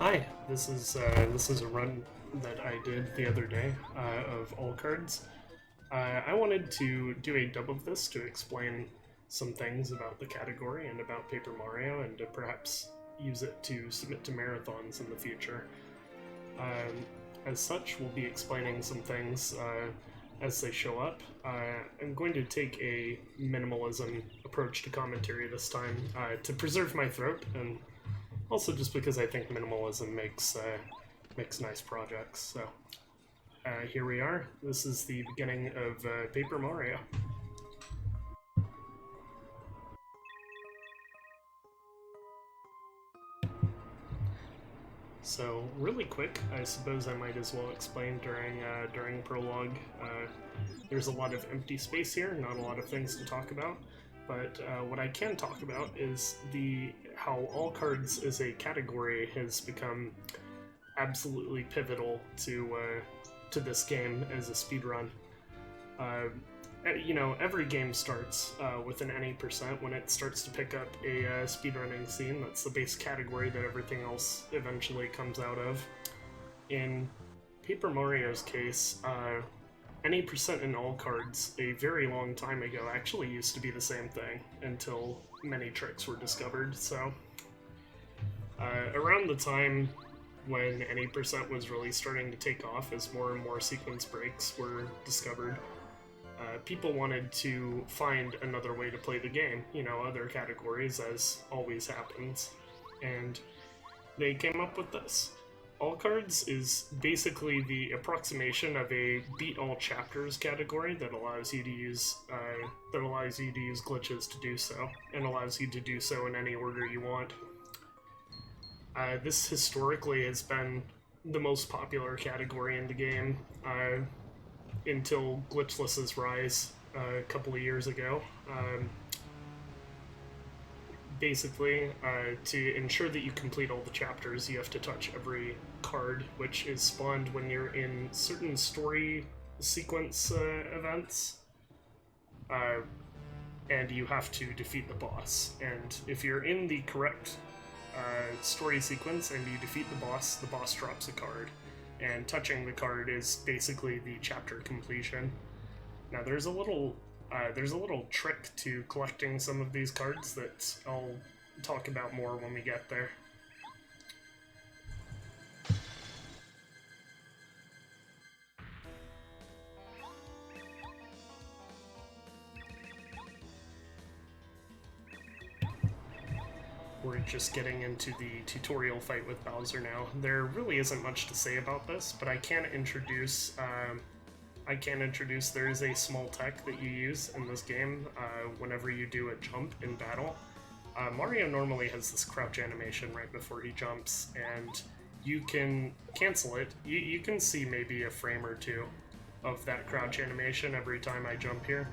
Hi, this is a run that I did the other day of all cards. I wanted to do a dub of this to explain some things about the category and about Paper Mario, and to perhaps use it to submit to marathons in the future. As such, we'll be explaining some things as they show up. I'm going to take a minimalism approach to commentary this time to preserve my throat, and also just because I think minimalism makes nice projects. So here we are. This is the beginning of Paper Mario. So really quick, I suppose I might as well explain during prologue. There's a lot of empty space here, not a lot of things to talk about. But what I can talk about is how all cards as a category has become absolutely pivotal to this game as a speedrun. Every game starts with an any percent when it starts to pick up a speedrunning scene. That's the base category that everything else eventually comes out of. In Paper Mario's case, any percent in all cards a very long time ago actually used to be the same thing until many tricks were discovered. So around the time when any percent was really starting to take off as more and more sequence breaks were discovered, people wanted to find another way to play the game, other categories, as always happens, and they came up with this. All cards is basically the approximation of a beat all chapters category that allows you to use glitches to do so, and allows you to do so in any order you want. This historically has been the most popular category in the game until Glitchless's rise a couple of years ago. Basically, to ensure that you complete all the chapters, you have to touch every card, which is spawned when you're in certain story sequence events. And you have to defeat the boss. And if you're in the correct story sequence and you defeat the boss drops a card. And touching the card is basically the chapter completion. Now there's a little trick to collecting some of these cards that I'll talk about more when we get there. We're just getting into the tutorial fight with Bowser now. There really isn't much to say about this, but I can introduce there is a small tech that you use in this game whenever you do a jump in battle. Mario normally has this crouch animation right before he jumps, and you can cancel it. You can see maybe a frame or two of that crouch animation every time I jump here.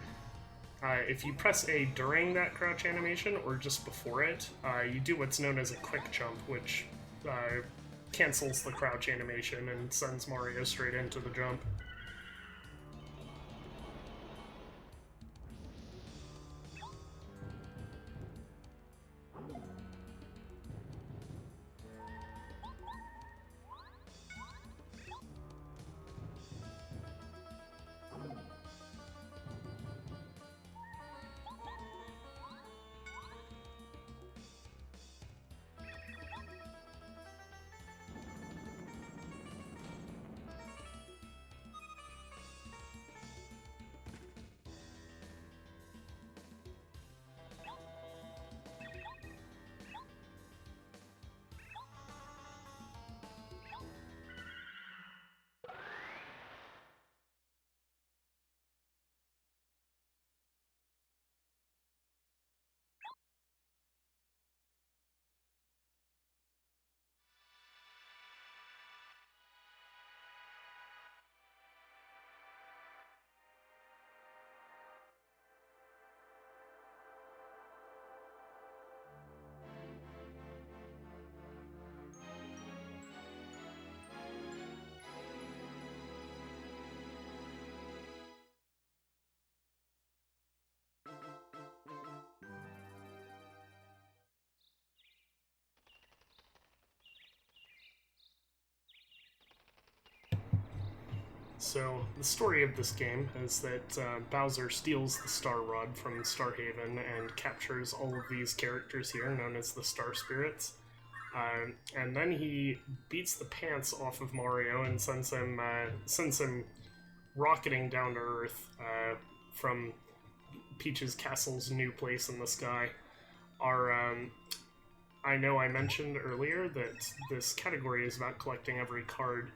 If you press A during that crouch animation, or just before it, you do what's known as a quick jump, which cancels the crouch animation and sends Mario straight into the jump. So, the story of this game is that Bowser steals the Star Rod from Starhaven and captures all of these characters here, known as the Star Spirits. And then he beats the pants off of Mario and sends him rocketing down to Earth from Peach's castle's new place in the sky. I know I mentioned earlier that this category is about collecting every card.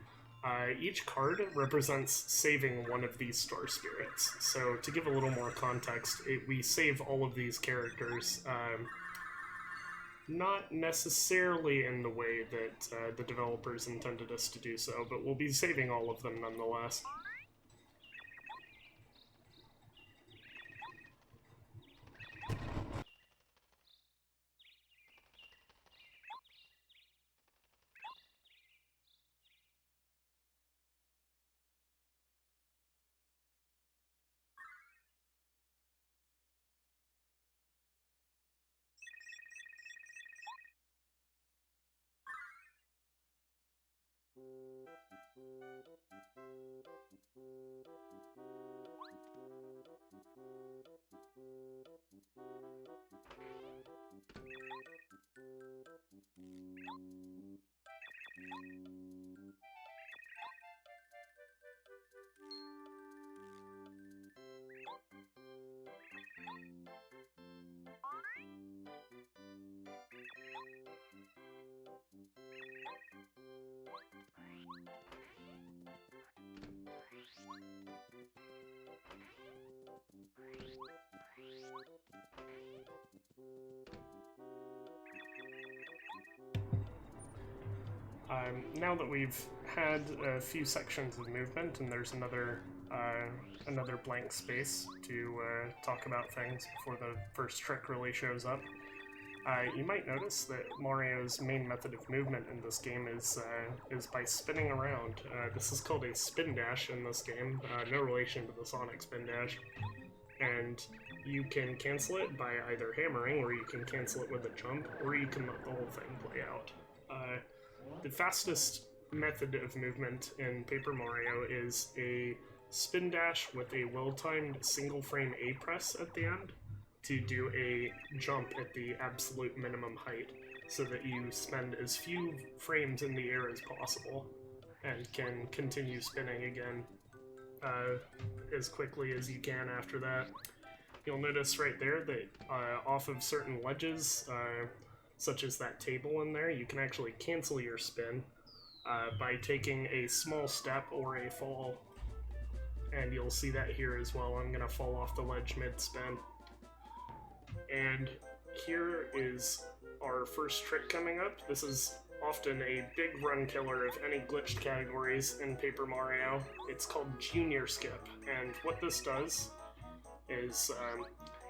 Each card represents saving one of these Star Spirits. So to give a little more context, we save all of these characters, not necessarily in the way that the developers intended us to do so, but we'll be saving all of them nonetheless. Now that we've had a few sections of movement and there's another blank space to talk about things before the first trick really shows up, you might notice that Mario's main method of movement in this game is by spinning around. This is called a spin dash in this game, no relation to the Sonic spin dash. And you can cancel it by either hammering, or you can cancel it with a jump, or you can let the whole thing play out. The fastest method of movement in Paper Mario is a spin dash with a well-timed single-frame A press at the end to do a jump at the absolute minimum height, so that you spend as few frames in the air as possible and can continue spinning again as quickly as you can after that. You'll notice right there that off of certain ledges, such as that table in there, you can actually cancel your spin by taking a small step or a fall. And you'll see that here as well. I'm going to fall off the ledge mid-spin. And here is our first trick coming up. This is often a big run killer of any glitched categories in Paper Mario. It's called Junior Skip, and what this does is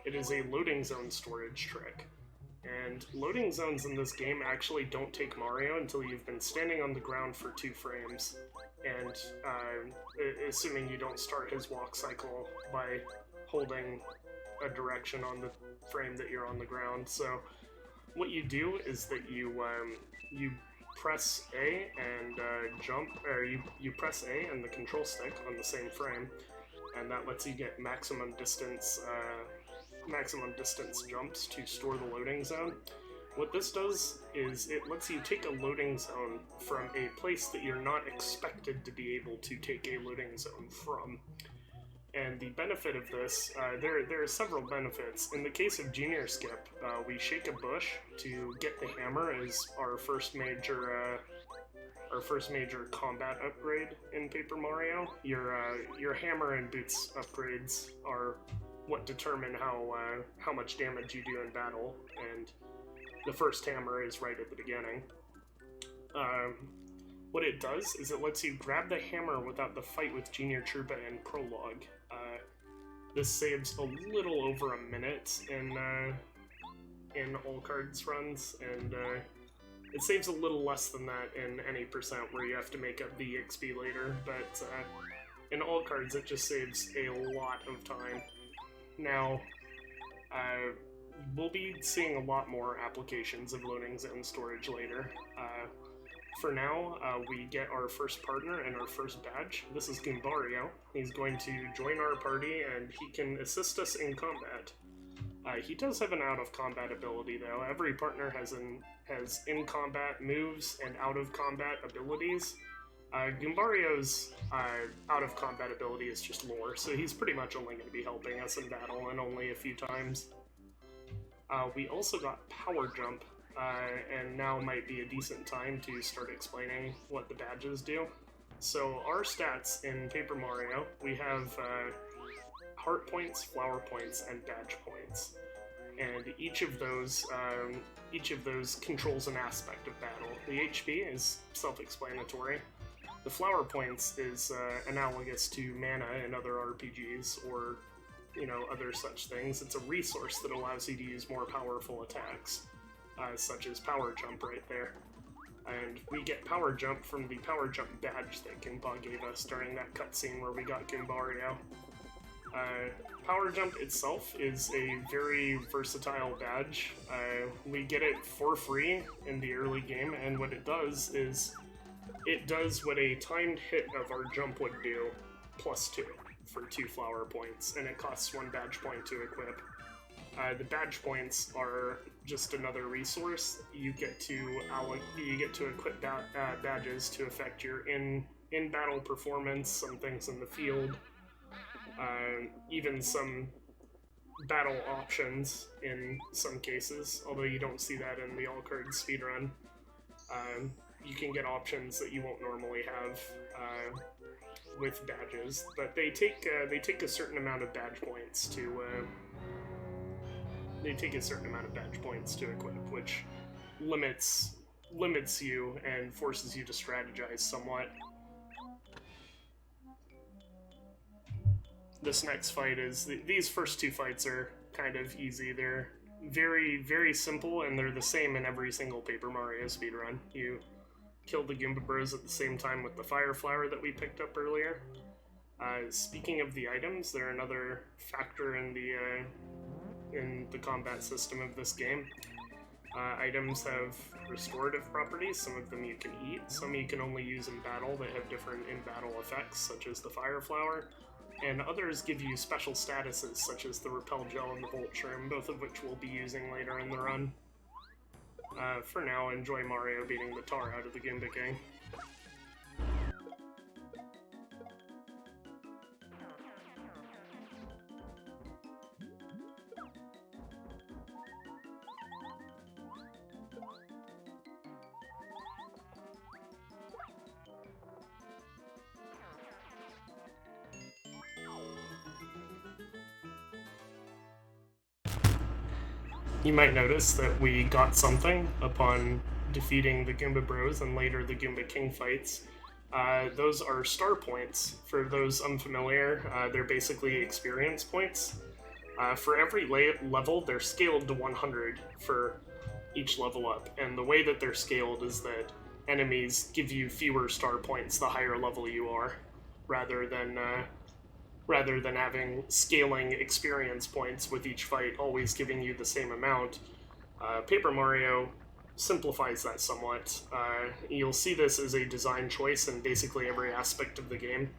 it is a loading zone storage trick. And loading zones in this game actually don't take Mario until you've been standing on the ground for 2 frames, and assuming you don't start his walk cycle by holding a direction on the frame that you're on the ground. So what you do is that you press A and jump, or you press A and the control stick on the same frame, and that lets you get maximum distance jumps to store the loading zone. What this does is it lets you take a loading zone from a place that you're not expected to be able to take a loading zone from. And the benefit of this, there are several benefits. In the case of Junior Skip, we shake a bush to get the hammer as our first major combat upgrade in Paper Mario. Your hammer and boots upgrades are what determine how much damage you do in battle, and the first hammer is right at the beginning. What it does is it lets you grab the hammer without the fight with Junior Troopa in Prologue. This saves a little over a minute in all cards runs, and it saves a little less than that in any percent where you have to make up the XP later, but in all cards it just saves a lot of time. Now, we'll be seeing a lot more applications of loading zone storage later. for now, we get our first partner and our first badge. This is Goombario. He's going to join our party, and he can assist us in combat. He does have an out-of-combat ability, though. Every partner has in-combat moves and out-of-combat abilities. Goombario's out-of-combat ability is just lore, so he's pretty much only going to be helping us in battle, and only a few times. We also got Power Jump, and now might be a decent time to start explaining what the badges do. So our stats in Paper Mario, we have heart points, flower points, and badge points. And each of those controls an aspect of battle. The HP is self-explanatory. The flower points is analogous to mana in other RPGs or, you know, other such things. It's a resource that allows you to use more powerful attacks, such as Power Jump right there. And we get Power Jump from the Power Jump badge that Goomba gave us during that cutscene where we got Goombario. Power Jump itself is a very versatile badge. We get it for free in the early game, and what it does is it does what a timed hit of our jump would do, plus 2 for 2 flower points, and it costs 1 badge point to equip. The badge points are just another resource. You get to equip badges to affect your in-battle performance, some things in the field, even some battle options in some cases, although you don't see that in the all-cards speedrun. You can get options that you won't normally have with badges, but they take a certain amount of badge points to equip, which limits you and forces you to strategize somewhat. This next fight is these first 2 fights are kind of easy. They're very, very simple, and they're the same in every single Paper Mario speedrun. You kill the Goomba Bros at the same time with the Fire Flower that we picked up earlier. Speaking of the items, they're another factor in the combat system of this game. Items have restorative properties. Some of them you can eat, some you can only use in battle that have different in-battle effects, such as the Fire Flower, and others give you special statuses, such as the Repel Gel and the Volt Shroom, both of which we'll be using later in the run. For now, enjoy Mario beating the tar out of the Goomba King. You might notice that we got something upon defeating the Goomba Bros and later the Goomba King fights. Those are star points. For those unfamiliar, they're basically experience points. For every level, they're scaled to 100 for each level up, and the way that they're scaled is that enemies give you fewer star points the higher level you are, rather than having scaling experience points with each fight always giving you the same amount. Paper Mario simplifies that somewhat. You'll see this as a design choice in basically every aspect of the game.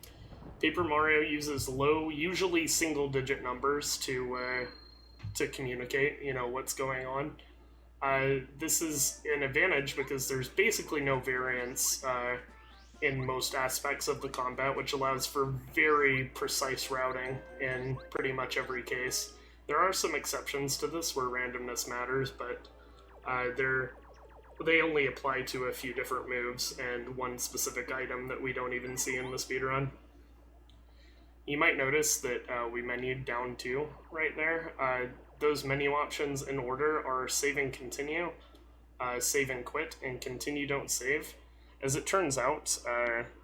Paper Mario uses low, usually single-digit numbers to communicate, you know, what's going on. This is an advantage because there's basically no variance in most aspects of the combat, which allows for very precise routing in pretty much every case. There are some exceptions to this where randomness matters, but they only apply to a few different moves and one specific item that we don't even see in the speedrun. You might notice that we menued down 2 right there. Those menu options in order are save and continue, save and quit, and continue don't save. As it turns out,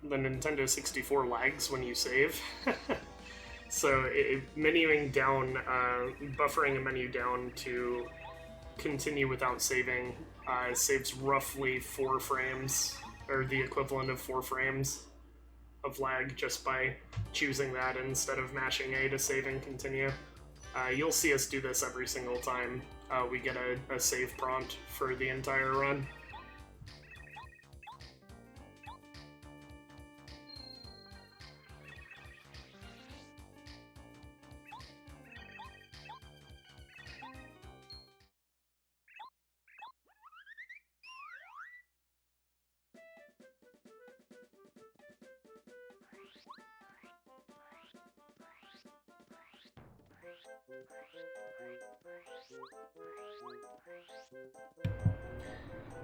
the Nintendo 64 lags when you save. So menuing down, buffering a menu down to continue without saving saves roughly 4 frames, or the equivalent of 4 frames of lag just by choosing that instead of mashing A to save and continue. You'll see us do this every single time we get a save prompt for the entire run.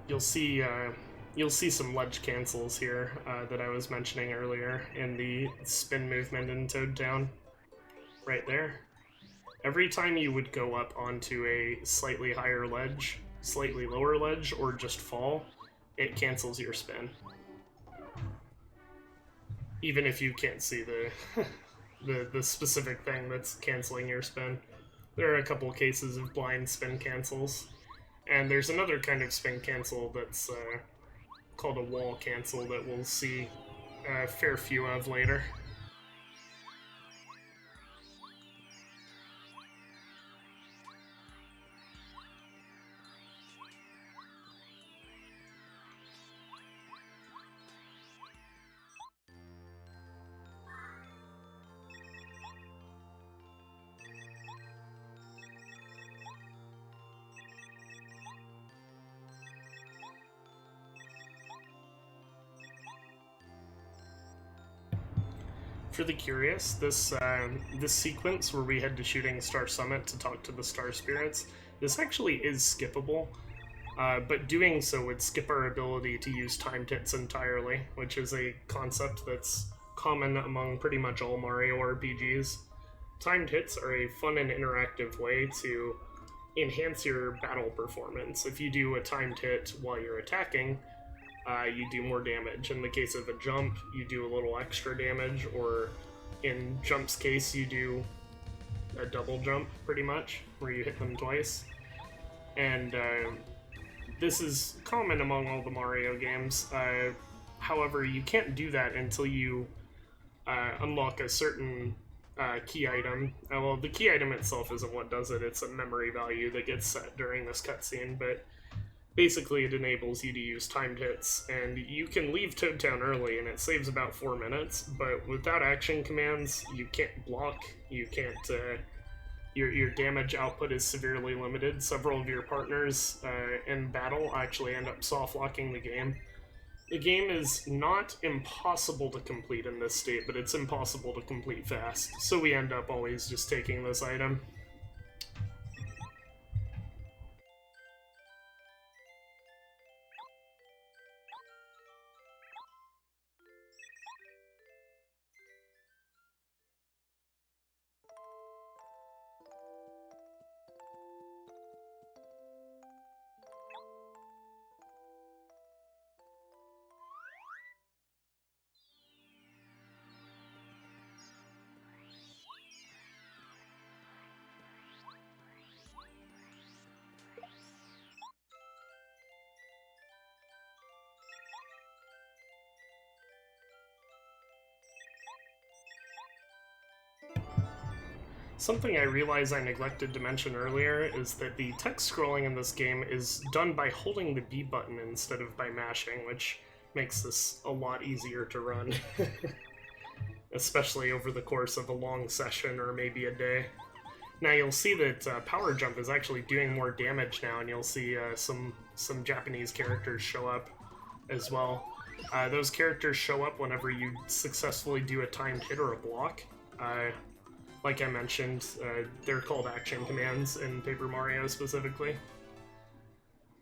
You'll see some ledge cancels here that I was mentioning earlier in the spin movement in Toad Town. Right there. Every time you would go up onto a slightly higher ledge, slightly lower ledge, or just fall, it cancels your spin. Even if you can't see the the specific thing that's canceling your spin. There are a couple cases of blind spin cancels. And there's another kind of spin cancel that's called a wall cancel that we'll see a fair few of later. For the curious, this sequence where we head to Shooting Star Summit to talk to the Star Spirits, this actually is skippable, but doing so would skip our ability to use timed hits entirely, which is a concept that's common among pretty much all Mario RPGs. Timed hits are a fun and interactive way to enhance your battle performance. If you do a timed hit while you're attacking, you do more damage. In the case of a jump, you do a little extra damage, or in Jump's case, you do a double jump, pretty much, where you hit them twice. And this is common among all the Mario games. However, you can't do that until you unlock a certain key item. Well, the key item itself isn't what does it, it's a memory value that gets set during this cutscene, but basically, it enables you to use timed hits, and you can leave Toad Town early, and it saves about 4 minutes, but without action commands, you can't block, you can't, your damage output is severely limited. Several of your partners in battle actually end up soft-locking the game. The game is not impossible to complete in this state, but it's impossible to complete fast, so we end up always just taking this item. Something I realize I neglected to mention earlier is that the text scrolling in this game is done by holding the B button instead of by mashing, which makes this a lot easier to run. Especially over the course of a long session or maybe a day. Now you'll see that Power Jump is actually doing more damage now, and you'll see some Japanese characters show up as well. Those characters show up whenever you successfully do a timed hit or a block. Like I mentioned, they're called action commands in Paper Mario specifically.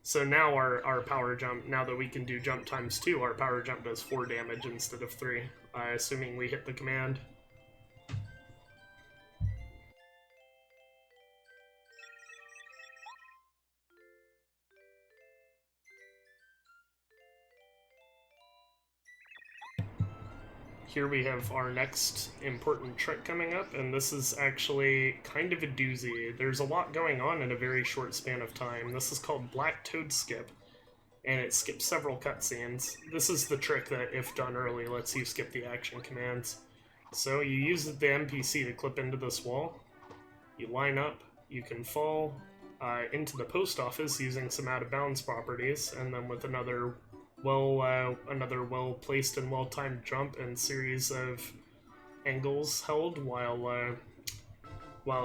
So now our Power Jump, now that we can do jump times 2, our Power Jump does 4 damage instead of 3, assuming we hit the command. Here we have our next important trick coming up, and this is actually kind of a doozy. There's a lot going on in a very short span of time. This is called Black Toad Skip, and it skips several cutscenes. This is the trick that, if done early, lets you skip the action commands. So you use the NPC to clip into this wall, you line up, you can fall into the post office using some out-of-bounds properties, and then with another well-placed and well-timed jump and series of angles held while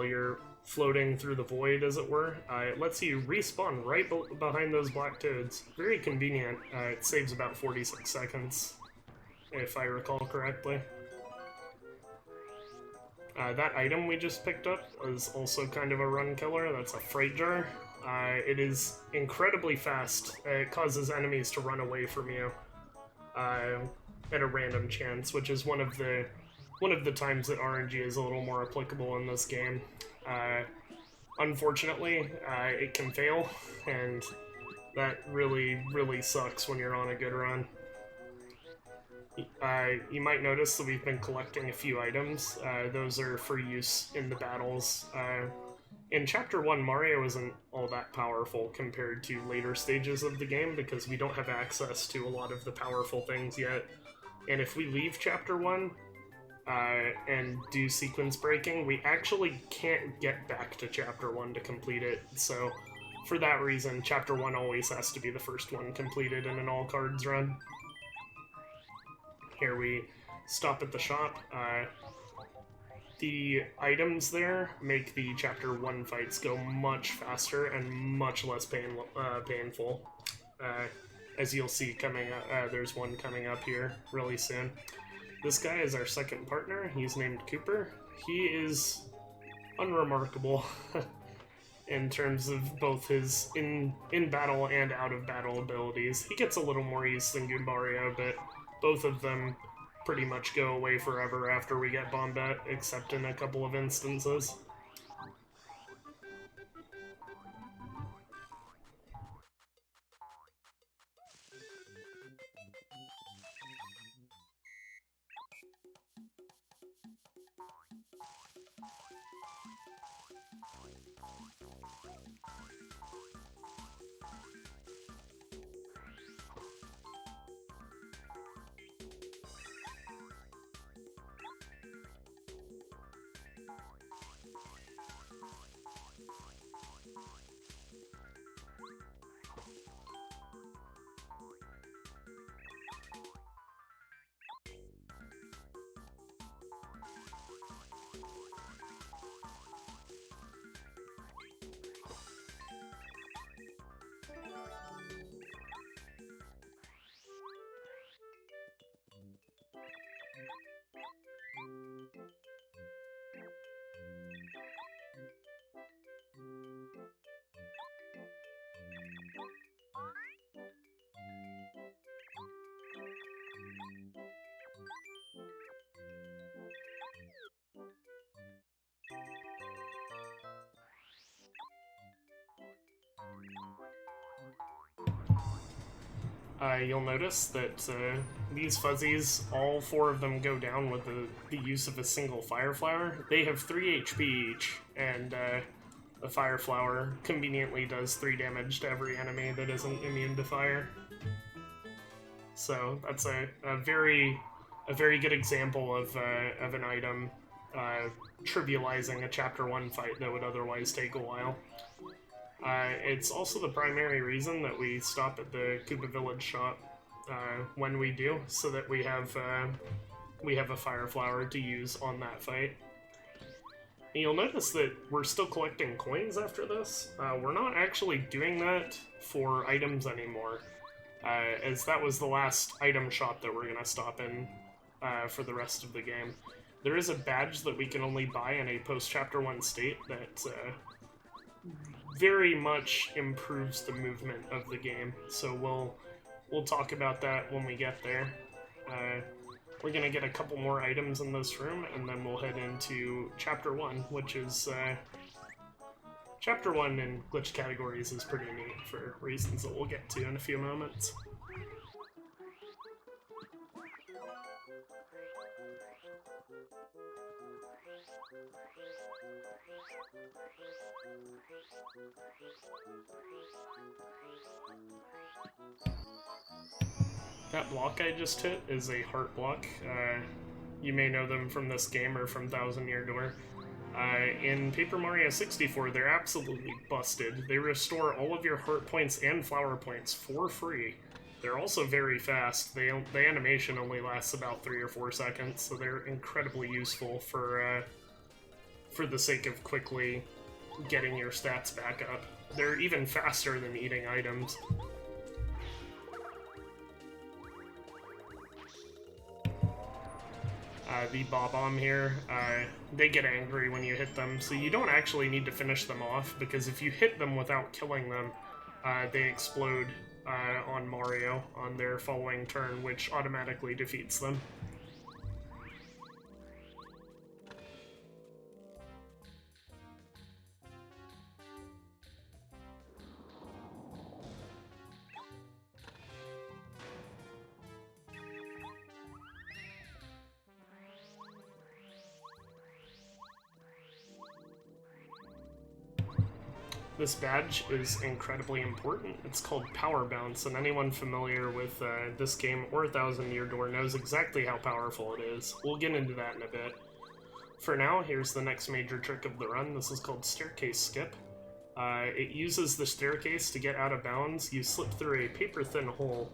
you're floating through the void, as it were. It lets you respawn right behind those black toads. Very convenient. It saves about 46 seconds, if I recall correctly. That item we just picked up is also kind of a run killer. That's a freight jar. It is incredibly fast. It causes enemies to run away from you at a random chance, which is one of the times that RNG is a little more applicable in this game. Unfortunately, it can fail, and that really, really sucks when you're on a good run. You might notice that we've been collecting a few items. Those are for use in the battles. In Chapter 1, Mario isn't all that powerful compared to later stages of the game because we don't have access to a lot of the powerful things yet. And if we leave Chapter 1 and do sequence breaking, we actually can't get back to Chapter 1 to complete it. So for that reason, Chapter 1 always has to be the first one completed in an all-cards run. Here we stop at the shop. The items there make the Chapter 1 fights go much faster and much less painful. As you'll see coming up, there's one coming up here really soon. This guy is our second partner. He's named Cooper. He is unremarkable in terms of both his in-battle and out-of-battle abilities. He gets a little more use than Goombario, but both of them pretty much go away forever after we get Bombette, except in a couple of instances. You'll notice that these fuzzies, all four of them go down with the use of a single fire flower. They have 3 HP each, and a fire flower conveniently does 3 damage to every enemy that isn't immune to fire. So that's a very good example of an item trivializing a Chapter 1 fight that would otherwise take a while. It's also the primary reason that we stop at the Koopa Village shop when we do, so that we have a fire flower to use on that fight. And you'll notice that we're still collecting coins after this. We're not actually doing that for items anymore, as that was the last item shop that we're going to stop in for the rest of the game. There is a badge that we can only buy in a post-Chapter 1 state that very much improves the movement of the game, so we'll talk about that when we get there. We're gonna get a couple more items in this room, and then we'll head into Chapter 1, which is Chapter 1 in glitch categories is pretty neat for reasons that we'll get to in a few moments. That block I just hit is a heart block. You may know them from this game or from Thousand Year Door. In Paper Mario 64, they're absolutely busted. They restore all of your heart points and flower points for free. They're also very fast. The animation only lasts about 3 or 4 seconds, so they're incredibly useful for the sake of quickly getting your stats back up. They're even faster than eating items. The Bob-omb here, they get angry when you hit them, so you don't actually need to finish them off, because if you hit them without killing them, they explode on Mario on their following turn, which automatically defeats them. This badge is incredibly important. It's called Power Bounce, and anyone familiar with this game or Thousand Year Door knows exactly how powerful it is. We'll get into that in a bit. For now, here's the next major trick of the run. This is called Staircase Skip. It uses the staircase to get out of bounds. You slip through a paper-thin hole,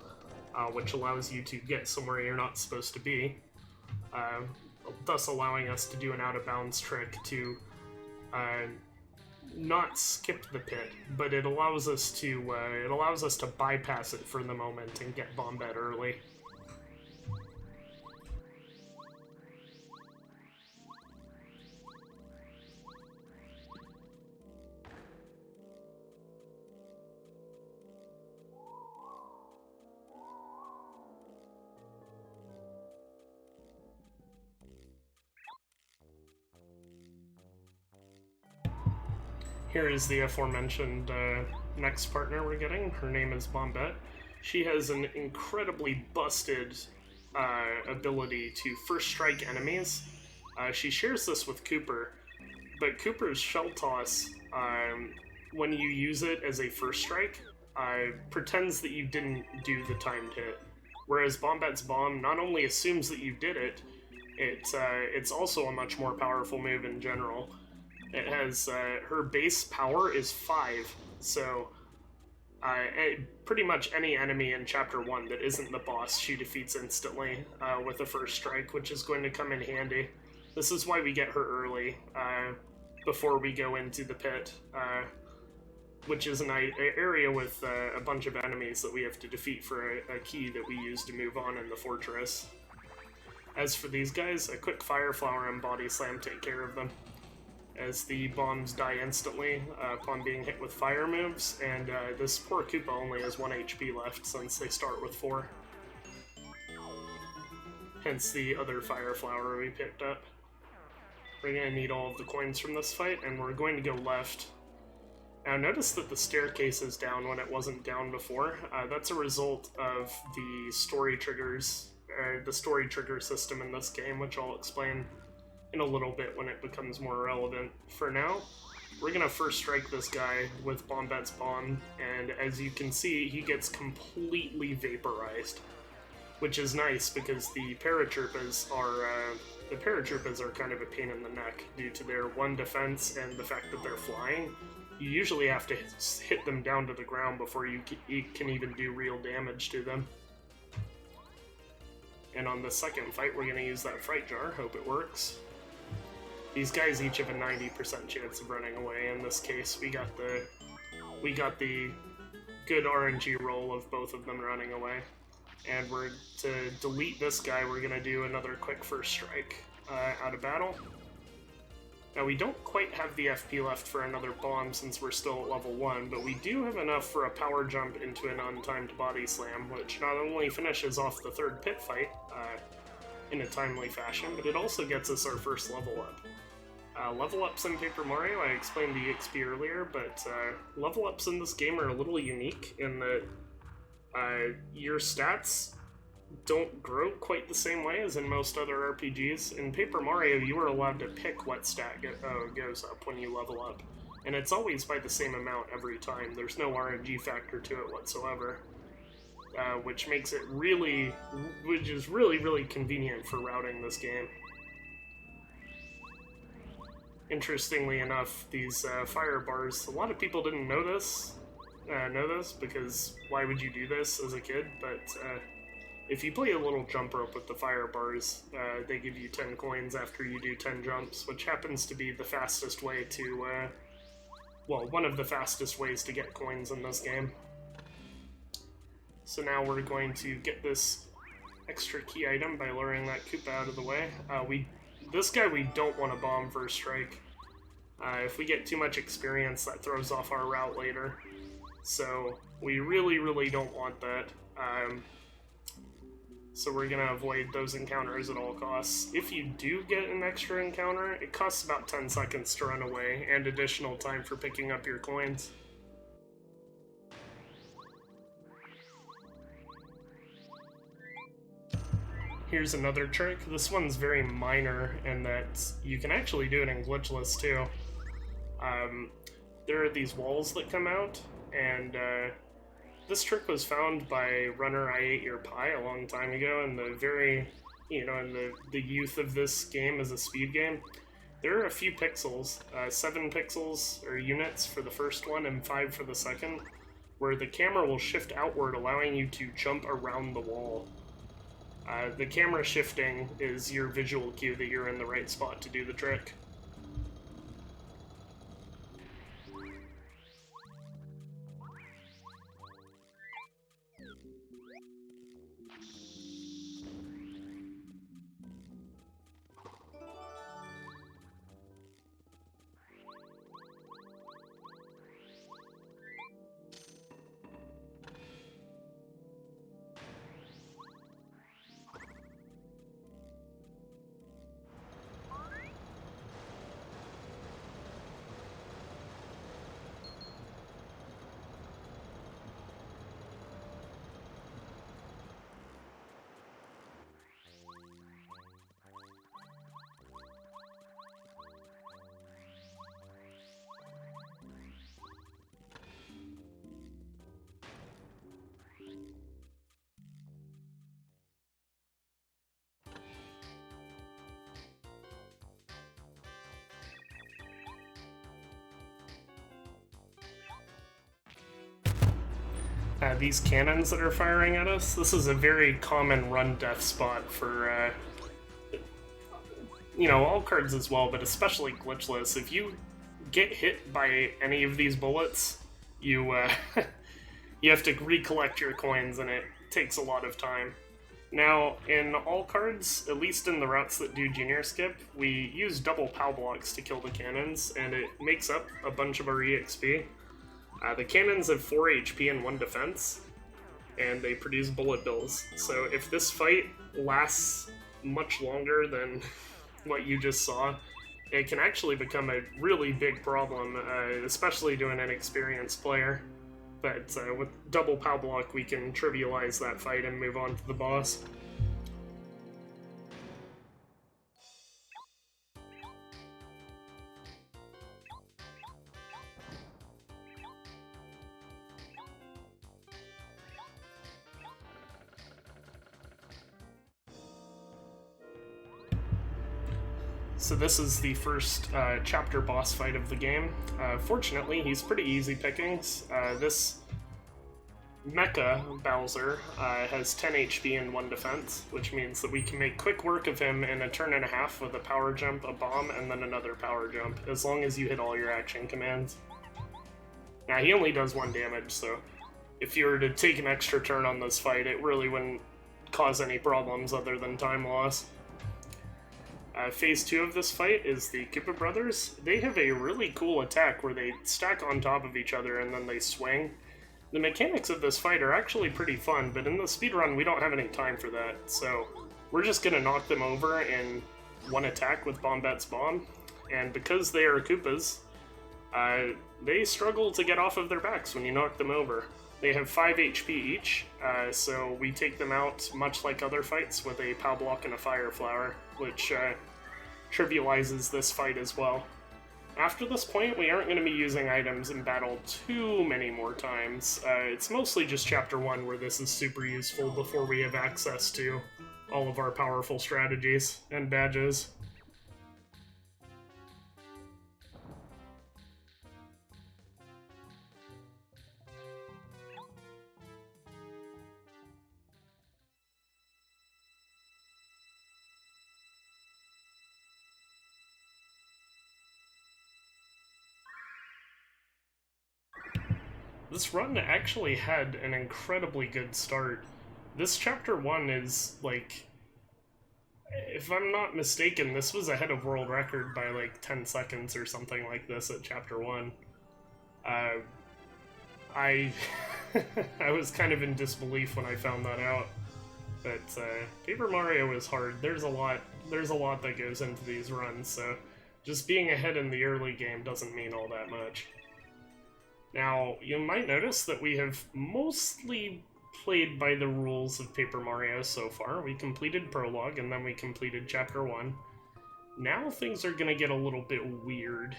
which allows you to get somewhere you're not supposed to be, thus allowing us to do an out-of-bounds trick to not skip the pit, but it allows us to bypass it for the moment and get Bombette early. Here is the aforementioned next partner we're getting. Her name is Bombette. She has an incredibly busted ability to first strike enemies. She shares this with Cooper, but Cooper's Shell Toss, when you use it as a first strike, pretends that you didn't do the timed hit. Whereas Bombette's Bomb not only assumes that you did it, it's also a much more powerful move in general. It has, her base power is 5, so pretty much any enemy in Chapter 1 that isn't the boss, she defeats instantly with a first strike, which is going to come in handy. This is why we get her early, before we go into the pit, which is an area with a bunch of enemies that we have to defeat for a key that we use to move on in the fortress. As for these guys, a quick Fire Flower and Body Slam take care of them, as the bombs die instantly upon being hit with fire moves, and this poor Koopa only has 1 HP left since they start with 4. Hence the other Fire Flower we picked up. We're going to need all of the coins from this fight, and we're going to go left. Now notice that the staircase is down when it wasn't down before. That's a result of the story triggers, the story trigger system in this game, which I'll explain in a little bit when it becomes more relevant. For now, we're gonna first strike this guy with Bombette's Bomb, and as you can see, he gets completely vaporized, which is nice because the Paratroopas are kind of a pain in the neck due to their 1 defense and the fact that they're flying. You usually have to hit them down to the ground before you can even do real damage to them. And on the second fight, we're gonna use that Fright Jar. Hope it works. These guys each have a 90% chance of running away. In this case, we got the good RNG roll of both of them running away. And to delete this guy, we're gonna do another quick first strike out of battle. Now we don't quite have the FP left for another bomb since we're still at level 1, but we do have enough for a power jump into an untimed body slam, which not only finishes off the 3rd pit fight in a timely fashion, but it also gets us our first level up. Level ups in Paper Mario, I explained the EXP earlier, but level ups in this game are a little unique in that your stats don't grow quite the same way as in most other RPGs. In Paper Mario, you are allowed to pick what stat goes up when you level up, and it's always by the same amount every time. There's no RNG factor to it whatsoever, which is really convenient for routing this game. Interestingly enough, these fire bars, a lot of people didn't know this because why would you do this as a kid? But if you play a little jump rope with the fire bars, they give you 10 coins after you do 10 jumps, which happens to be the fastest way to, one of the fastest ways to get coins in this game. So now we're going to get this extra key item by luring that Koopa out of the way. This guy we don't want to bomb first strike. If we get too much experience, that throws off our route later. So we really, really don't want that. So we're going to avoid those encounters at all costs. If you do get an extra encounter, it costs about 10 seconds to run away, and additional time for picking up your coins. Here's another trick. This one's very minor in that you can actually do it in glitchless too. There are these walls that come out, and this trick was found by runner I Ate Your Pie a long time ago in the very, in the youth of this game as a speed game. There are a few pixels, 7 pixels or units for the first one and 5 for the second, where the camera will shift outward, allowing you to jump around the wall. The camera shifting is your visual cue that you're in the right spot to do the trick. These cannons that are firing at us, this is a very common run death spot for, all cards as well, but especially glitchless. If you get hit by any of these bullets, you, you have to recollect your coins, and it takes a lot of time. Now, in all cards, at least in the routes that do Junior Skip, we use double POW blocks to kill the cannons, and it makes up a bunch of our EXP. The cannons have 4 HP and 1 defense, and they produce bullet bills. So if this fight lasts much longer than what you just saw, it can actually become a really big problem, especially to an inexperienced player. But with double POW block, we can trivialize that fight and move on to the boss. So this is the first chapter boss fight of the game. Fortunately, he's pretty easy pickings. This Mecca Bowser has 10 HP and 1 defense, which means that we can make quick work of him in a turn and a half with a power jump, a bomb, and then another power jump, as long as you hit all your action commands. Now, he only does 1 damage, so if you were to take an extra turn on this fight, it really wouldn't cause any problems other than time loss. Phase 2 of this fight is the Kipper Brothers. They have a really cool attack where they stack on top of each other and then they swing. The mechanics of this fight are actually pretty fun, but in the speedrun we don't have any time for that, so we're just going to knock them over in one attack with Bombette's Bomb, and because they are Koopas, they struggle to get off of their backs when you knock them over. They have 5 HP each, so we take them out much like other fights with a POW block and a Fire Flower, which trivializes this fight as well. After this point, we aren't going to be using items in battle too many more times. It's mostly just Chapter 1 where this is super useful before we have access to all of our powerful strategies and badges. This run actually had an incredibly good start. This chapter 1 is, like, if I'm not mistaken, this was ahead of world record by like 10 seconds or something like this at chapter 1. I I was kind of in disbelief when I found that out. But Paper Mario is hard. There's a lot that goes into these runs, so just being ahead in the early game doesn't mean all that much. Now, you might notice that we have mostly played by the rules of Paper Mario so far. We completed Prologue, and then we completed Chapter 1. Now things are going to get a little bit weird.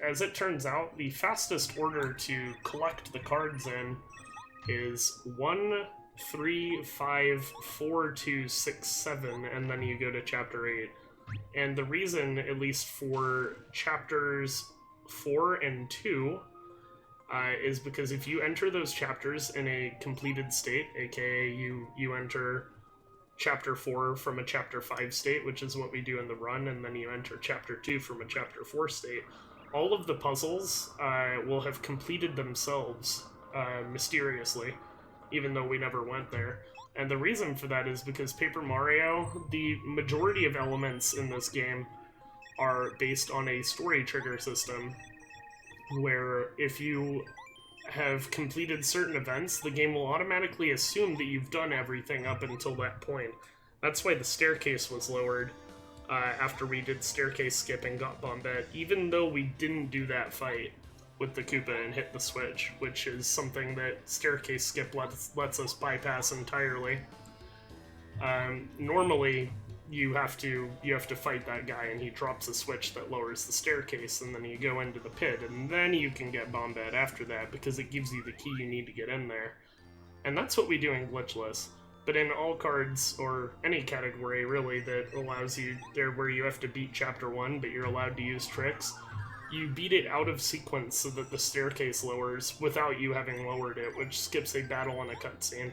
As it turns out, the fastest order to collect the cards in is 1, 3, 5, 4, 2, 6, 7, and then you go to Chapter 8. And the reason, at least for Chapters 4 and 2, is because if you enter those chapters in a completed state, aka you enter Chapter 4 from a Chapter 5 state, which is what we do in the run, and then you enter Chapter 2 from a Chapter 4 state, all of the puzzles will have completed themselves mysteriously, even though we never went there. And the reason for that is because Paper Mario, the majority of elements in this game are based on a story trigger system, where if you have completed certain events, the game will automatically assume that you've done everything up until that point. That's why the staircase was lowered after we did Staircase Skip and got Bombette, even though we didn't do that fight with the Koopa and hit the switch, which is something that Staircase Skip lets us bypass entirely. Normally, you have to fight that guy, and he drops a switch that lowers the staircase, and then you go into the pit, and then you can get Bombette after that, because it gives you the key you need to get in there. And that's what we do in Glitchless. But in all cards, or any category really, that allows you, there where you have to beat Chapter 1, but you're allowed to use tricks, you beat it out of sequence so that the staircase lowers without you having lowered it, which skips a battle and a cutscene.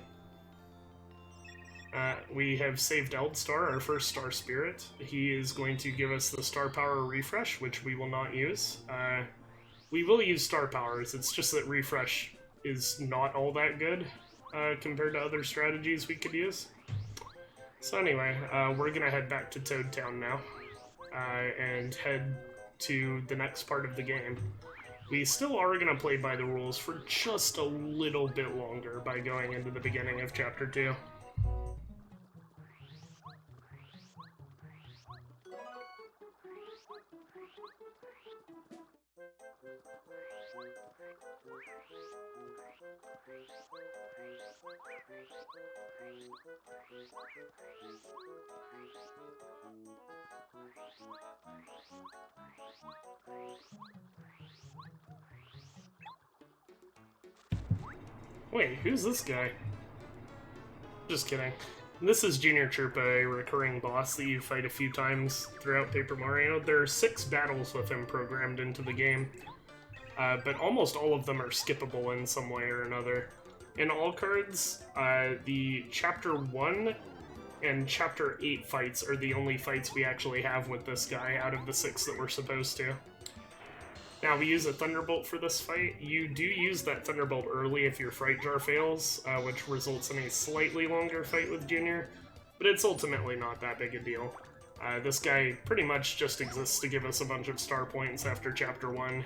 We have saved Eldstar, our first Star Spirit. He is going to give us the Star Power Refresh, which we will not use. We will use Star Powers, it's just that Refresh is not all that good compared to other strategies we could use. So anyway, we're going to head back to Toad Town now, and head to the next part of the game. We still are going to play by the rules for just a little bit longer by going into the beginning of Chapter 2. Wait, who's this guy? Just kidding. This is Junior Troopa, a recurring boss that you fight a few times throughout Paper Mario. There are 6 battles with him programmed into the game, but almost all of them are skippable in some way or another. In all cards, the Chapter 1 and Chapter 8 fights are the only fights we actually have with this guy out of the 6 that we're supposed to. Now, we use a Thunderbolt for this fight. You do use that Thunderbolt early if your Fright Jar fails, which results in a slightly longer fight with Junior, but it's ultimately not that big a deal. This guy pretty much just exists to give us a bunch of star points after Chapter 1.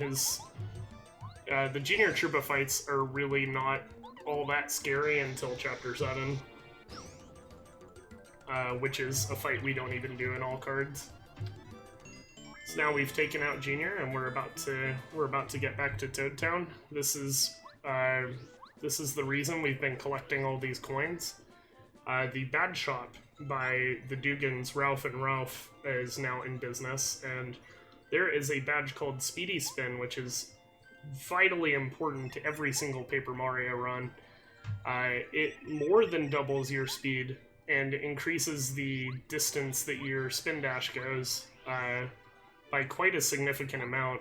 The Junior Troopa fights are really not all that scary until Chapter 7, which is a fight we don't even do in all cards. So now we've taken out Junior, and we're about to get back to Toad Town. This is the reason we've been collecting all these coins. The Bad Shop by the Dugans, Ralph and Ralph, is now in business, and there is a badge called Speedy Spin, which is vitally important to every single Paper Mario run. It more than doubles your speed and increases the distance that your spin dash goes by quite a significant amount.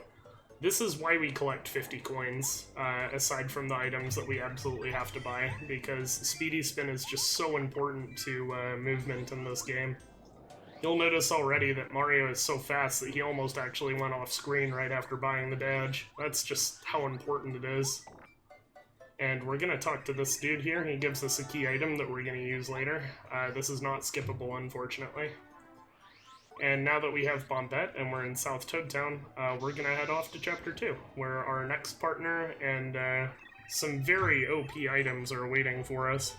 This is why we collect 50 coins, aside from the items that we absolutely have to buy, because Speedy Spin is just so important to movement in this game. You'll notice already that Mario is so fast that he almost actually went off screen right after buying the badge. That's just how important it is. And we're going to talk to this dude here. He gives us a key item that we're going to use later. This is not skippable, unfortunately. And now that we have Bombette and we're in South Toad Town, we're going to head off to Chapter 2, where our next partner and some very OP items are waiting for us.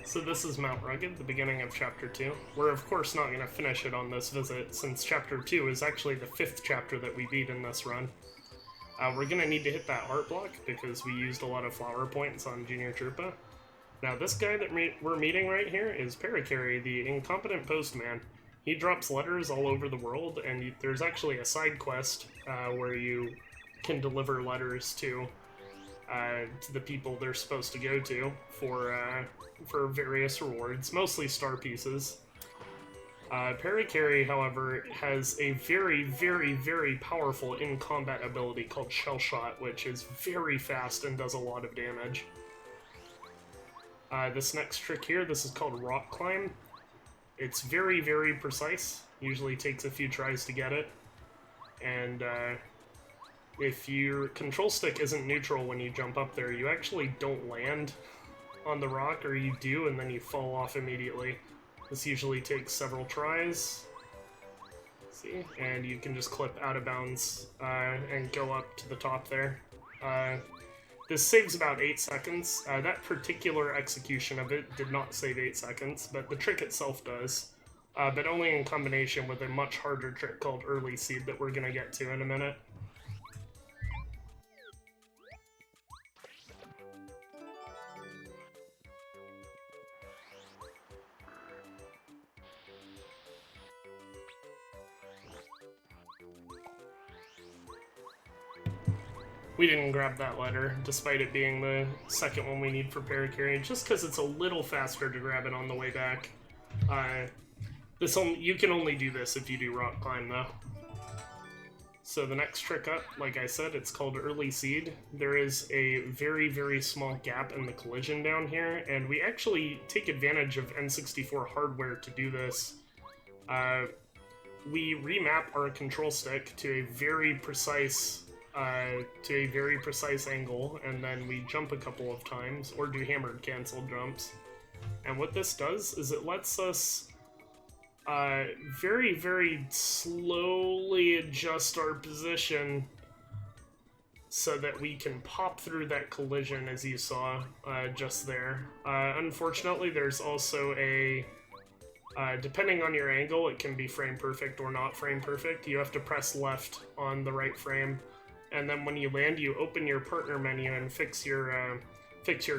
So this is Mount Rugged, the beginning of Chapter 2. We're of course not going to finish it on this visit, since Chapter 2 is actually the 5th chapter that we beat in this run. We're going to need to hit that art block, because we used a lot of flower points on Junior Troopa. Now this guy that we're meeting right here is Parakarry, the incompetent postman. He drops letters all over the world, and there's actually a side quest where you can deliver letters to the people they're supposed to go to for various rewards, mostly star pieces. Parakarry, however, has a very, very, very powerful in-combat ability called Shell Shot, which is very fast and does a lot of damage. This next trick here, this is called Rock Climb. It's very, very precise. Usually takes a few tries to get it. And if your control stick isn't neutral when you jump up there, you actually don't land on the rock, or you do, and then you fall off immediately. This usually takes several tries. See? And you can just clip out of bounds and go up to the top there. This saves about 8 seconds. That particular execution of it did not save 8 seconds, but the trick itself does. But only in combination with a much harder trick called Early Seed that we're going to get to in a minute. We didn't grab that letter, despite it being the second one we need for Parakarry, just because it's a little faster to grab it on the way back. You can only do this if you do Rock Climb, though. So the next trick up, like I said, it's called Early Seed. There is a very, very small gap in the collision down here, and we actually take advantage of N64 hardware to do this. We remap our control stick to a very precise angle, and then we jump a couple of times, or do hammered cancel jumps. And what this does is it lets us very, very slowly adjust our position so that we can pop through that collision, as you saw just there. Unfortunately, there's also a depending on your angle, it can be frame perfect or not frame perfect. You have to press left on the right frame, and then when you land, you open your partner menu and fix your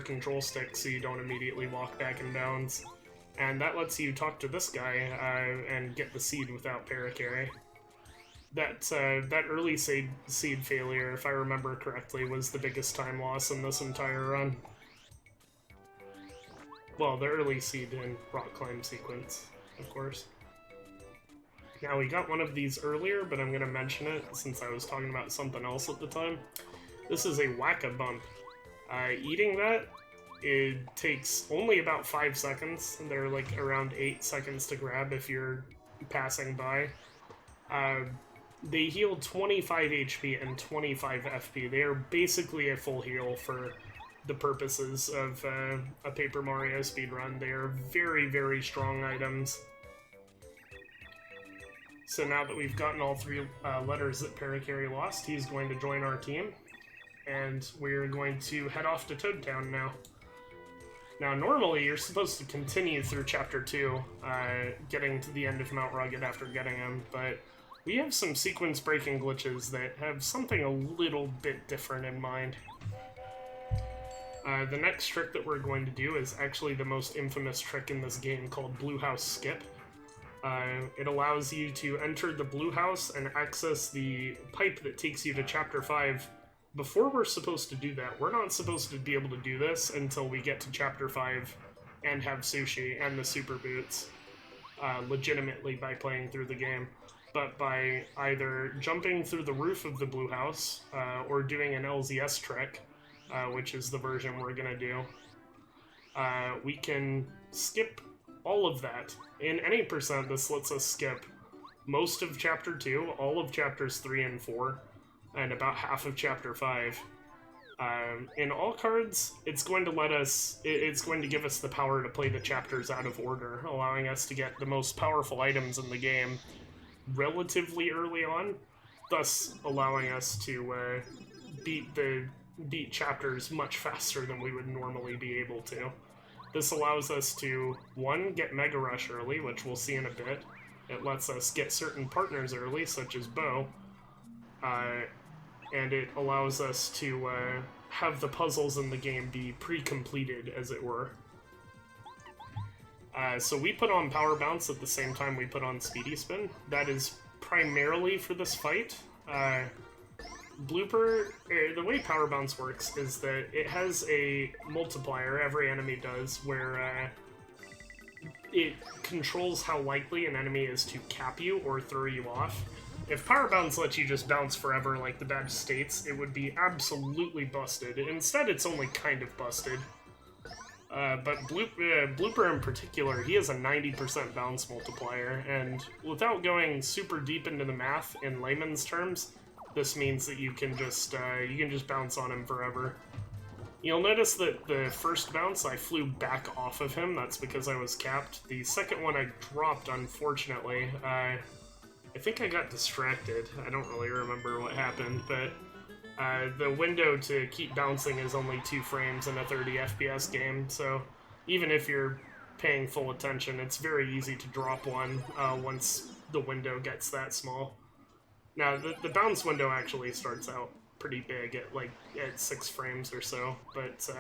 control stick so you don't immediately walk back in bounds. And that lets you talk to this guy and get the seed without Parakarry. That early seed failure, if I remember correctly, was the biggest time loss in this entire run. Well, the early seed and rock climb sequence, of course. Now, we got one of these earlier, but I'm going to mention it since I was talking about something else at the time. This is a Whack-A-Bump. Eating that, it takes only about 5 seconds. They're like around 8 seconds to grab if you're passing by. They heal 25 HP and 25 FP. They are basically a full heal for the purposes of a Paper Mario speedrun. They are very, very strong items. So now that we've gotten all 3 letters that Parakarry lost, he's going to join our team, and we're going to head off to Toad Town now. Now, normally you're supposed to continue through Chapter 2, getting to the end of Mount Rugged after getting him, but we have some sequence-breaking glitches that have something a little bit different in mind. The next trick that we're going to do is actually the most infamous trick in this game, called Blue House Skip. It allows you to enter the Blue House and access the pipe that takes you to Chapter 5. Before we're supposed to do that, we're not supposed to be able to do this until we get to Chapter 5 and have Sushi and the Super Boots legitimately by playing through the game. But by either jumping through the roof of the Blue House or doing an LZS trick, which is the version we're going to do, we can skip all of that. In any percent, this lets us skip most of Chapter 2, all of Chapters 3 and 4, and about half of Chapter 5. In all cards, it's going to let us, it's going to give us the power to play the chapters out of order, allowing us to get the most powerful items in the game relatively early on, thus allowing us to beat chapters much faster than we would normally be able to. This allows us to, 1, get Mega Rush early, which we'll see in a bit. It lets us get certain partners early, such as Bo. And it allows us to have the puzzles in the game be pre-completed, as it were. So we put on Power Bounce at the same time we put on Speedy Spin. That is primarily for this fight. Blooper, the way Power Bounce works is that it has a multiplier, every enemy does, where it controls how likely an enemy is to cap you or throw you off. If Power Bounce lets you just bounce forever like the badge states, it would be absolutely busted. Instead, it's only kind of busted. But Blooper in particular, he has a 90% bounce multiplier, and without going super deep into the math in layman's terms, this means that you can just bounce on him forever. You'll notice that the first bounce I flew back off of him, that's because I was capped. The second one I dropped, unfortunately. I think I got distracted. I don't really remember what happened, but the window to keep bouncing is only 2 frames in a 30 FPS game, so even if you're paying full attention, it's very easy to drop one once the window gets that small. Now, the bounce window actually starts out pretty big at 6 frames or so, but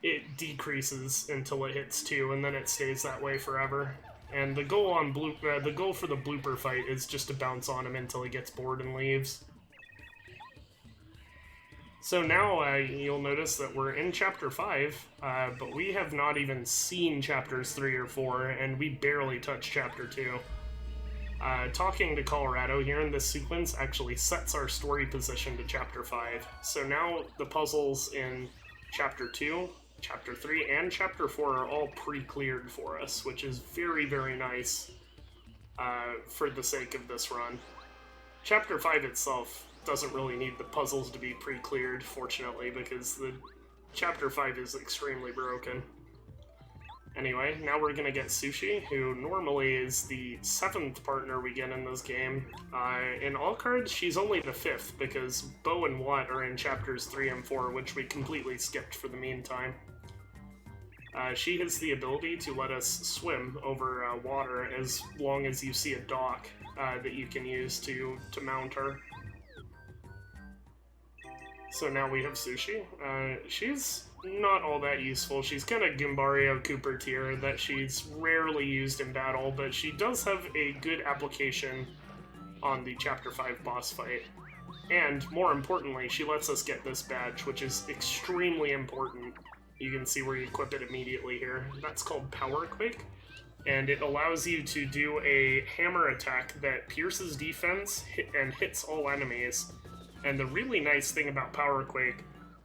it decreases until it hits 2, and then it stays that way forever. And the goal on the goal for the Blooper fight is just to bounce on him until he gets bored and leaves. So now you'll notice that we're in Chapter 5, but we have not even seen Chapters 3 or 4, and we barely touched Chapter 2. Talking to Colorado here in this sequence actually sets our story position to Chapter 5. So now the puzzles in Chapter 2, Chapter 3, and Chapter 4 are all pre-cleared for us, which is very, very nice for the sake of this run. Chapter 5 itself doesn't really need the puzzles to be pre-cleared, fortunately, because the Chapter 5 is extremely broken. Anyway, now we're gonna get Sushi, who normally is the 7th partner we get in this game. In all cards, she's only the 5th, because Bo and Watt are in Chapters 3 and 4, which we completely skipped for the meantime. She has the ability to let us swim over water as long as you see a dock that you can use to mount her. So now we have Sushi. She's not all that useful. She's kind of Gimbario Cooper tier, that she's rarely used in battle, but she does have a good application on the Chapter 5 boss fight. And, more importantly, she lets us get this badge, which is extremely important. You can see where you equip it immediately here. That's called Power Quake, and it allows you to do a hammer attack that pierces defense and hits all enemies. And the really nice thing about Power Quake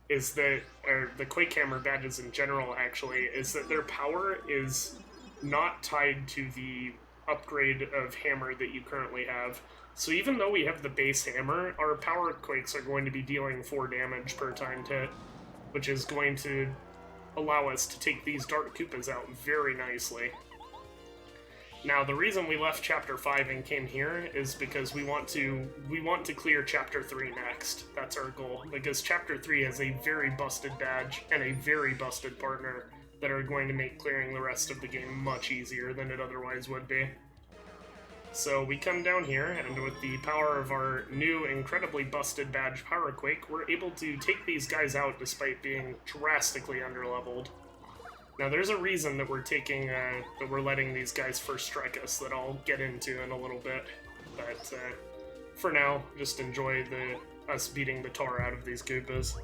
is that, or the Quake Hammer badges in general actually, is that their power is not tied to the upgrade of hammer that you currently have. So even though we have the base hammer, our Power Quakes are going to be dealing 4 damage per time hit, which is going to allow us to take these Dark Koopas out very nicely. Now, the reason we left Chapter 5 and came here is because we want to clear Chapter 3 next. That's our goal, because Chapter 3 has a very busted badge and a very busted partner that are going to make clearing the rest of the game much easier than it otherwise would be. So we come down here, and with the power of our new, incredibly busted badge Power Quake, we're able to take these guys out despite being drastically underleveled. Now there's a reason that we're letting these guys first strike us that I'll get into in a little bit, but for now, just enjoy us beating the tar out of these Goopas.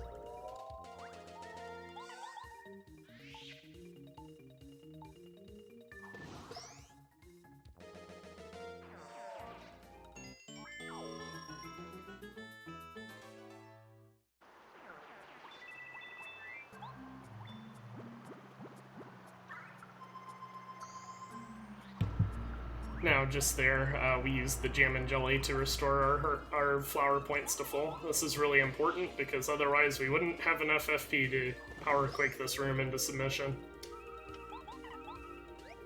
Now, just there, we use the Jam and Jelly to restore our flower points to full. This is really important, because otherwise we wouldn't have enough FP to Power Quake this room into submission.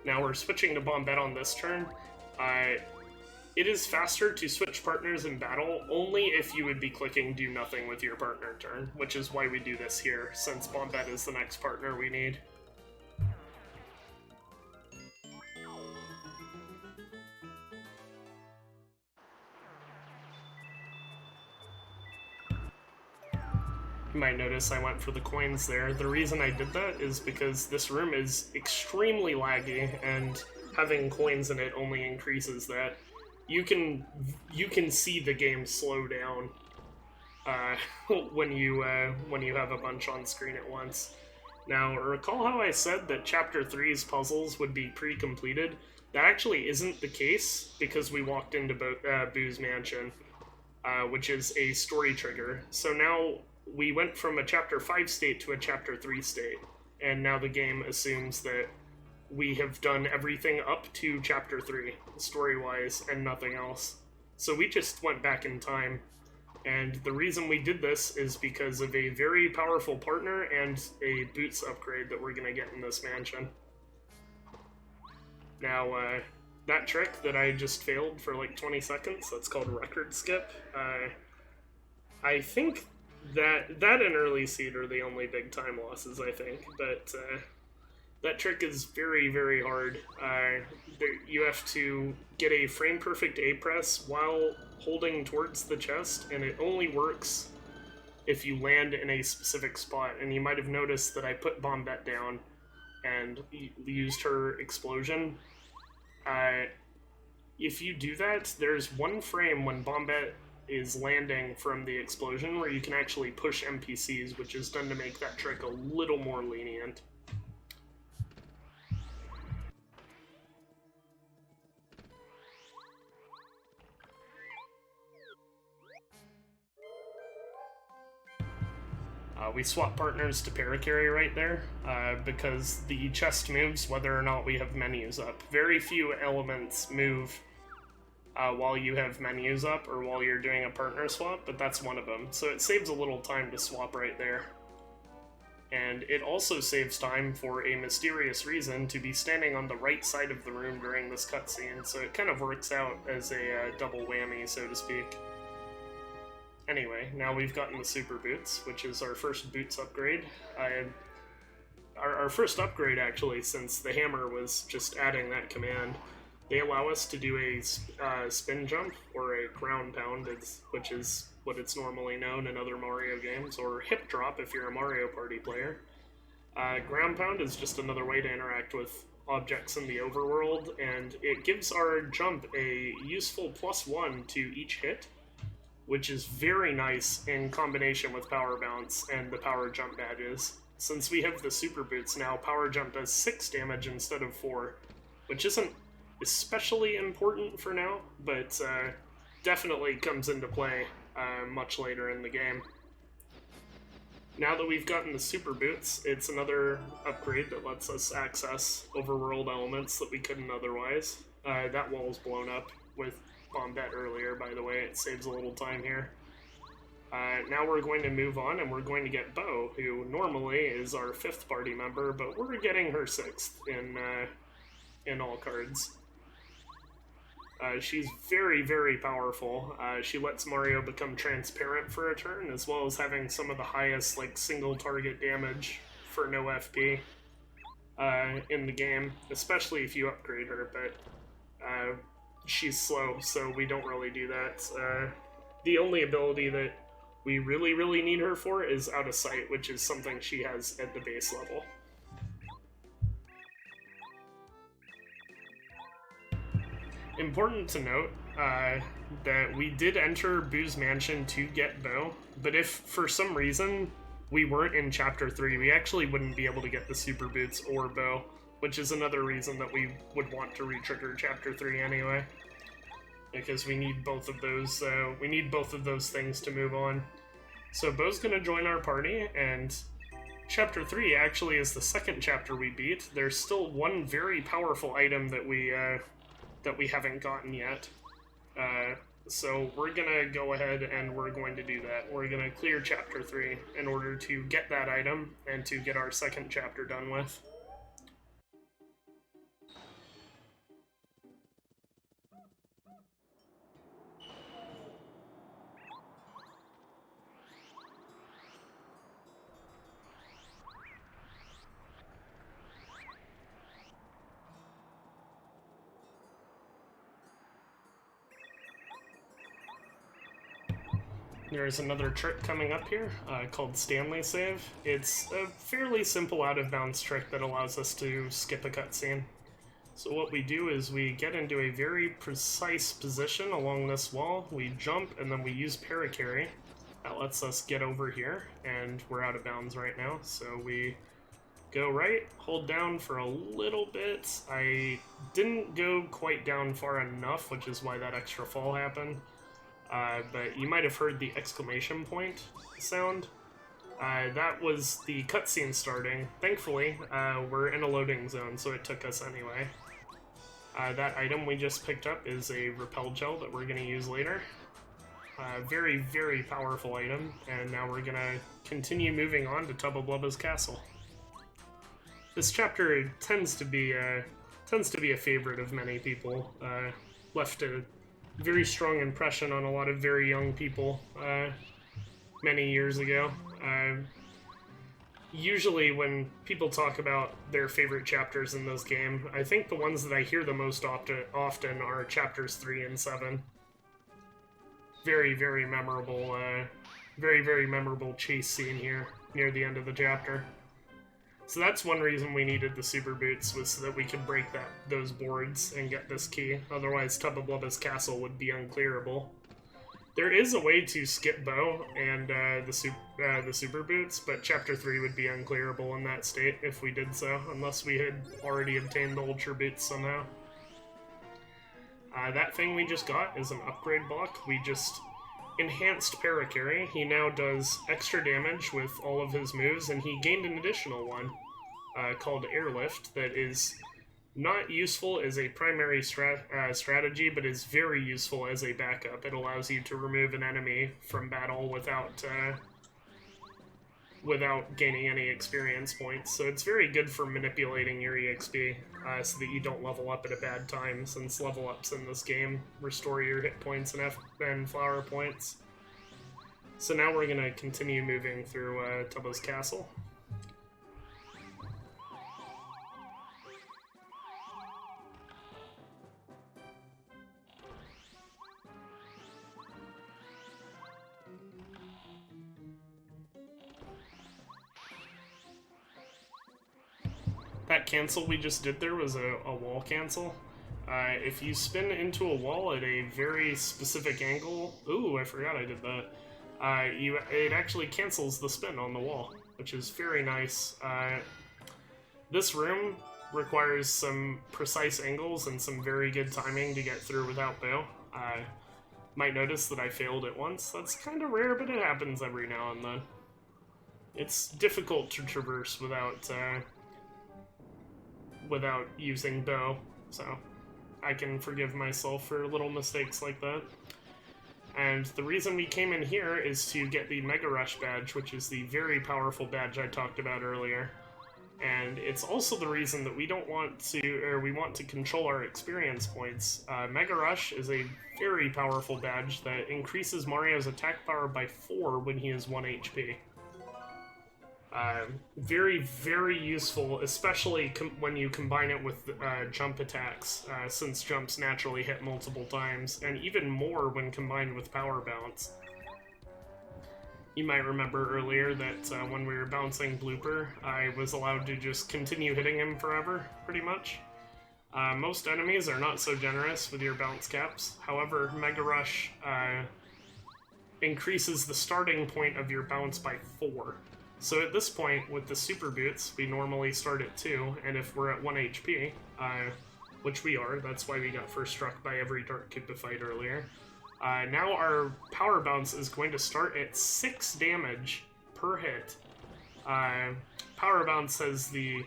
Now we're switching to Bombette on this turn. It is faster to switch partners in battle only if you would be clicking Do Nothing with your partner turn, which is why we do this here, since Bombette is the next partner we need. You might notice I went for the coins there. The reason I did that is because this room is extremely laggy, and having coins in it only increases that. You can see the game slow down when you have a bunch on screen at once. Now, recall how I said that Chapter 3's puzzles would be pre-completed? That actually isn't the case, because we walked into Boo's Mansion, which is a story trigger. So now we went from a Chapter 5 state to a Chapter 3 state, and now the game assumes that we have done everything up to Chapter 3, story-wise, and nothing else. So we just went back in time, and the reason we did this is because of a very powerful partner and a boots upgrade that we're going to get in this mansion. Now, that trick that I just failed for like 20 seconds, that's called Record Skip. I think that and Early Seed are the only big time losses, I think, but that trick is very, very hard. You have to get a frame-perfect A-press while holding towards the chest, and it only works if you land in a specific spot. And you might have noticed that I put Bombette down and used her explosion. If you do that, there's one frame when Bombette is landing from the explosion where you can actually push NPCs, which is done to make that trick a little more lenient. We swap partners to Paracarry right there, because the chest moves whether or not we have menus up. Very few elements move while you have menus up or while you're doing a partner swap, but that's one of them. So it saves a little time to swap right there. And it also saves time for a mysterious reason to be standing on the right side of the room during this cutscene, so it kind of works out as a double whammy, so to speak. Anyway, now we've gotten the Super Boots, which is our first boots upgrade. Our first upgrade, actually, since the hammer was just adding that command. They allow us to do a spin jump, or a ground pound, which is what it's normally known in other Mario games, or hip drop if you're a Mario Party player. Ground pound is just another way to interact with objects in the overworld, and it gives our jump a useful +1 to each hit, which is very nice in combination with Power Bounce and the Power Jump badges. Since we have the Super Boots now, Power Jump does 6 damage instead of 4, which isn't especially important for now, but definitely comes into play much later in the game. Now that we've gotten the Super Boots, it's another upgrade that lets us access overworld elements that we couldn't otherwise. That wall's blown up with Bombette earlier, by the way. It saves a little time here. Now we're going to move on, and we're going to get Bo, who normally is our 5th party member, but we're getting her 6th in all cards. She's very, very powerful. She lets Mario become transparent for a turn, as well as having some of the highest single target damage for no FP in the game, especially if you upgrade her, but she's slow, so we don't really do that. The only ability that we really need her for is Out of Sight, which is something she has at the base level. Important to note that we did enter Boo's Mansion to get Bo, but if for some reason we weren't in Chapter 3, we actually wouldn't be able to get the Super Boots or Bo, which is another reason that we would want to re-trigger Chapter 3 anyway. Because we need both of those, things to move on. So Bo's gonna join our party, and Chapter 3 actually is the second chapter we beat. There's still one very powerful item that we haven't gotten yet. So we're gonna go ahead and we're going to do that. We're gonna clear Chapter 3 in order to get that item and to get our second chapter done with. There's another trick coming up here called Stanley Save. It's a fairly simple out-of-bounds trick that allows us to skip a cutscene. So what we do is we get into a very precise position along this wall, we jump, and then we use Paracarry. That lets us get over here, and we're out of bounds right now. So we go right, hold down for a little bit. I didn't go quite down far enough, which is why that extra fall happened. But you might have heard the exclamation point sound. That was the cutscene starting. Thankfully, we're in a loading zone, so it took us anyway. That item we just picked up is a repel gel that we're going to use later. Very powerful item, and now we're going to continue moving on to Tubba Blubba's castle. This chapter tends to be a favorite of many people. Left a very strong impression on a lot of very young people many years ago. Usually when people talk about their favorite chapters in this game, I think the ones that I hear the most often are chapters 3 and 7. Very memorable, very memorable chase scene here near the end of the chapter. So that's one reason we needed the Super Boots, was so that we could break those boards and get this key. Otherwise, Tubba Blubba's castle would be unclearable. There is a way to skip Bo and the Super Boots, but Chapter 3 would be unclearable in that state if we did so, unless we had already obtained the Ultra Boots somehow. That thing we just got is an upgrade block. We just enhanced Paracarry. He now does extra damage with all of his moves, and he gained an additional one called Airlift that is not useful as a primary strategy, but is very useful as a backup. It allows you to remove an enemy from battle without gaining any experience points. So it's very good for manipulating your EXP so that you don't level up at a bad time, since level ups in this game restore your hit points and flower points. So now we're going to continue moving through Tubba's castle. That cancel we just did there was a wall cancel. If you spin into a wall at a very specific angle... Ooh, I forgot I did that. It actually cancels the spin on the wall, which is very nice. This room requires some precise angles and some very good timing to get through without Bo. Might notice that I failed it once. That's kind of rare, but it happens every now and then. It's difficult to traverse without using Bo, so I can forgive myself for little mistakes like that. And the reason we came in here is to get the Mega Rush badge, which is the very powerful badge I talked about earlier. And it's also the reason that we want to control our experience points. Mega Rush is a very powerful badge that increases Mario's attack power by 4 when he is 1 HP. Very, very useful, especially when you combine it with jump attacks, since jumps naturally hit multiple times, and even more when combined with power bounce. You might remember earlier that when we were bouncing Blooper, I was allowed to just continue hitting him forever, pretty much. Most enemies are not so generous with your bounce caps. However, Mega Rush increases the starting point of your bounce by 4. So at this point, with the Super Boots, we normally start at 2, and if we're at 1 HP, which we are, that's why we got first struck by every Dark Kippa fight earlier, now our power bounce is going to start at 6 damage per hit. Power bounce has the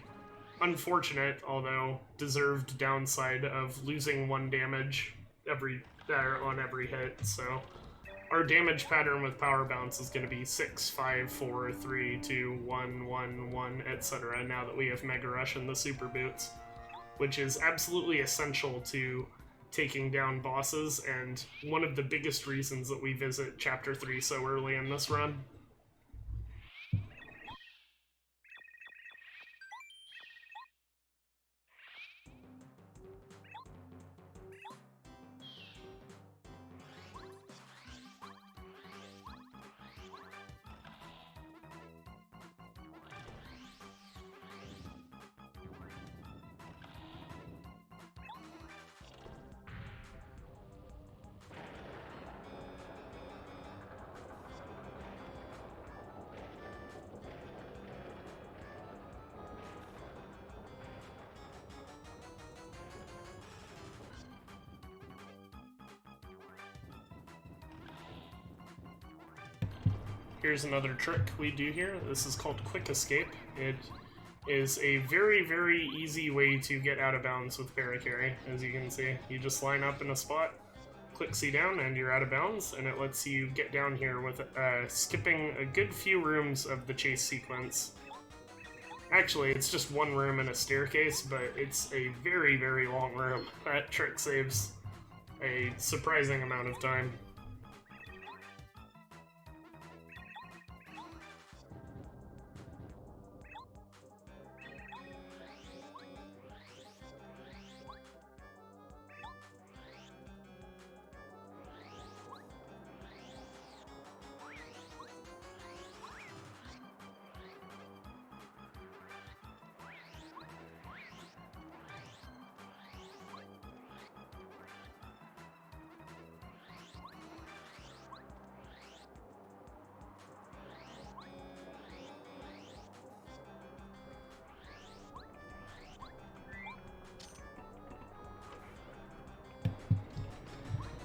unfortunate, although deserved, downside of losing 1 damage on every hit, so our damage pattern with power bounce is going to be 6, 5, 4, 3, 2, 1, 1, 1, etc. now that we have Mega Rush and the Super Boots, which is absolutely essential to taking down bosses, and one of the biggest reasons that we visit Chapter 3 so early in this run. Here's another trick we do here. This is called Quick Escape. It is a very, very easy way to get out of bounds with Paracarry, as you can see. You just line up in a spot, click C down, and you're out of bounds, and it lets you get down here with skipping a good few rooms of the chase sequence. Actually, it's just 1 room and a staircase, but it's a very, very long room. That trick saves a surprising amount of time.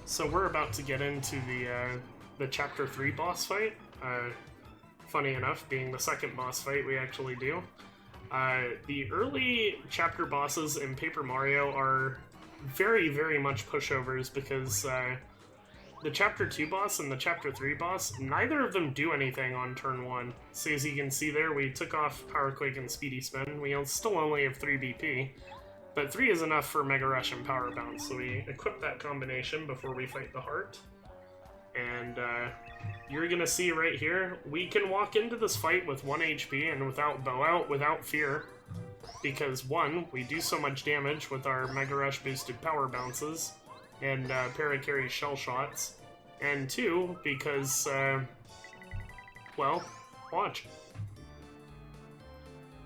So we're about to get into the Chapter 3 boss fight. Funny enough, being the second boss fight we actually do. The early chapter bosses in Paper Mario are very, very much pushovers because the Chapter 2 boss and the Chapter 3 boss, neither of them do anything on turn 1. So as you can see there, we took off Power Quake and Speedy Spin. We still only have 3 BP. But 3 is enough for Mega Rush and Power Bounce, so we equip that combination before we fight the Heart. And you're gonna see right here, we can walk into this fight with 1 HP and without bow out, without fear. Because 1, we do so much damage with our Mega Rush boosted Power Bounces and Paracarry Shell Shots. And 2, because, well, watch.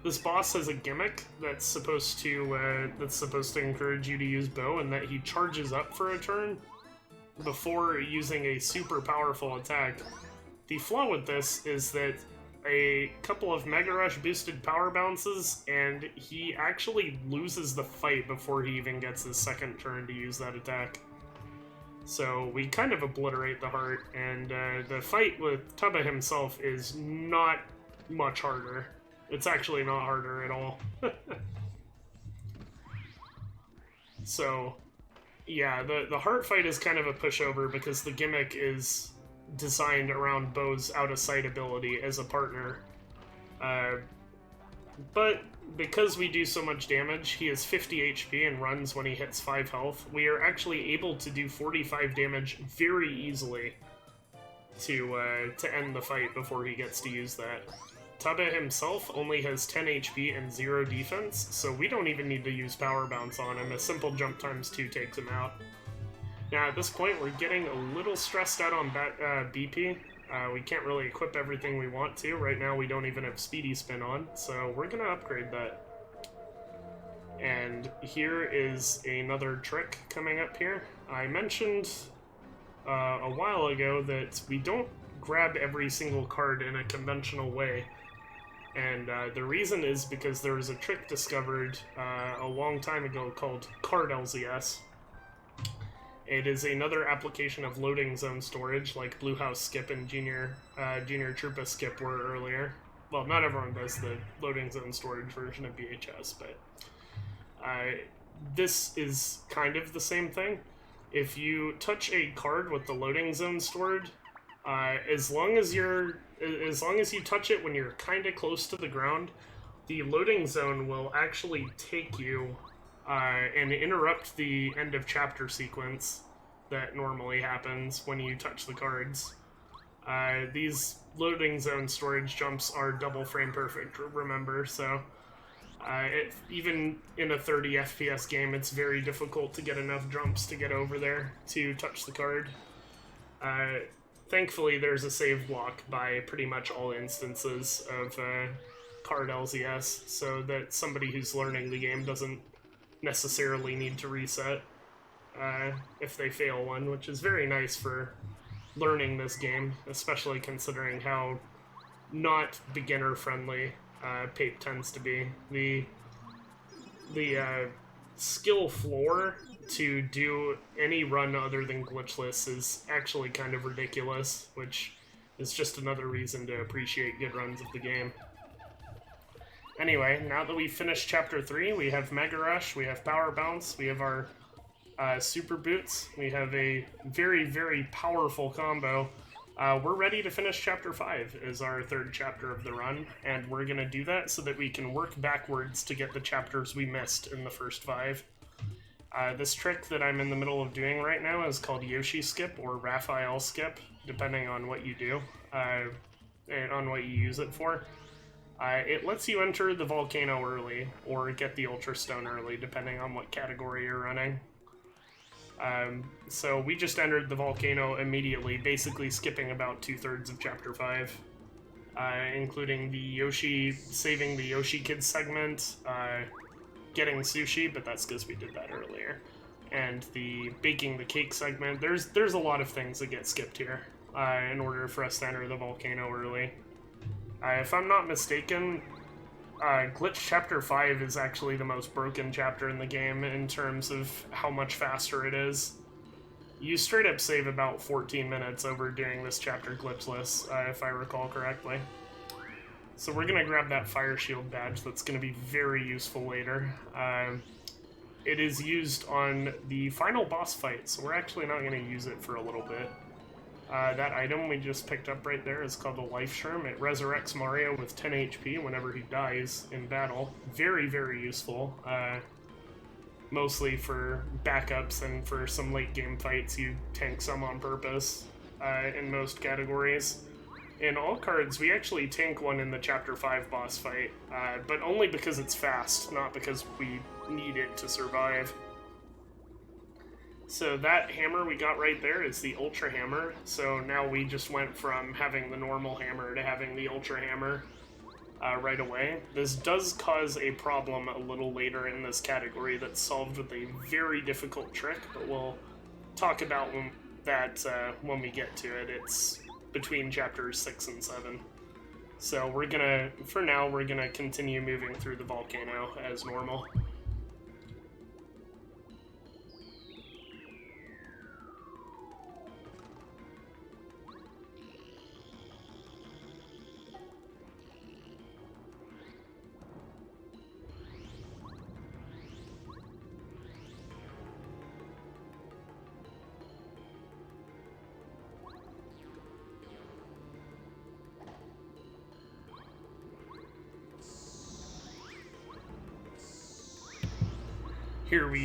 This boss has a gimmick that's supposed to encourage you to use bow, and that he charges up for a turn before using a super powerful attack. The flaw with this is that a couple of Mega Rush boosted power bounces, and he actually loses the fight before he even gets his second turn to use that attack. So we kind of obliterate the Heart, and the fight with Troopa himself is not much harder. It's actually not harder at all. So, yeah, the Heart fight is kind of a pushover because the gimmick is designed around Bo's out-of-sight ability as a partner. But because we do so much damage, he has 50 HP and runs when he hits 5 health, we are actually able to do 45 damage very easily to end the fight before he gets to use that. Tubba himself only has 10 HP and 0 defense, so we don't even need to use Power Bounce on him. A simple jump times 2 takes him out. Now at this point, we're getting a little stressed out on BP. We can't really equip everything we want to. Right now we don't even have Speedy Spin on, so we're gonna upgrade that. And here is another trick coming up here. I mentioned a while ago that we don't grab every single card in a conventional way. And the reason is because there was a trick discovered a long time ago called Card LZS. It is another application of loading zone storage, like Blue House Skip and Junior Troopa Skip were earlier. Well, not everyone does the loading zone storage version of BHS, but this is kind of the same thing. If you touch a card with the loading zone stored, as long as you touch it when you're kind of close to the ground, the loading zone will actually take you and interrupt the end of chapter sequence that normally happens when you touch the cards. These loading zone storage jumps are double frame perfect, remember, so even in a 30 FPS game, it's very difficult to get enough jumps to get over there to touch the card. Thankfully, there's a save block by pretty much all instances of card LZS, so that somebody who's learning the game doesn't necessarily need to reset if they fail one, which is very nice for learning this game, especially considering how not beginner-friendly Pape tends to be. The skill floor to do any run other than glitchless is actually kind of ridiculous, which is just another reason to appreciate good runs of the game. Anyway, now that we've finished Chapter 3, we have Mega Rush, we have Power Bounce, we have our Super Boots, we have a very, very powerful combo. We're ready to finish Chapter 5 as our third chapter of the run, and we're going to do that so that we can work backwards to get the chapters we missed in the first 5. This trick that I'm in the middle of doing right now is called Yoshi Skip or Raphael Skip, depending on what you do, and on what you use it for. It lets you enter the volcano early, or get the Ultra Stone early, depending on what category you're running. So we just entered the volcano immediately, basically skipping about 2/3 of Chapter 5, including the Yoshi, saving the Yoshi Kids segment, getting sushi, but that's because we did that earlier, and the baking the cake segment. There's a lot of things that get skipped here in order for us to enter the volcano early. If I'm not mistaken, Glitch Chapter 5 is actually the most broken chapter in the game in terms of how much faster it is. You straight up save about 14 minutes over doing this chapter glitchless, if I recall correctly. So we're going to grab that Fire Shield badge that's going to be very useful later. It is used on the final boss fight, so we're actually not going to use it for a little bit. That item we just picked up right there is called the Life Shroom. It resurrects Mario with 10 HP whenever he dies in battle. Very, very useful. Mostly for backups and for some late game fights. You tank some on purpose in most categories. In all cards, we actually tank one in the Chapter 5 boss fight, but only because it's fast, not because we need it to survive. So that hammer we got right there is the Ultra Hammer, so now we just went from having the normal hammer to having the Ultra Hammer right away. This does cause a problem a little later in this category that's solved with a very difficult trick, but we'll talk about that when we get to it. It's between chapters 6 and 7. So for now, we're gonna continue moving through the volcano as normal. Here we're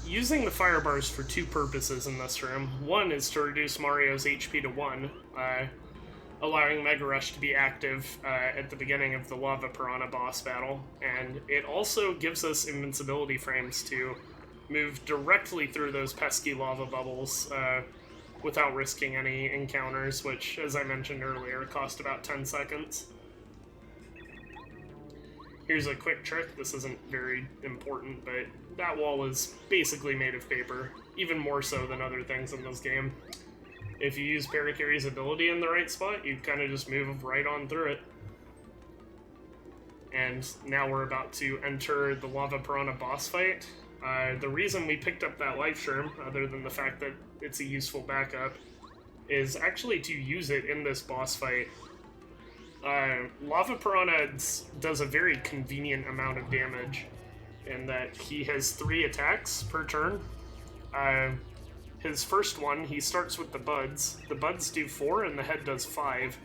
using the fire bars for 2 purposes in this room. One is to reduce Mario's HP to 1. allowing Mega Rush to be active at the beginning of the Lava Piranha boss battle, and it also gives us invincibility frames to move directly through those pesky lava bubbles without risking any encounters, which, as I mentioned earlier, cost about 10 seconds. Here's a quick trick. This isn't very important, but that wall is basically made of paper, even more so than other things in this game. If you use Parakarry's ability in the right spot, you kind of just move right on through it. And now we're about to enter the Lava Piranha boss fight. The reason we picked up that life shroom, other than the fact that it's a useful backup, is actually to use it in this boss fight. Lava Piranha does a very convenient amount of damage in that he has 3 attacks per turn. His first one, he starts with the buds. The buds do 4 and the head does 5,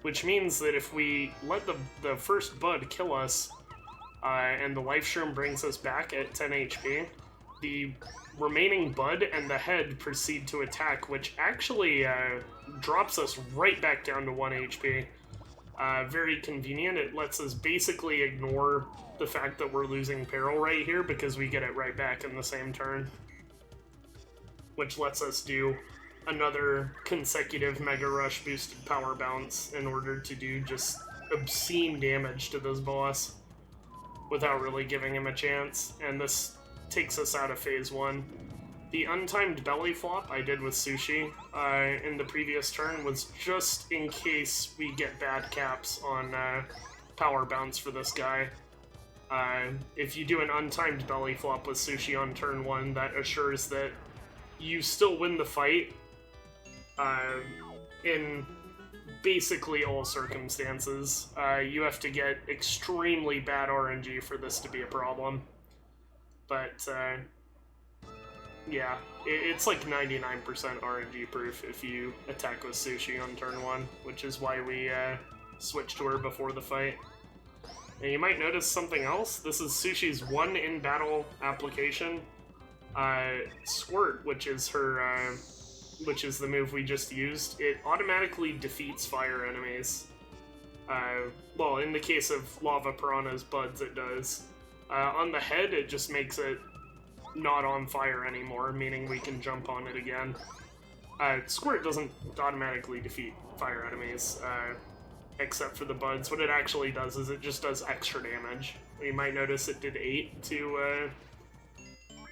which means that if we let the first bud kill us, and the life shroom brings us back at 10 HP, the remaining bud and the head proceed to attack, which actually drops us right back down to 1 HP. Very convenient. It lets us basically ignore the fact that we're losing peril right here because we get it right back in the same turn, which lets us do another consecutive Mega Rush boosted power bounce in order to do just obscene damage to this boss without really giving him a chance, and this takes us out of Phase 1. The untimed belly flop I did with Sushi in the previous turn was just in case we get bad caps on power bounce for this guy. If you do an untimed belly flop with Sushi on turn 1, that assures that you still win the fight in basically all circumstances. You have to get extremely bad RNG for this to be a problem. But, yeah, it's like 99% RNG proof if you attack with Sushi on turn 1, which is why we switched to her before the fight. And you might notice something else. This is Sushi's one in-battle application. Squirt, which is her, which is the move we just used, it automatically defeats fire enemies. Well, in the case of Lava Piranha's buds, it does. On the head, it just makes it not on fire anymore, meaning we can jump on it again. Squirt doesn't automatically defeat fire enemies, except for the buds. What it actually does is it just does extra damage. You might notice it did 8 to,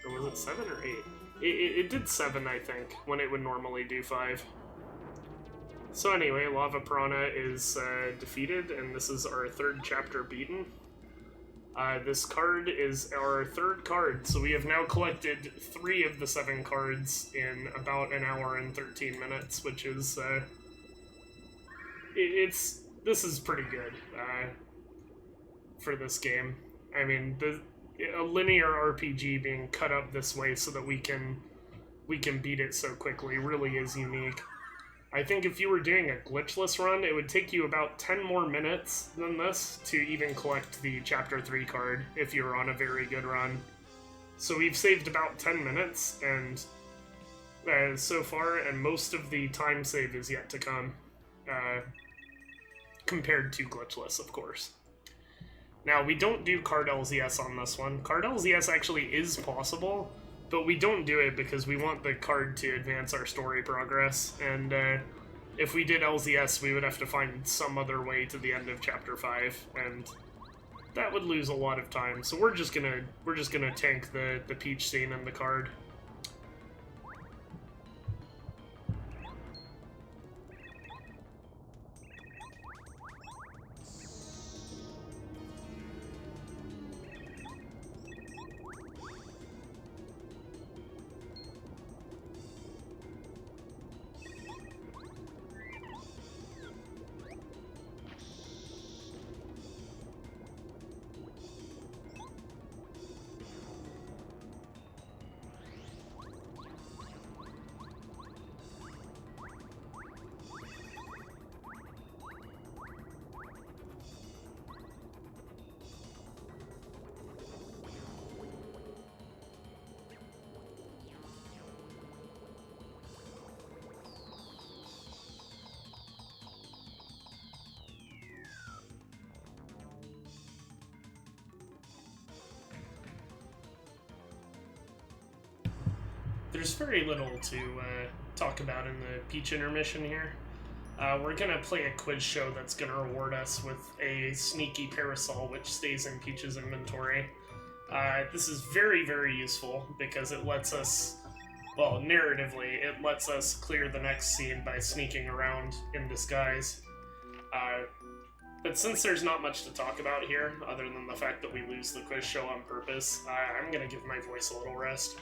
or was it 7 or 8? It did 7, I think, when it would normally do 5. So anyway, Lava Piranha is defeated, and this is our 3rd chapter beaten. This card is our 3rd card, so we have now collected 3 of the 7 cards in about an hour and 13 minutes, which is, this is pretty good, for this game. I mean, a linear RPG being cut up this way so that we can beat it so quickly really is unique. I think if you were doing a glitchless run, it would take you about 10 more minutes than this to even collect the Chapter 3 card if you were on a very good run. So we've saved about 10 minutes, and so far, and most of the time save is yet to come, compared to glitchless, of course. Now, we don't do card LZS on this one. Card LZS actually is possible, but we don't do it because we want the card to advance our story progress, and if we did LZS, we would have to find some other way to the end of Chapter 5, and that would lose a lot of time. So we're just gonna tank the Peach scene and the card. there's very little to talk about in the Peach intermission here. We're gonna play a quiz show that's gonna reward us with a sneaky parasol which stays in Peach's inventory. This is very, very useful because it lets us, well, narratively, it lets us clear the next scene by sneaking around in disguise. But since there's not much to talk about here, other than the fact that we lose the quiz show on purpose, I'm gonna give my voice a little rest.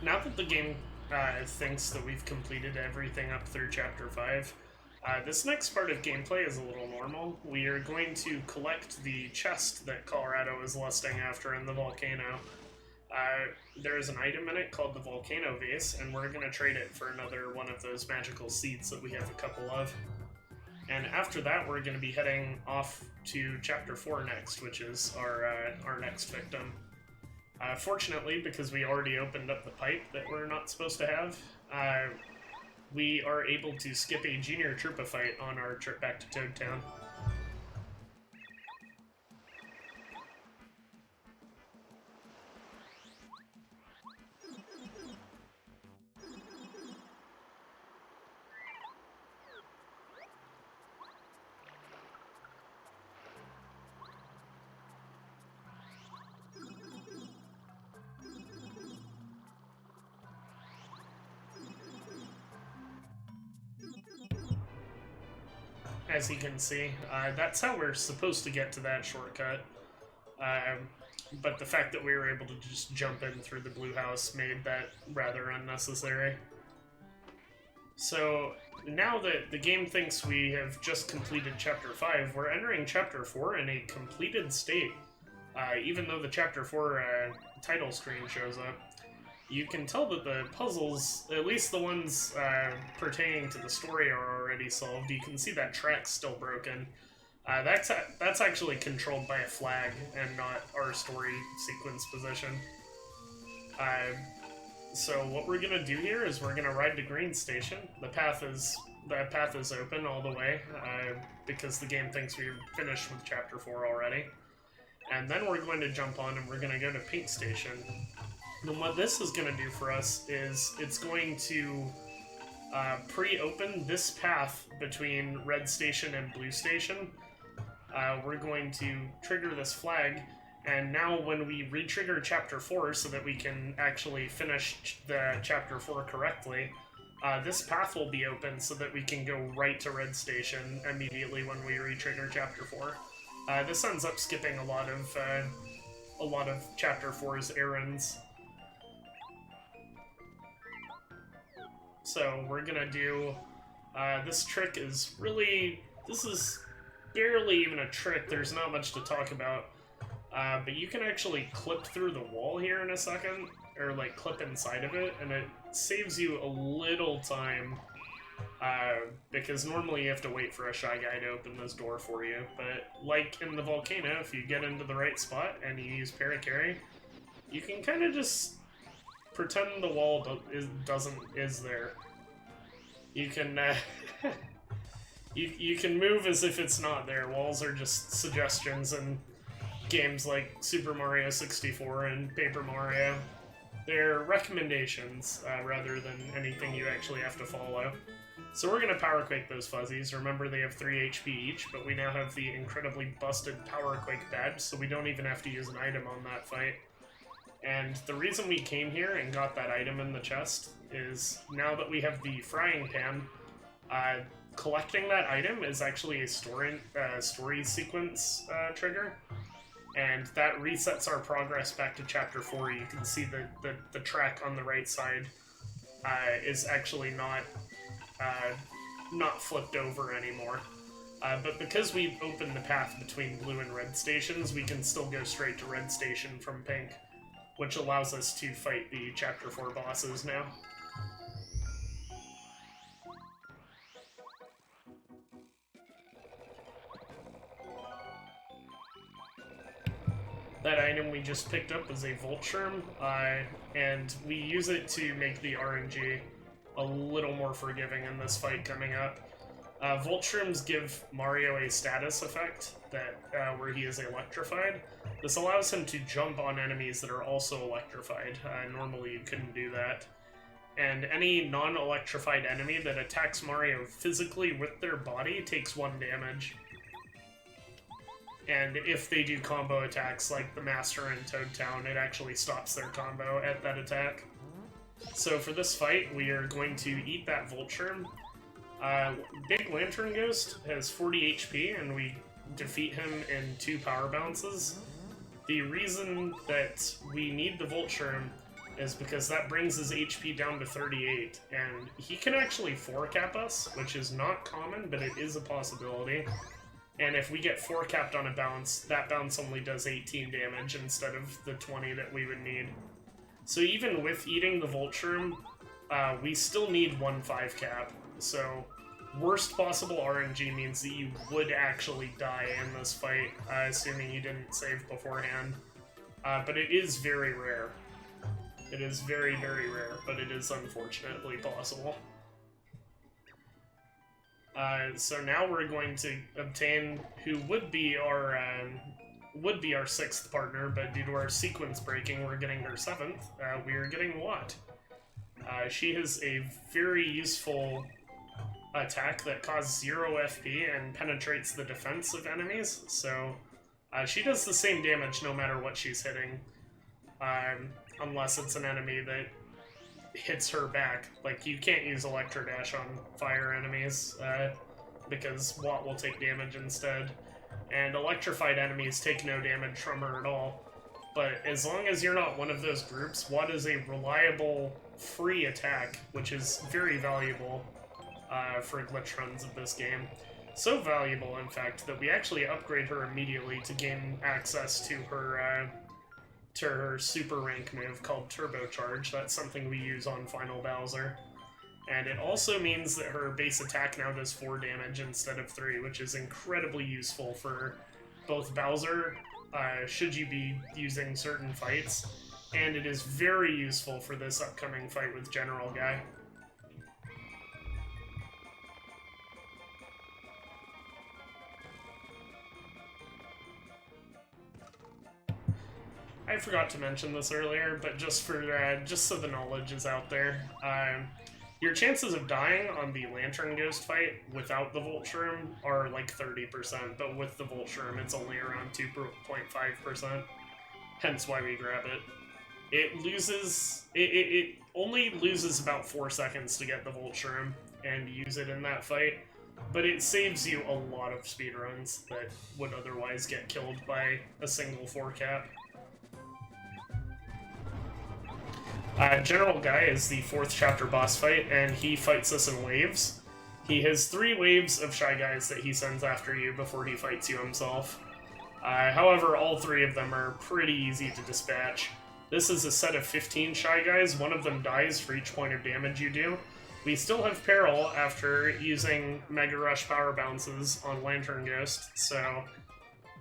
Now that the game thinks that we've completed everything up through Chapter 5, this next part of gameplay is a little normal. We are going to collect the chest that Colorado is lusting after in the volcano. There is an item in it called the Volcano Vase, and we're going to trade it for another one of those magical seeds that we have a couple of. And after that, we're going to be heading off to Chapter 4 next, which is our next victim. Fortunately, because we already opened up the pipe that we're not supposed to have, we are able to skip a junior Troopa fight on our trip back to Toad Town. As you can see, that's how we're supposed to get to that shortcut. But the fact that we were able to just jump in through the blue house made that rather unnecessary. So now that the game thinks we have just completed Chapter 5, we're entering Chapter 4 in a completed state. Even though the Chapter 4 title screen shows up, you can tell that the puzzles, at least the ones pertaining to the story, are already solved. You can see that track's still broken. That's actually controlled by a flag and not our story sequence position. So what we're gonna do here is we're gonna ride to Green Station. The path is open all the way because the game thinks we've finished with Chapter 4 already. And then we're going to jump on and we're gonna go to Pink Station. And what this is gonna do for us is it's going to pre-open this path between Red Station and Blue Station. We're going to trigger this flag, and now when we re-trigger Chapter 4 so that we can actually finish the Chapter 4 correctly, this path will be open so that we can go right to Red Station immediately when we re-trigger Chapter 4. This ends up skipping a lot of Chapter 4's errands. So we're gonna do, this trick is really, this is barely even a trick, there's not much to talk about, but you can actually clip through the wall here in a second, or like clip inside of it, and it saves you a little time, because normally you have to wait for a Shy Guy to open this door for you, but like in the volcano, if you get into the right spot and you use Paracarry, you can kind of just pretend the wall is there. You can you can move as if it's not there. Walls are just suggestions in games like Super Mario 64 and Paper Mario. They're recommendations rather than anything you actually have to follow. So we're gonna Power Quake those fuzzies. Remember, they have 3 HP each, but we now have the incredibly busted Power Quake badge, so we don't even have to use an item on that fight. And the reason we came here and got that item in the chest is now that we have the frying pan, collecting that item is actually a story sequence trigger, and that resets our progress back to Chapter 4. You can see the track on the right side is actually not flipped over anymore. But because we've opened the path between Blue and Red Stations, we can still go straight to Red Station from Pink, which allows us to fight the Chapter 4 bosses now. That item we just picked up is a Volt Shroom, and we use it to make the RNG a little more forgiving in this fight coming up. Volt Shrooms give Mario a status effect that where he is electrified. This allows him to jump on enemies that are also electrified. Normally you couldn't do that. And any non-electrified enemy that attacks Mario physically with their body takes 1 damage. And if they do combo attacks like the Master in Toad Town, it actually stops their combo at that attack. So for this fight, we are going to eat that Volt Shroom. Big Lantern Ghost has 40 HP, and we defeat him in 2 power bounces. The reason that we need the Volt Shroom is because that brings his HP down to 38, and he can actually 4-cap us, which is not common, but it is a possibility. And if we get 4-capped on a bounce, that bounce only does 18 damage instead of the 20 that we would need. So even with eating the Volt Shroom, we still need 1 5-cap. So worst possible RNG means that you would actually die in this fight, assuming you didn't save beforehand. But it is very rare. It is very, very rare, but it is unfortunately possible. So now we're going to obtain who would be our 6th partner, but due to our sequence breaking, we're getting her 7th. We are getting Watt. She has a very useful attack that causes 0 FP and penetrates the defense of enemies, so she does the same damage no matter what she's hitting, unless it's an enemy that hits her back. Like, you can't use Electro Dash on fire enemies, because Watt will take damage instead, and electrified enemies take no damage from her at all. But as long as you're not one of those groups, Watt is a reliable, free attack, which is very valuable for glitch runs of this game. So valuable, in fact, that we actually upgrade her immediately to gain access to her super rank move called Turbocharge. That's something we use on Final Bowser. And it also means that her base attack now does 4 damage instead of 3, which is incredibly useful for both Bowser, should you be using certain fights, and it is very useful for this upcoming fight with General Guy. I forgot to mention this earlier, but just so the knowledge is out there, your chances of dying on the Lantern Ghost fight without the Volt Shroom are like 30%, but with the Volt Shroom it's only around 2.5%, hence why we grab it. It only loses about 4 seconds to get the Volt Shroom and use it in that fight, but it saves you a lot of speedruns that would otherwise get killed by a single 4-cap. General Guy is the 4th chapter boss fight, and he fights us in waves. He has 3 waves of Shy Guys that he sends after you before he fights you himself. However, all 3 of them are pretty easy to dispatch. This is a set of 15 Shy Guys, one of them dies for each point of damage you do. We still have Peril after using Mega Rush power bounces on Lantern Ghost, so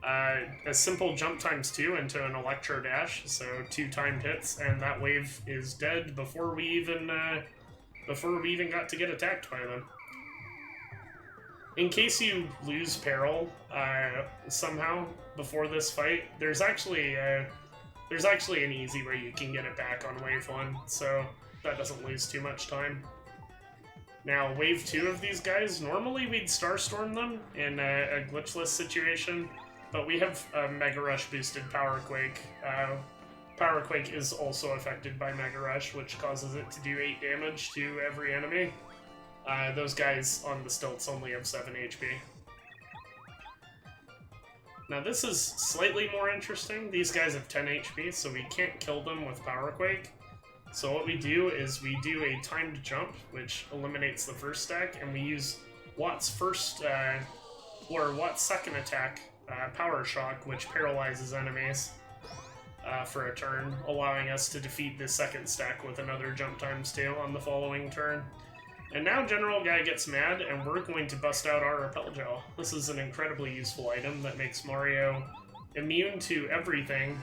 a simple jump times 2 into an Electro Dash, so 2 timed hits, and that wave is dead before we even got to get attacked by them. In case you lose Peril somehow before this fight, there's actually an easy way you can get it back on wave 1, so that doesn't lose too much time. Now, wave 2 of these guys, normally we'd Starstorm them in a glitchless situation, but we have a Mega Rush boosted Power Quake. Power Quake is also affected by Mega Rush, which causes it to do 8 damage to every enemy. Those guys on the stilts only have 7 HP. Now this is slightly more interesting. These guys have 10 HP, so we can't kill them with Power Quake. So what we do is we do a timed jump, which eliminates the first stack, and we use Watt's Watt's second attack, Power Shock, which paralyzes enemies for a turn, allowing us to defeat the second stack with another jump times 2 on the following turn. And now General Guy gets mad, and we're going to bust out our Repel Gel. This is an incredibly useful item that makes Mario immune to everything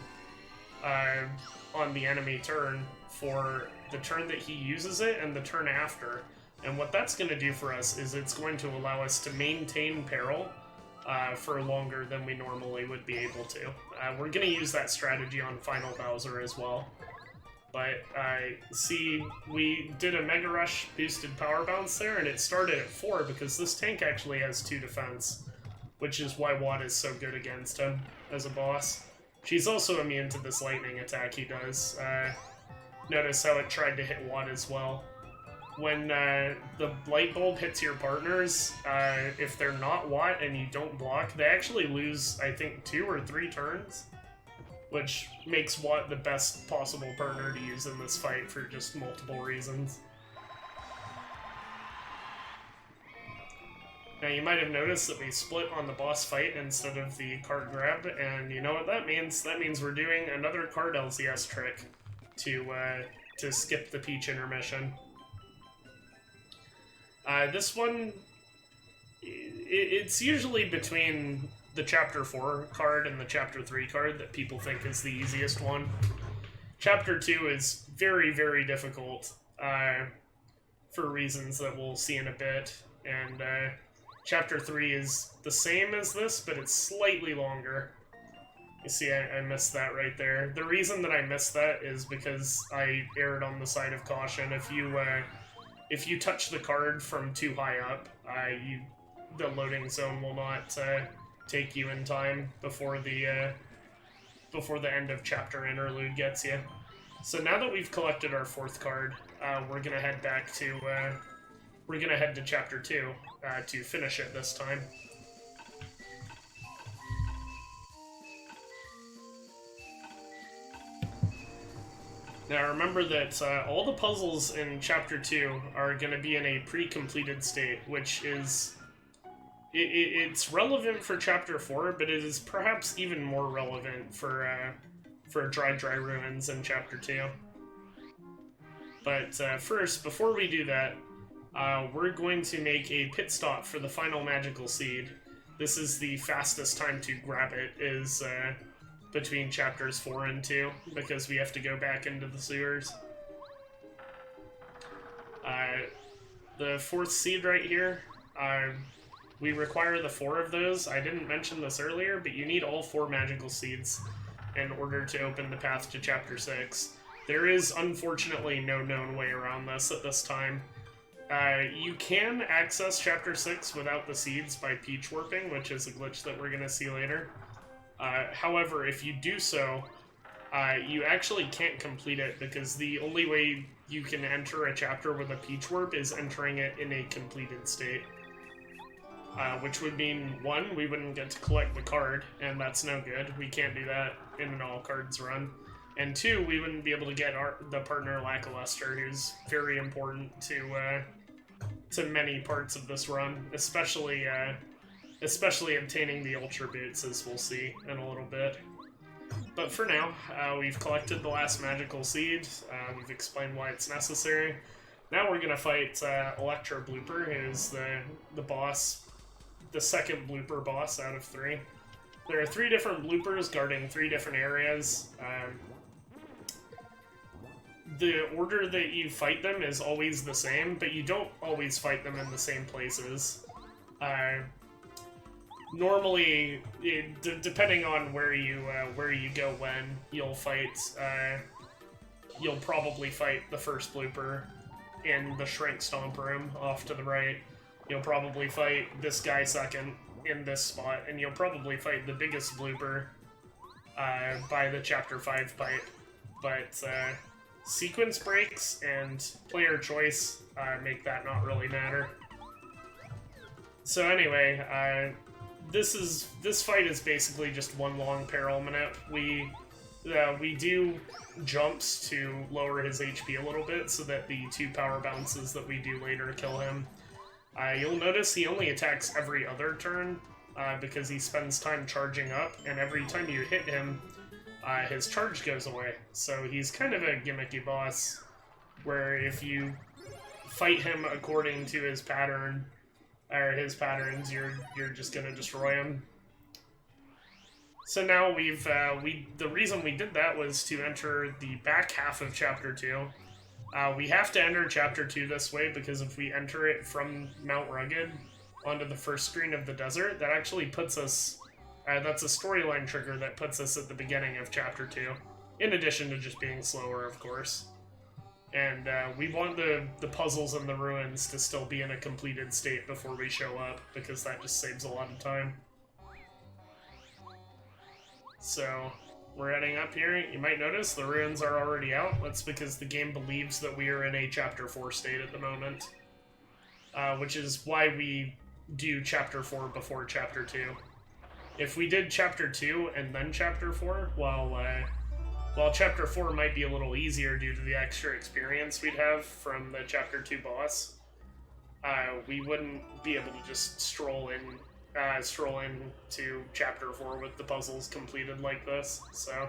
on the enemy turn for the turn that he uses it and the turn after. And what that's going to do for us is it's going to allow us to maintain Peril for longer than we normally would be able to. We're going to use that strategy on Final Bowser as well. But, see, we did a Mega Rush boosted power bounce there, and it started at 4 because this tank actually has 2 defense, which is why Watt is so good against him as a boss. She's also immune to this lightning attack he does. Notice how it tried to hit Watt as well. When the light bulb hits your partners, if they're not Watt and you don't block, they actually lose, I think, 2 or 3 turns, which makes Watt the best possible partner to use in this fight for just multiple reasons. Now you might have noticed that we split on the boss fight instead of the card grab, and you know what that means? That means we're doing another card LCS trick to skip the Peach intermission. This one, it's usually between the Chapter 4 card and the Chapter 3 card that people think is the easiest one. Chapter 2 is very, very difficult for reasons that we'll see in a bit, and Chapter 3 is the same as this, but it's slightly longer. You see, I missed that right there. The reason that I missed that is because I erred on the side of caution. If you touch the card from too high up, the loading zone will not take you in time before the end of chapter interlude gets you. So now that we've collected our 4th card, we're gonna head back to chapter 2 to finish it this time. Now remember that all the puzzles in Chapter 2 are going to be in a pre-completed state, which is... It's relevant for Chapter 4, but it is perhaps even more relevant for Dry Ruins in Chapter 2. But first, before we do that, we're going to make a pit stop for the final magical seed. This is the fastest time to grab it, is between chapters 4 and 2, because we have to go back into the sewers. The 4th seed right here, we require the 4 of those. I didn't mention this earlier, but you need all 4 magical seeds in order to open the path to Chapter 6. There is, unfortunately, no known way around this at this time. You can access Chapter 6 without the seeds by peach warping, which is a glitch that we're going to see later. However, if you do so, you actually can't complete it, because the only way you can enter a chapter with a peach warp is entering it in a completed state. Which would mean, 1, we wouldn't get to collect the card, and that's no good. We can't do that in an all-cards run. And 2, we wouldn't be able to get the partner Lackluster, who's very important to many parts of this run, especially obtaining the Ultra Boots, as we'll see in a little bit. But for now, we've collected the last magical seed, we've explained why it's necessary. Now we're going to fight Electro Blooper, who's the boss, the second blooper boss out of 3. There are 3 different bloopers guarding 3 different areas. The order that you fight them is always the same, but you don't always fight them in the same places. Normally, depending on where you go when, you'll probably fight the first blooper in the Shrink Stomp room off to the right. You'll probably fight this guy second in this spot, and you'll probably fight the biggest blooper by the Chapter 5 pipe. But sequence breaks and player choice make that not really matter. So anyway, this fight is basically just one long parallel manip. We do jumps to lower his HP a little bit so that the 2 power bounces that we do later kill him. You'll notice he only attacks every other turn because he spends time charging up, and every time you hit him, his charge goes away. So he's kind of a gimmicky boss, where if you fight him according to his pattern, or his patterns, you're just gonna destroy him. So now the reason we did that was to enter the back half of Chapter 2. We have to enter Chapter 2 this way, because if we enter it from Mount Rugged onto the first screen of the desert, that actually puts us, that's a storyline trigger that puts us at the beginning of Chapter 2, in addition to just being slower, of course. And we want the puzzles and the ruins to still be in a completed state before we show up, because that just saves a lot of time. So, we're heading up here. You might notice the ruins are already out. That's because the game believes that we are in a Chapter 4 state at the moment. Which is why we do Chapter 4 before Chapter 2. If we did Chapter 2 and then Chapter 4, while Chapter 4 might be a little easier due to the extra experience we'd have from the Chapter 2 boss, we wouldn't be able to just stroll into Chapter 4 with the puzzles completed like this. So,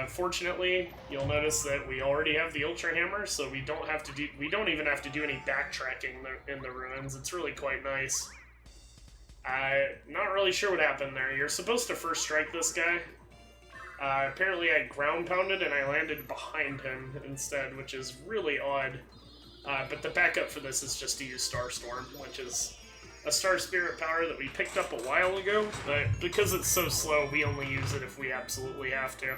fortunately, you'll notice that we already have the Ultra Hammer, so we don't even have to do any backtracking in the ruins. It's really quite nice. Not really sure what happened there. You're supposed to first strike this guy. Apparently I ground pounded and I landed behind him instead, which is really odd. But the backup for this is just to use Starstorm, which is a Star Spirit power that we picked up a while ago, but because it's so slow, we only use it if we absolutely have to.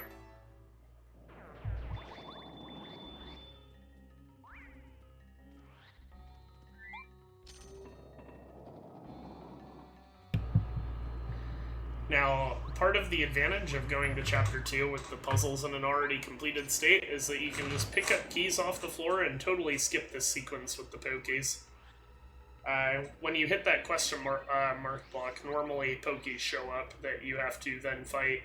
Now, part of the advantage of going to Chapter 2 with the puzzles in an already completed state is that you can just pick up keys off the floor and totally skip this sequence with the Pokies. When you hit that question mark block, normally Pokies show up that you have to then fight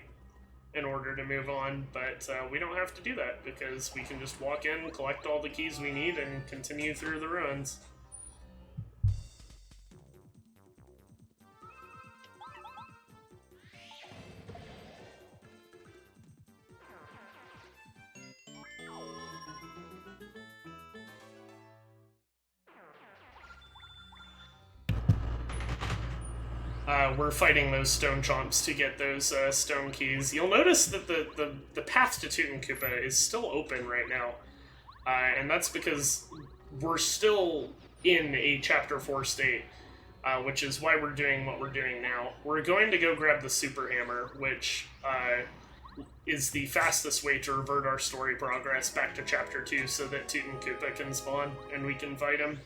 in order to move on, but we don't have to do that because we can just walk in, collect all the keys we need, and continue through the ruins. we're fighting those stone chomps to get those stone keys. You'll notice that the path to Toot and Koopa is still open right now, and that's because we're still in a Chapter 4 state, which is why we're doing what we're doing now. We're going to go grab the Super Hammer, which is the fastest way to revert our story progress back to Chapter 2 so that Toot and Koopa can spawn and we can fight him.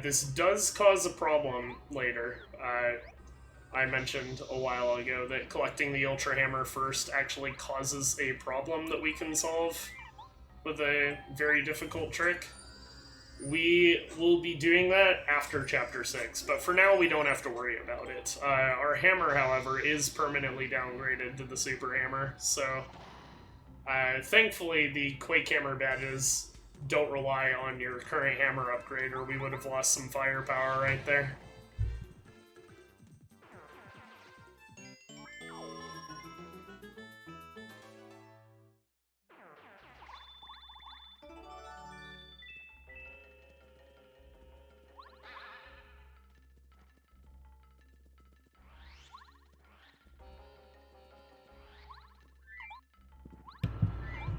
This does cause a problem later. I mentioned a while ago that collecting the Ultra Hammer first actually causes a problem that we can solve with a very difficult trick. We will be doing that after Chapter 6, but for now we don't have to worry about it. Our hammer, however, is permanently downgraded to the Super Hammer, so thankfully the Quake Hammer badges don't rely on your current hammer upgrade, or we would have lost some firepower right there.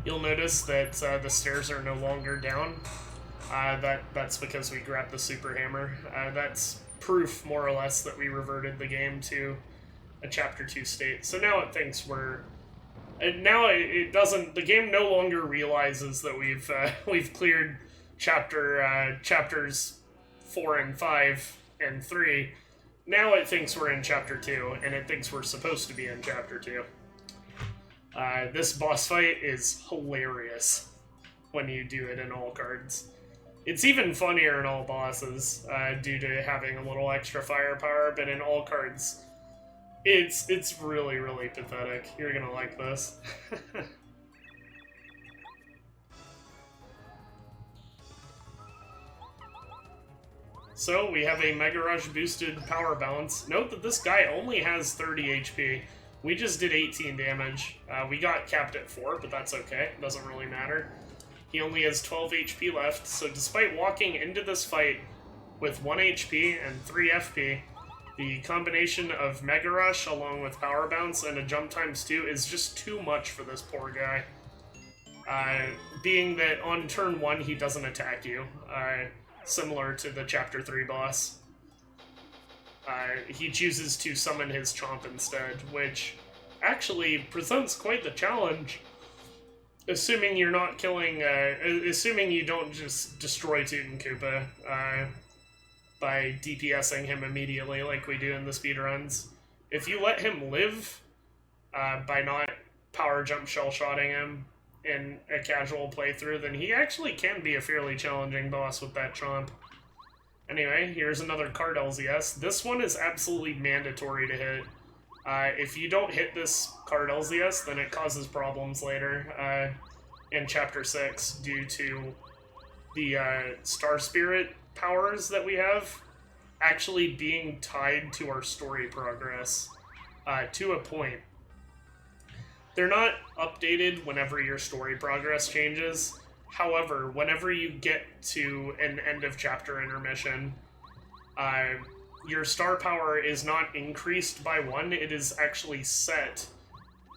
You'll notice that the stairs are no longer down. That's because we grabbed the Super Hammer. That's proof, more or less, that we reverted the game to a Chapter 2 state. So now it thinks we're... now it doesn't... The game no longer realizes that we've cleared chapters 4 and 5 and 3. Now it thinks we're in Chapter 2, and it thinks we're supposed to be in Chapter 2. This boss fight is hilarious when you do it in all cards. It's even funnier in all bosses, due to having a little extra firepower, but in all cards, it's really, really pathetic. You're gonna like this. So, we have a Mega Rush boosted power balance. Note that this guy only has 30 HP. We just did 18 damage. We got capped at 4, but that's okay. It doesn't really matter. He only has 12 HP left, so despite walking into this fight with 1 HP and 3 FP, the combination of Mega Rush along with Power Bounce and a Jump times 2 is just too much for this poor guy. Being that on turn 1 he doesn't attack you, similar to the Chapter 3 boss. He chooses to summon his Chomp instead, which actually presents quite the challenge. Assuming you're not killing, assuming you don't just destroy Toot and Koopa by DPSing him immediately like we do in the speedruns. If you let him live by not power jump shell-shotting him in a casual playthrough, then he actually can be a fairly challenging boss with that Chomp. Anyway, here's another card LZS. This one is absolutely mandatory to hit. If you don't hit this card LZS, then it causes problems later in Chapter 6 due to the Star Spirit powers that we have actually being tied to our story progress to a point. They're not updated whenever your story progress changes. However, whenever you get to an end of chapter intermission, your star power is not increased by 1, it is actually set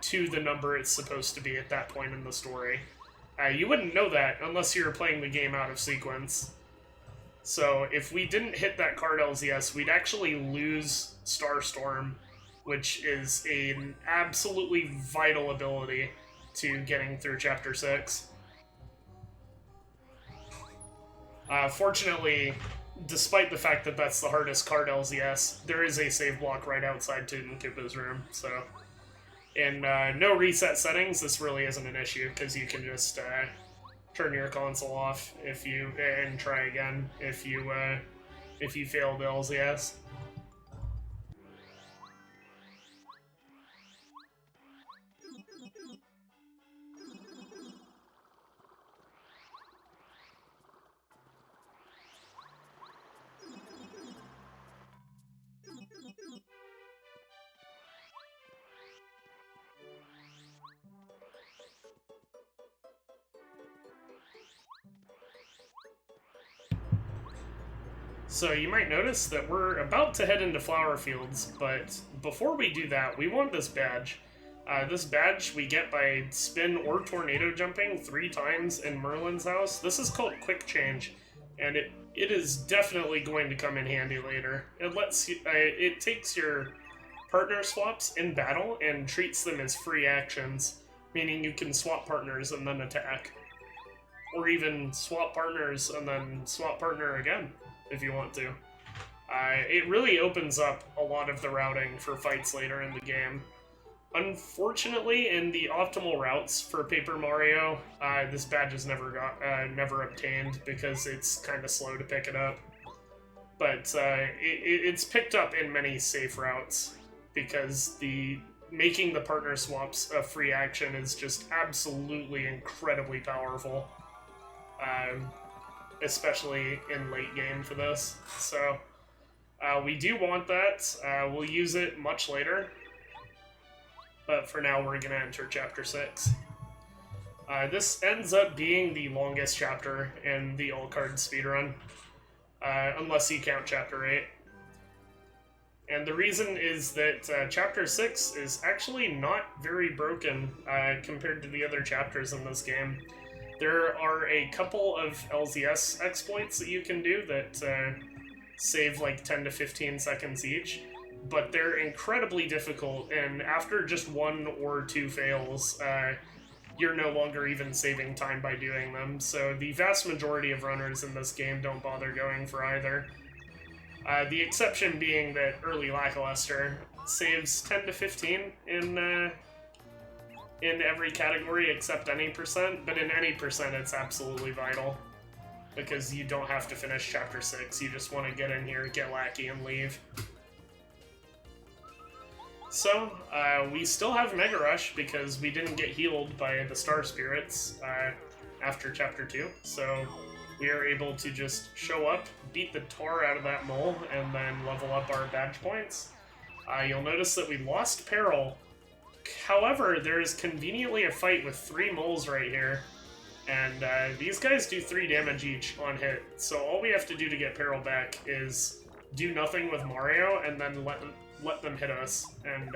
to the number it's supposed to be at that point in the story. You wouldn't know that unless you were playing the game out of sequence. So if we didn't hit that card LZS, we'd actually lose Starstorm, which is an absolutely vital ability to getting through Chapter 6. Fortunately, despite the fact that that's the hardest card LZS, there is a save block right outside Toot and Koopa's room, so in no reset settings, this really isn't an issue, because you can just turn your console off if you and try again if you fail the LZS. So you might notice that we're about to head into flower fields, but before we do that, we want this badge. This badge we get by spin or tornado jumping 3 times in Merlin's house. This is called Quick Change, and it is definitely going to come in handy later. It lets you, it takes your partner swaps in battle and treats them as free actions, meaning you can swap partners and then attack. Or even swap partners and then swap partner again, if you want to. It really opens up a lot of the routing for fights later in the game. Unfortunately, in the optimal routes for Paper Mario, this badge is never obtained because it's kind of slow to pick it up. But it's picked up in many safe routes because making the partner swaps a free action is just absolutely incredibly powerful, especially in late game for this. So we do want that. We'll use it much later. But for now, we're going to enter Chapter 6. This ends up being the longest chapter in the all-card speedrun, unless you count Chapter 8. And the reason is that Chapter 6 is actually not very broken compared to the other chapters in this game. There are a couple of LZS exploits that you can do that save like 10 to 15 seconds each. But they're incredibly difficult, and after just 1 or 2 fails, you're no longer even saving time by doing them, so the vast majority of runners in this game don't bother going for either. The exception being that early Lackluster saves 10 to 15 in every category except any percent, but in any percent it's absolutely vital, because you don't have to finish Chapter 6, you just want to get in here, get Lackey, and leave. So, we still have Mega Rush because we didn't get healed by the Star Spirits after Chapter 2, so we are able to just show up, beat the tar out of that mole, and then level up our badge points. You'll notice that we lost Peril. However, there is conveniently a fight with 3 moles right here, and these guys do 3 damage each on hit, so all we have to do to get Peril back is do nothing with Mario, and then let them hit us, and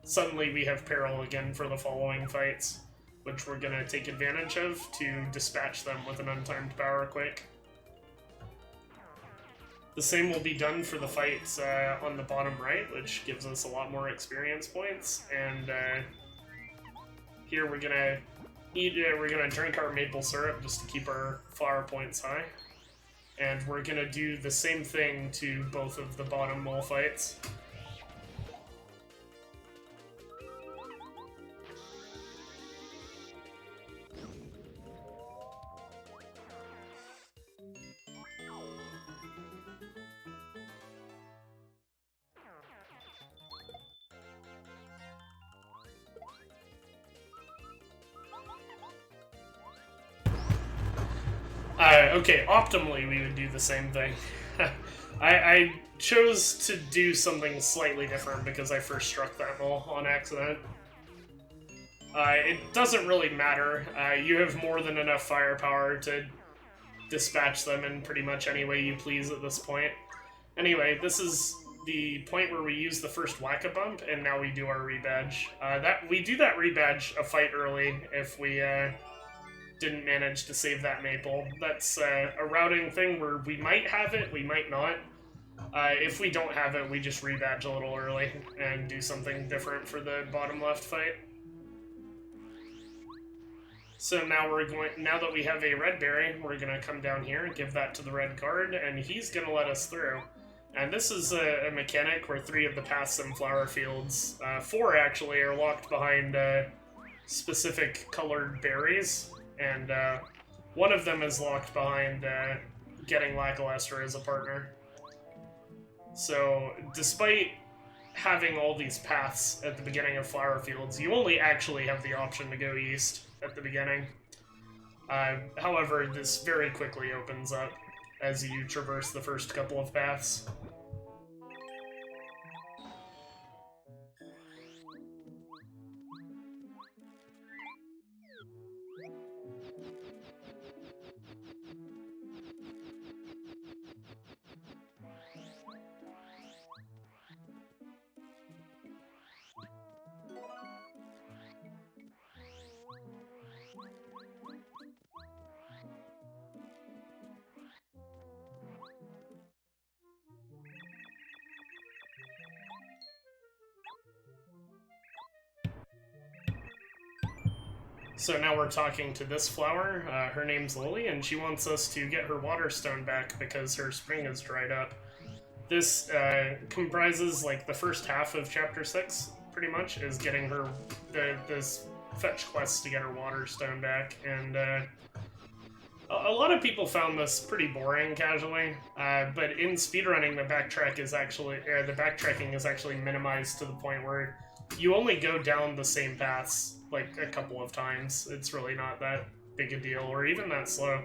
suddenly we have Peril again for the following fights, which we're going to take advantage of to dispatch them with an untimed power Quake. The same will be done for the fights on the bottom right, which gives us a lot more experience points, and here we're gonna drink our maple syrup just to keep our flower points high, and we're gonna do the same thing to both of the bottom mole fights. Okay, optimally we would do the same thing. I chose to do something slightly different because I first struck that mole on accident. It doesn't really matter. You have more than enough firepower to dispatch them in pretty much any way you please at this point. Anyway, this is the point where we use the first Whack-A-Bump, and now we do our rebadge. We do that rebadge a fight early if we didn't manage to save that maple. That's a routing thing where we might have it, we might not. If we don't have it, we just rebadge a little early and do something different for the bottom left fight. So now now that we have a red berry, we're gonna come down here and give that to the red card, and he's gonna let us through. And this is a mechanic where 3 of the paths in flower fields, 4 actually, are locked behind specific colored berries. And one of them is locked behind getting Lackluster as a partner. So, despite having all these paths at the beginning of Flower Fields, you only actually have the option to go east at the beginning. However, this very quickly opens up as you traverse the first couple of paths. So now we're talking to this flower. Her name's Lily, and she wants us to get her water stone back because her spring is dried up. This comprises like the first half of Chapter 6, pretty much, is getting her this fetch quest to get her water stone back, and a lot of people found this pretty boring casually, but in speedrunning, the backtracking is actually minimized to the point where you only go down the same paths like a couple of times. It's really not that big a deal, or even that slow.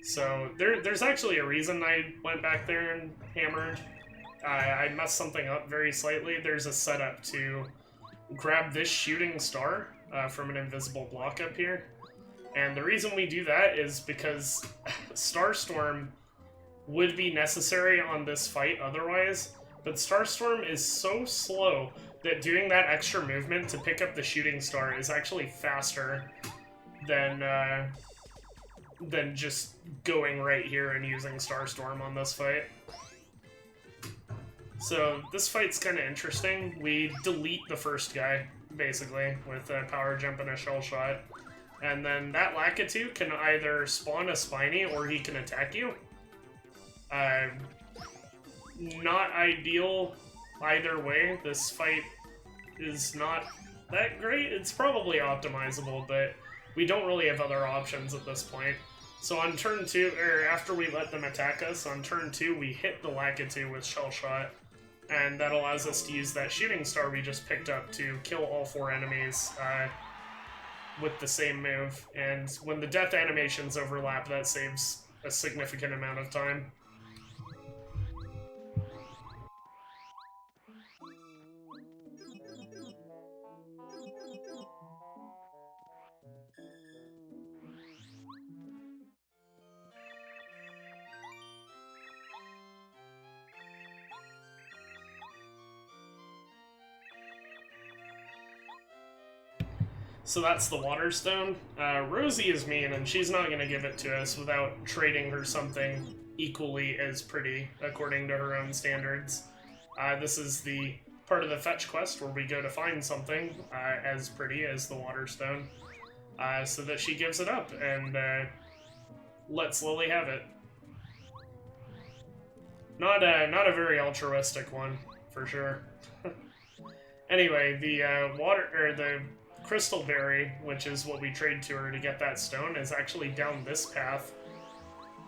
So there's actually a reason I went back there and hammered. I messed something up very slightly. There's a setup to grab this shooting star from an invisible block up here. And the reason we do that is because Starstorm would be necessary on this fight otherwise, but Starstorm is so slow that doing that extra movement to pick up the shooting star is actually faster than just going right here and using Starstorm on this fight. So this fight's kind of interesting. We delete the first guy, basically, with a power jump and a shell shot. And then that Lakitu can either spawn a Spiny or he can attack you. Not ideal either way. This fight is not that great. It's probably optimizable, but we don't really have other options at this point. So on turn 2, or after we let them attack us, on turn 2 we hit the Lakitu with Shell Shot, and that allows us to use that shooting star we just picked up to kill all 4 enemies with the same move. And when the death animations overlap, that saves a significant amount of time. So that's the water stone. Rosie is mean, and she's not going to give it to us without trading her something equally as pretty, according to her own standards. This is the part of the fetch quest where we go to find something as pretty as the water stone, so that she gives it up and lets Lily have it. Not a very altruistic one, for sure. Anyway, the Crystal Berry, which is what we trade to her to get that stone, is actually down this path.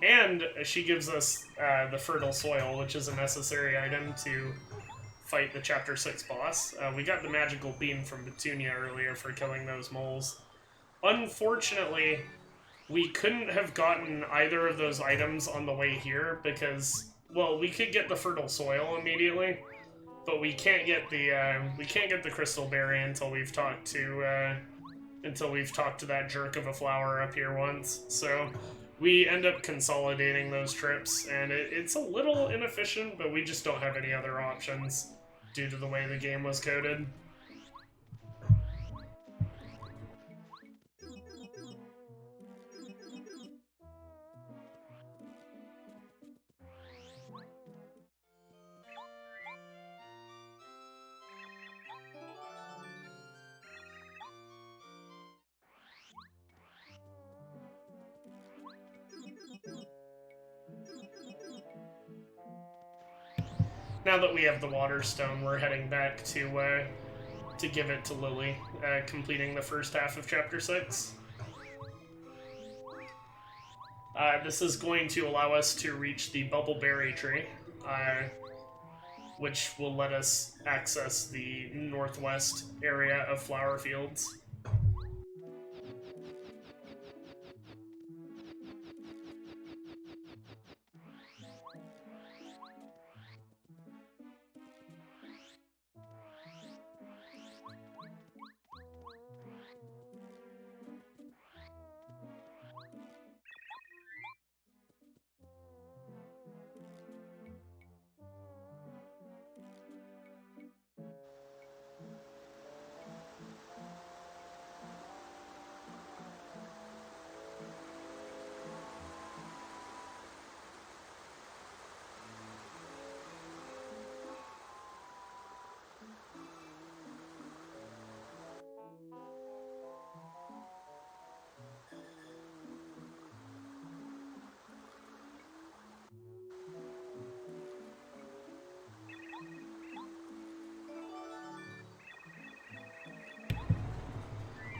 And she gives us the Fertile Soil, which is a necessary item to fight the Chapter 6 boss. We got the Magical Beam from Petunia earlier for killing those moles. Unfortunately, we couldn't have gotten either of those items on the way here because, well, we could get the Fertile Soil immediately, but we can't get the Crystal Berry until we've talked to that jerk of a flower up here once. So we end up consolidating those trips, and it's a little inefficient, but we just don't have any other options due to the way the game was coded. Now that we have the Water Stone, we're heading back to give it to Lily, completing the first half of Chapter 6. This is going to allow us to reach the Bubbleberry Tree, which will let us access the northwest area of Flower Fields.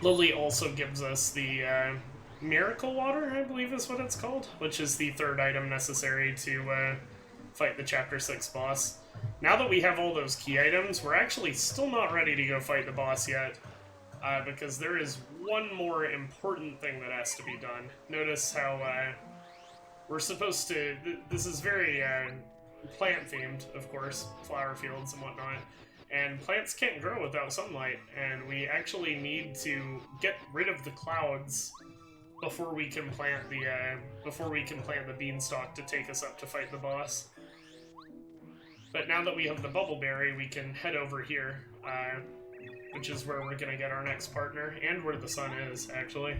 Lily also gives us the Miracle Water, I believe is what it's called, which is the third item necessary to fight the Chapter 6 boss. Now that we have all those key items, we're actually still not ready to go fight the boss yet, because there is one more important thing that has to be done. Notice how we're supposed to... This is very plant-themed, of course, flower fields and whatnot. And plants can't grow without sunlight, and we actually need to get rid of the clouds before we can plant the beanstalk to take us up to fight the boss. But now that we have the bubble berry, we can head over here, which is where we're gonna get our next partner, and where the sun is, actually.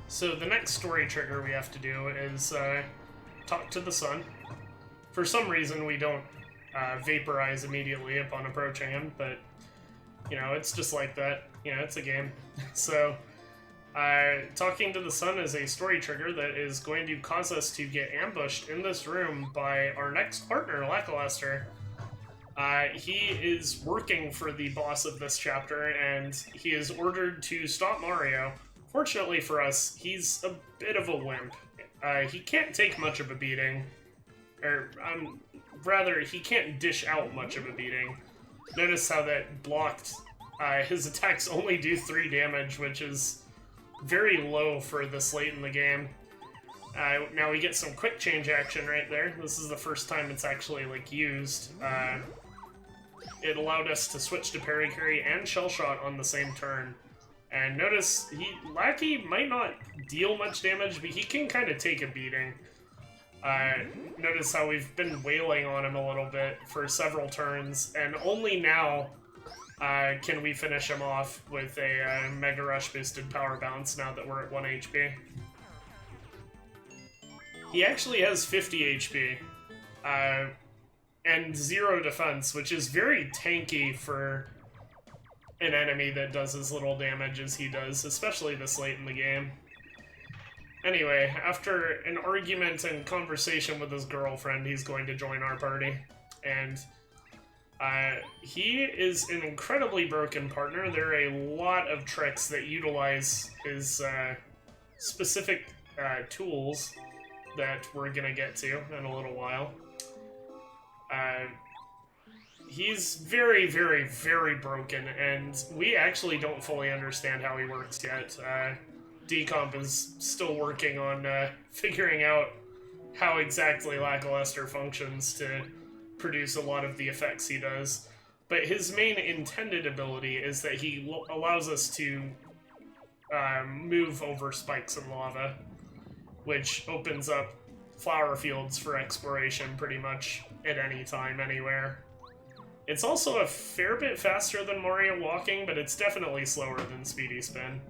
So the next story trigger we have to do is talk to the sun. For some reason we don't vaporize immediately upon approaching him, but you know, it's just like that. You know, it's a game. So talking to the sun is a story trigger that is going to cause us to get ambushed in this room by our next partner, Lackluster. He is working for the boss of this chapter, and he is ordered to stop Mario. Fortunately for us, he's a bit of a wimp. He can't take much of a beating. Or, rather, he can't dish out much of a beating. Notice how that blocked. His attacks only do 3 damage, which is very low for this late in the game. Now we get some quick change action right there. This is the first time it's actually, like, used. It allowed us to switch to parry carry and shell shot on the same turn. And notice, Lackey might not deal much damage, but he can kind of take a beating. Notice how we've been wailing on him a little bit for several turns, and only now can we finish him off with a Mega Rush boosted power bounce now that we're at 1 HP. He actually has 50 HP, and 0 defense, which is very tanky for an enemy that does as little damage as he does, especially this late in the game. Anyway, after an argument and conversation with his girlfriend, he's going to join our party. And he is an incredibly broken partner. There are a lot of tricks that utilize his specific tools that we're gonna get to in a little while. He's very, very, very broken, and we actually don't fully understand how he works yet. Decomp is still working on figuring out how exactly Lackluster functions to produce a lot of the effects he does. But his main intended ability is that he allows us to move over spikes in lava, which opens up flower fields for exploration pretty much at any time, anywhere. It's also a fair bit faster than Mario walking, but it's definitely slower than Speedy Spin.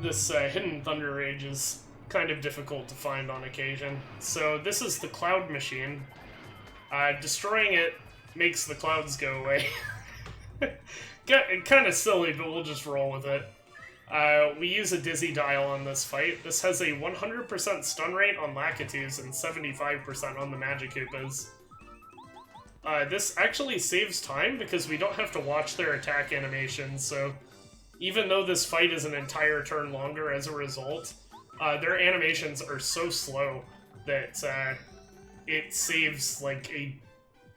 This Hidden Thunder Rage is kind of difficult to find on occasion. So this is the Cloud Machine. Destroying it makes the clouds go away. Kind of silly, but we'll just roll with it. We use a Dizzy Dial on this fight. This has a 100% stun rate on Lakitus and 75% on the Magikoopas. This actually saves time because we don't have to watch their attack animations, so even though this fight is an entire turn longer as a result, their animations are so slow that it saves like a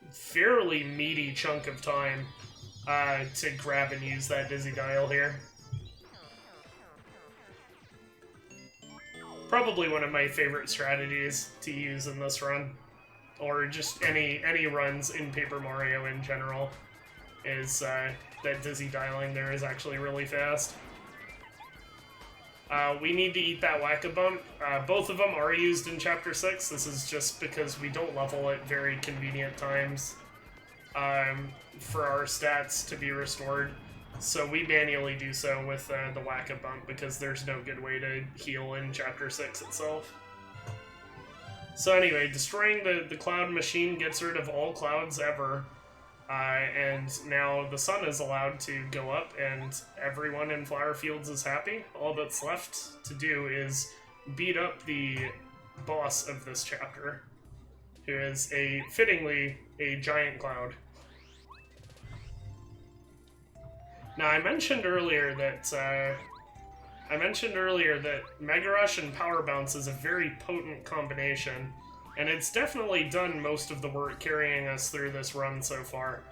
fairly meaty chunk of time to grab and use that dizzy dial here. Probably one of my favorite strategies to use in this run, or just any runs in Paper Mario in general, is that dizzy dialing there is actually really fast. We need to eat that Whack-A-Bump. Both of them are used in Chapter 6. This is just because we don't level at very convenient times for our stats to be restored. So we manually do so with the Whack-A-Bump because there's no good way to heal in Chapter 6 itself. So anyway, destroying the cloud machine gets rid of all clouds ever. And now the sun is allowed to go up and everyone in Flower Fields is happy. All that's left to do is beat up the boss of this chapter, who is fittingly a giant cloud. Now, I mentioned earlier that Mega Rush and Power Bounce is a very potent combination, and it's definitely done most of the work carrying us through this run so far.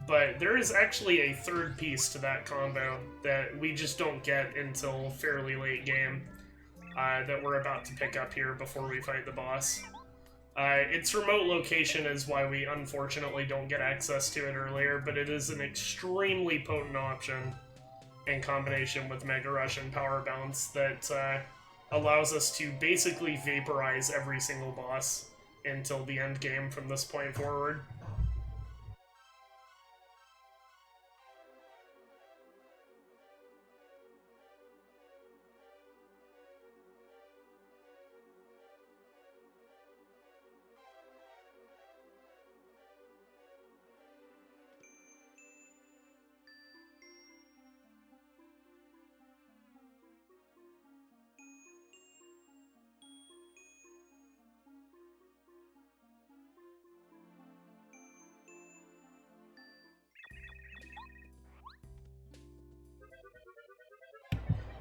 But there is actually a third piece to that combo that we just don't get until fairly late game, that we're about to pick up here before we fight the boss. Its remote location is why we unfortunately don't get access to it earlier, but it is an extremely potent option in combination with Mega Rush and Power Bounce that allows us to basically vaporize every single boss until the end game from this point forward.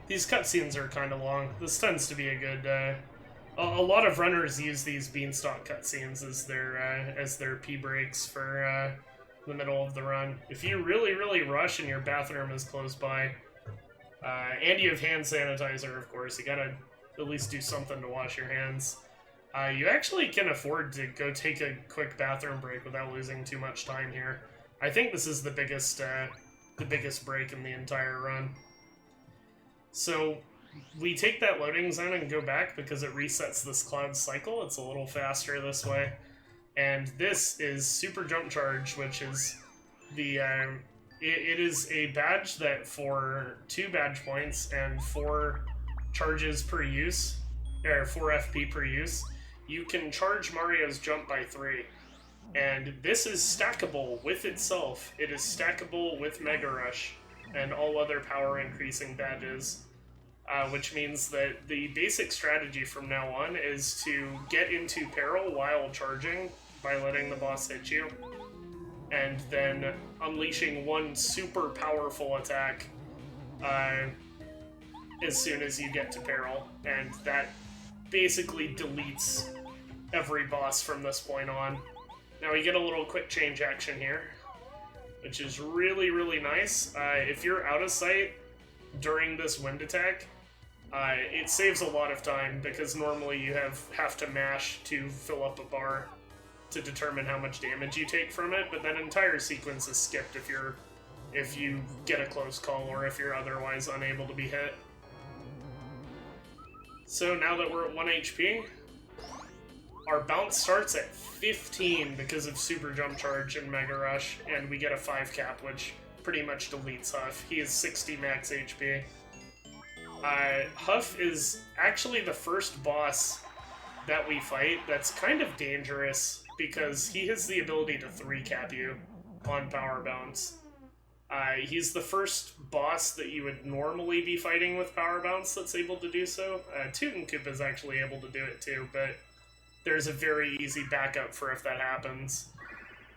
These cutscenes are kind of long. This tends to be a good. A lot of runners use these beanstalk cutscenes as their pee breaks for the middle of the run. If you really rush and your bathroom is close by, and you have hand sanitizer, of course, you gotta at least do something to wash your hands. You actually can afford to go take a quick bathroom break without losing too much time here. I think this is the biggest break in the entire run. So we take that loading zone and go back because it resets this cloud cycle. It's a little faster this way. And this is Super Jump Charge, which is the it is a badge that for 2 badge points and 4 charges per use, or 4 FP per use, you can charge Mario's jump by 3. And this is stackable with itself. It is stackable with Mega Rush and all other power increasing badges, which means that the basic strategy from now on is to get into peril while charging by letting the boss hit you, and then unleashing one super powerful attack as soon as you get to peril, and that basically deletes every boss from this point on. Now we get a little quick change action here, which is really nice. If you're out of sight during this wind attack, it saves a lot of time because normally you have to mash to fill up a bar to determine how much damage you take from it, but that entire sequence is skipped if you get a close call or if you're otherwise unable to be hit. So now that we're at 1 HP, our bounce starts at 15 because of Super Jump Charge and Mega Rush, and we get a 5 cap, which pretty much deletes Huff. He is 60 max HP. Huff is actually the first boss that we fight that's kind of dangerous because he has the ability to 3 cap you on Power Bounce. He's the first boss that you would normally be fighting with Power Bounce that's able to do so. Toot and Koopa is actually able to do it too, but there's a very easy backup for if that happens.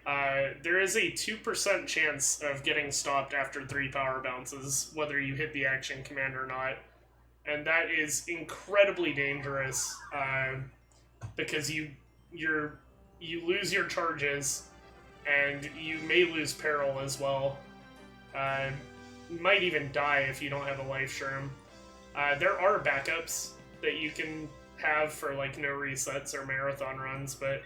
There is a 2% chance of getting stopped after 3 Power Bounces, whether you hit the action command or not. And that is incredibly dangerous, because you're you lose your charges, and you may lose peril as well. You might even die if you don't have a life shroom. There are backups that you can have for like no resets or marathon runs, but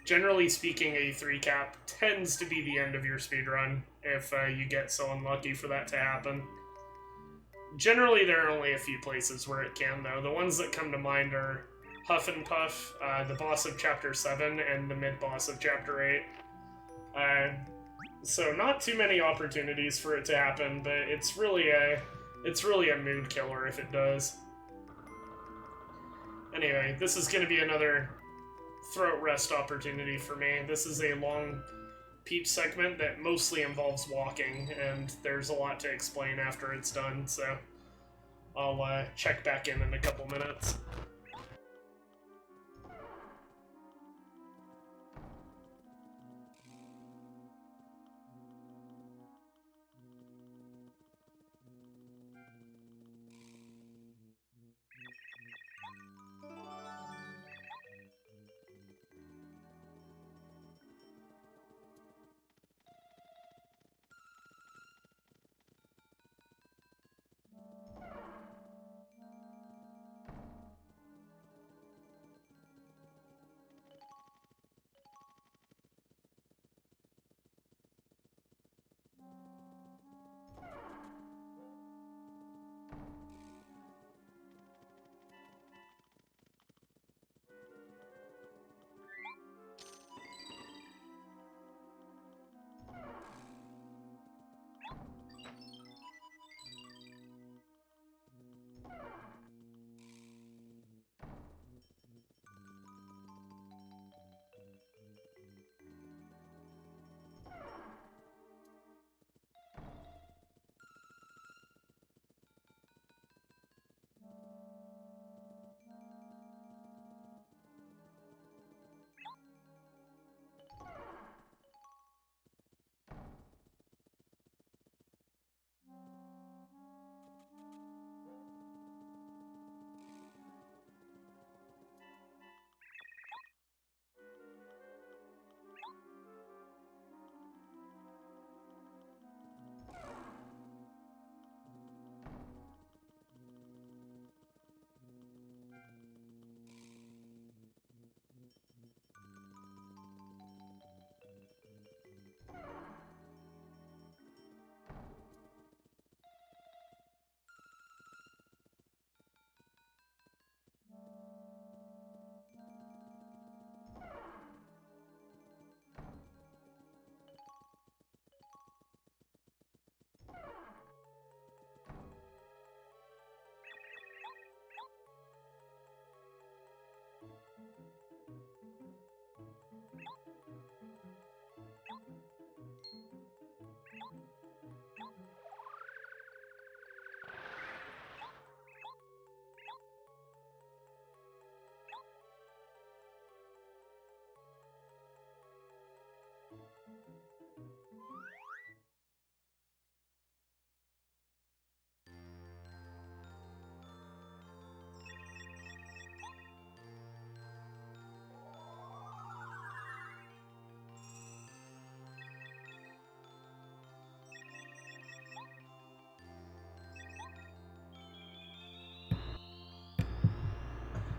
generally speaking, a 3 cap tends to be the end of your speedrun if you get so unlucky for that to happen. Generally, there are only a few places where it can, though. The ones that come to mind are Huff and Puff, the boss of Chapter 7, and the mid-boss of Chapter 8. So not too many opportunities for it to happen, but it's really a mood killer if it does. Anyway, this is going to be another throat rest opportunity for me. This is a long Peach segment that mostly involves walking, and there's a lot to explain after it's done, so I'll check back in a couple minutes.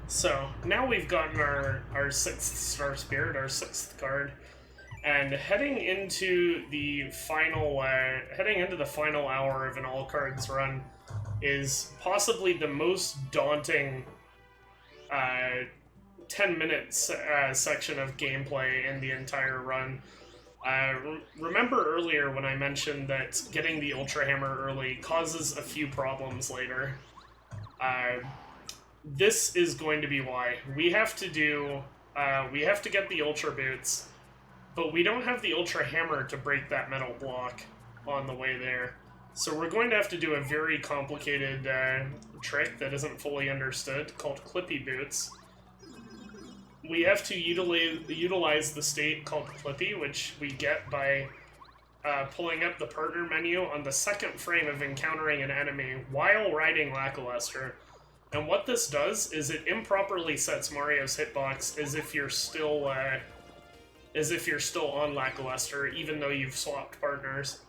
So, now we've gotten our 6th Star Spirit, our 6th card, and heading into the final hour of an all-cards run is possibly the most daunting 10-minute section of gameplay in the entire run. Remember earlier when I mentioned that getting the Ultra Hammer early causes a few problems later? This is going to be why. We have to get the Ultra Boots, but we don't have the Ultra Hammer to break that metal block on the way there. So we're going to have to do a very complicated trick that isn't fully understood, called Clippy Boots. We have to utilize the state called Clippy, which we get by pulling up the partner menu on the 2nd frame of encountering an enemy while riding Lackluster. And what this does is it improperly sets Mario's hitbox as if you're still as if you're still on Lackluster, even though you've swapped partners.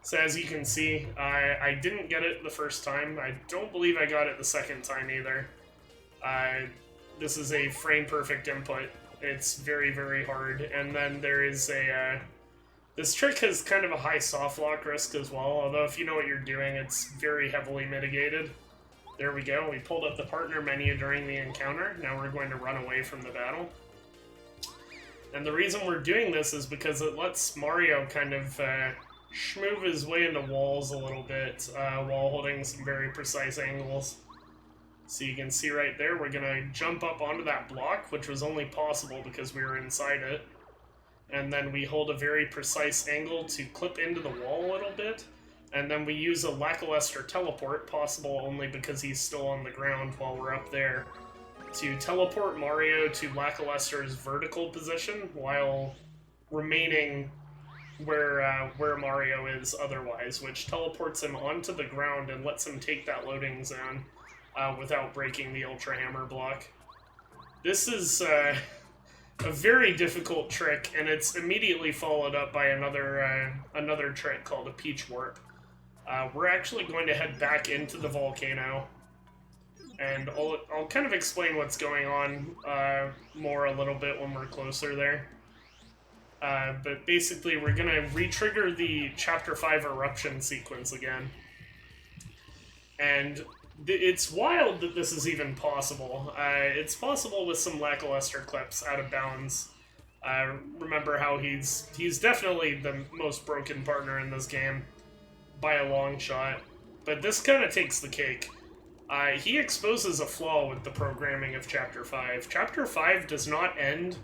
So as you can see, I didn't get it the first time. I don't believe I got it the second time either. This is a frame-perfect input. It's very, very hard. And then there is a... this trick has kind of a high soft lock risk as well, although if you know what you're doing, it's very heavily mitigated. There we go. We pulled up the partner menu during the encounter. Now we're going to run away from the battle. And the reason we're doing this is because it lets Mario kind of schmoove his way into walls a little bit while holding some very precise angles. So you can see right there, we're going to jump up onto that block, which was only possible because we were inside it. And then we hold a very precise angle to clip into the wall a little bit. And then we use a lackluster teleport, possible only because he's still on the ground while we're up there, to teleport Mario to Lackluster's vertical position while remaining where Mario is otherwise, which teleports him onto the ground and lets him take that loading zone without breaking the Ultra Hammer block. This is a very difficult trick, and it's immediately followed up by another trick called a Peach Warp. We're actually going to head back into the volcano, and I'll kind of explain what's going on more a little bit when we're closer there. But basically, we're going to re-trigger the Chapter 5 eruption sequence again. And it's wild that this is even possible. It's possible with some lackluster clips out of bounds. Remember how he's definitely the most broken partner in this game, by a long shot. But this kind of takes the cake. He exposes a flaw with the programming of Chapter 5. Chapter 5 does not end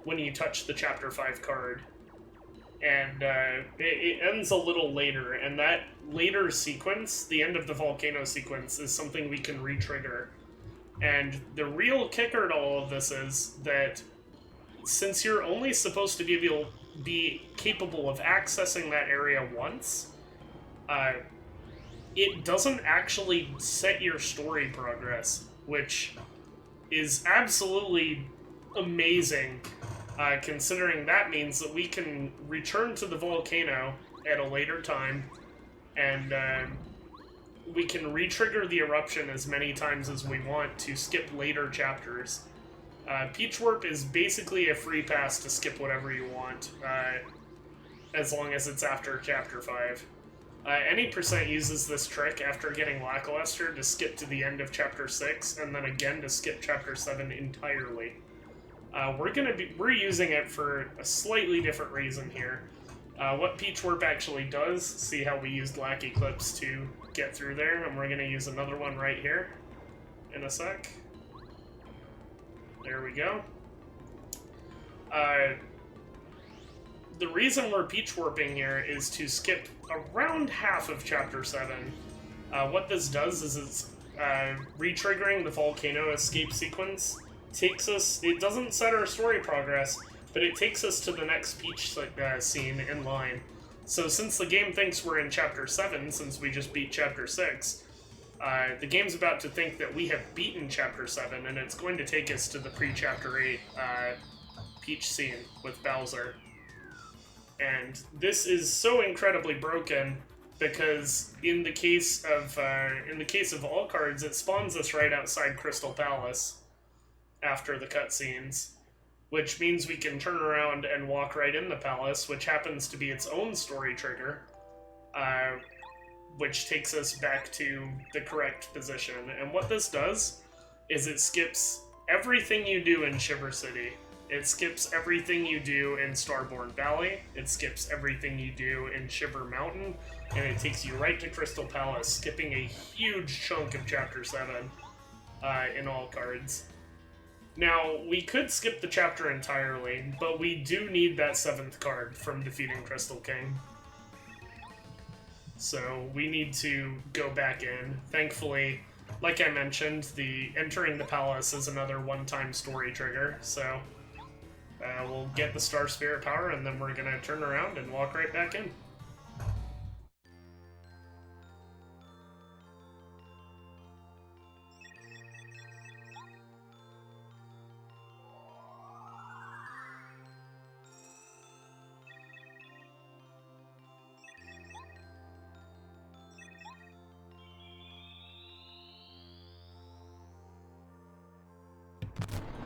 when you touch the Chapter 5 card. And it ends a little later, and that later sequence, the end of the volcano sequence, is something we can re-trigger. And the real kicker to all of this is that since you're only supposed to be capable of accessing that area once, it doesn't actually set your story progress, which is absolutely amazing, considering that means that we can return to the volcano at a later time, and we can re-trigger the eruption as many times as we want to skip later chapters. Peach Warp is basically a free pass to skip whatever you want, as long as it's after Chapter 5. Any percent uses this trick after getting Lackluster to skip to the end of Chapter 6, and then again to skip Chapter 7 entirely. We're using it for a slightly different reason here. What Peach Warp actually does, see how we used Lack Eclipse to get through there, and we're going to use another one right here in a sec. There we go. The reason we're Peach Warping here is to skip around half of Chapter 7. What this does is it's re-triggering the volcano escape sequence. It doesn't set our story progress, but it takes us to the next Peach scene in line. So since the game thinks we're in Chapter 7, since we just beat Chapter 6, the game's about to think that we have beaten Chapter 7, and it's going to take us to the pre-Chapter 8 Peach scene with Bowser. And this is so incredibly broken because in the case of all cards, it spawns us right outside Crystal Palace after the cutscenes, which means we can turn around and walk right in the palace, which happens to be its own story trigger, which takes us back to the correct position. And what this does is it skips everything you do in Shiver City. It skips everything you do in Starborn Valley, it skips everything you do in Shiver Mountain, and it takes you right to Crystal Palace, skipping a huge chunk of Chapter 7 in all cards. Now, we could skip the chapter entirely, but we do need that 7th card from defeating Crystal King. So we need to go back in. Thankfully, like I mentioned, the entering the palace is another one-time story trigger, so we'll get the Star Spirit power, and then we're going to turn around and walk right back in.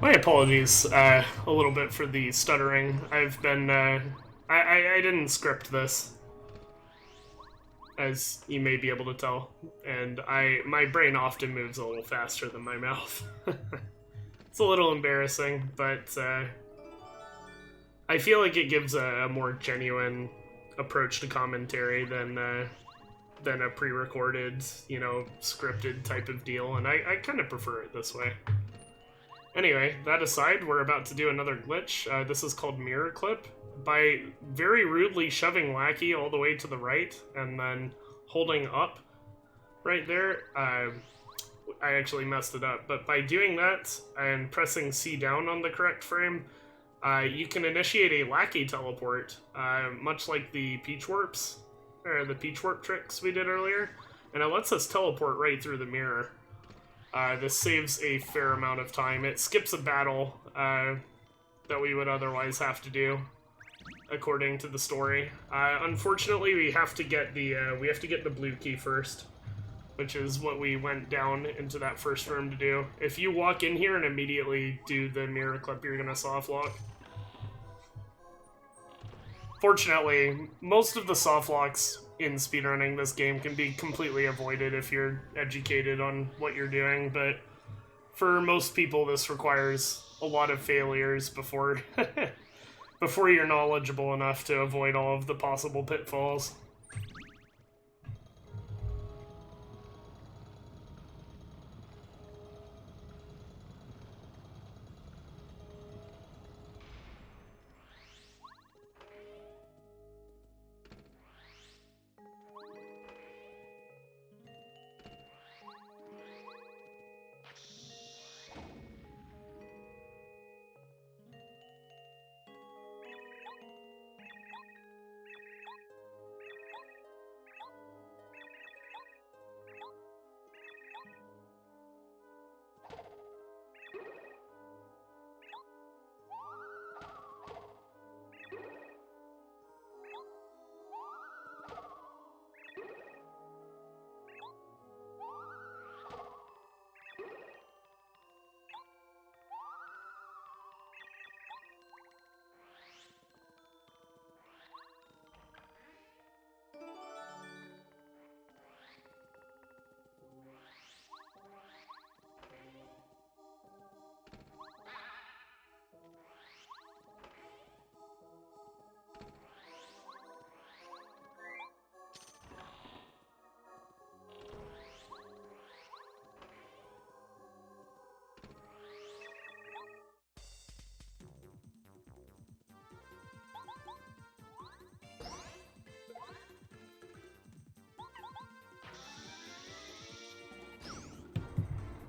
My apologies a little bit for the stuttering. I've been, I didn't script this, as you may be able to tell, and my brain often moves a little faster than my mouth. It's a little embarrassing, but I feel like it gives a more genuine approach to commentary than a pre-recorded, you know, scripted type of deal, and I kind of prefer it this way. Anyway, that aside, we're about to do another glitch. This is called Mirror Clip. By very rudely shoving Lackey all the way to the right, and then holding up right there, I actually messed it up. But by doing that, and pressing C down on the correct frame, you can initiate a Lackey teleport, much like the Peach Warps, or the Peach Warp tricks we did earlier, and it lets us teleport right through the mirror. This saves a fair amount of time. It skips a battle that we would otherwise have to do, according to the story. Unfortunately, we have to get the blue key first, which is what we went down into that first room to do. If you walk in here and immediately do the mirror clip, you're gonna soft lock. Fortunately, most of the soft locks in speedrunning this game can be completely avoided if you're educated on what you're doing, but for most people this requires a lot of failures before before you're knowledgeable enough to avoid all of the possible pitfalls.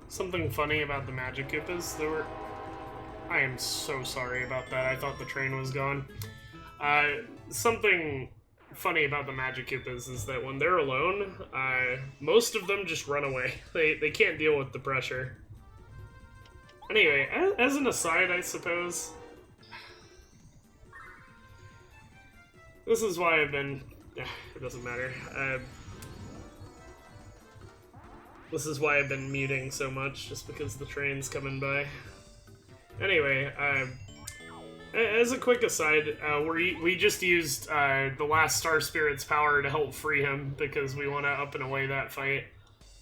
Something funny about the Magic Koopas, I am so sorry about that, I thought the train was gone. Something funny about the Magic Koopas is that when they're alone, most of them just run away. They can't deal with the pressure. Anyway, as an aside, I suppose, this is why I've been... it doesn't matter. This is why I've been muting so much, just because the train's coming by. Anyway, as a quick aside, we just used the last Star Spirit's power to help free him, because we want to up and away that fight.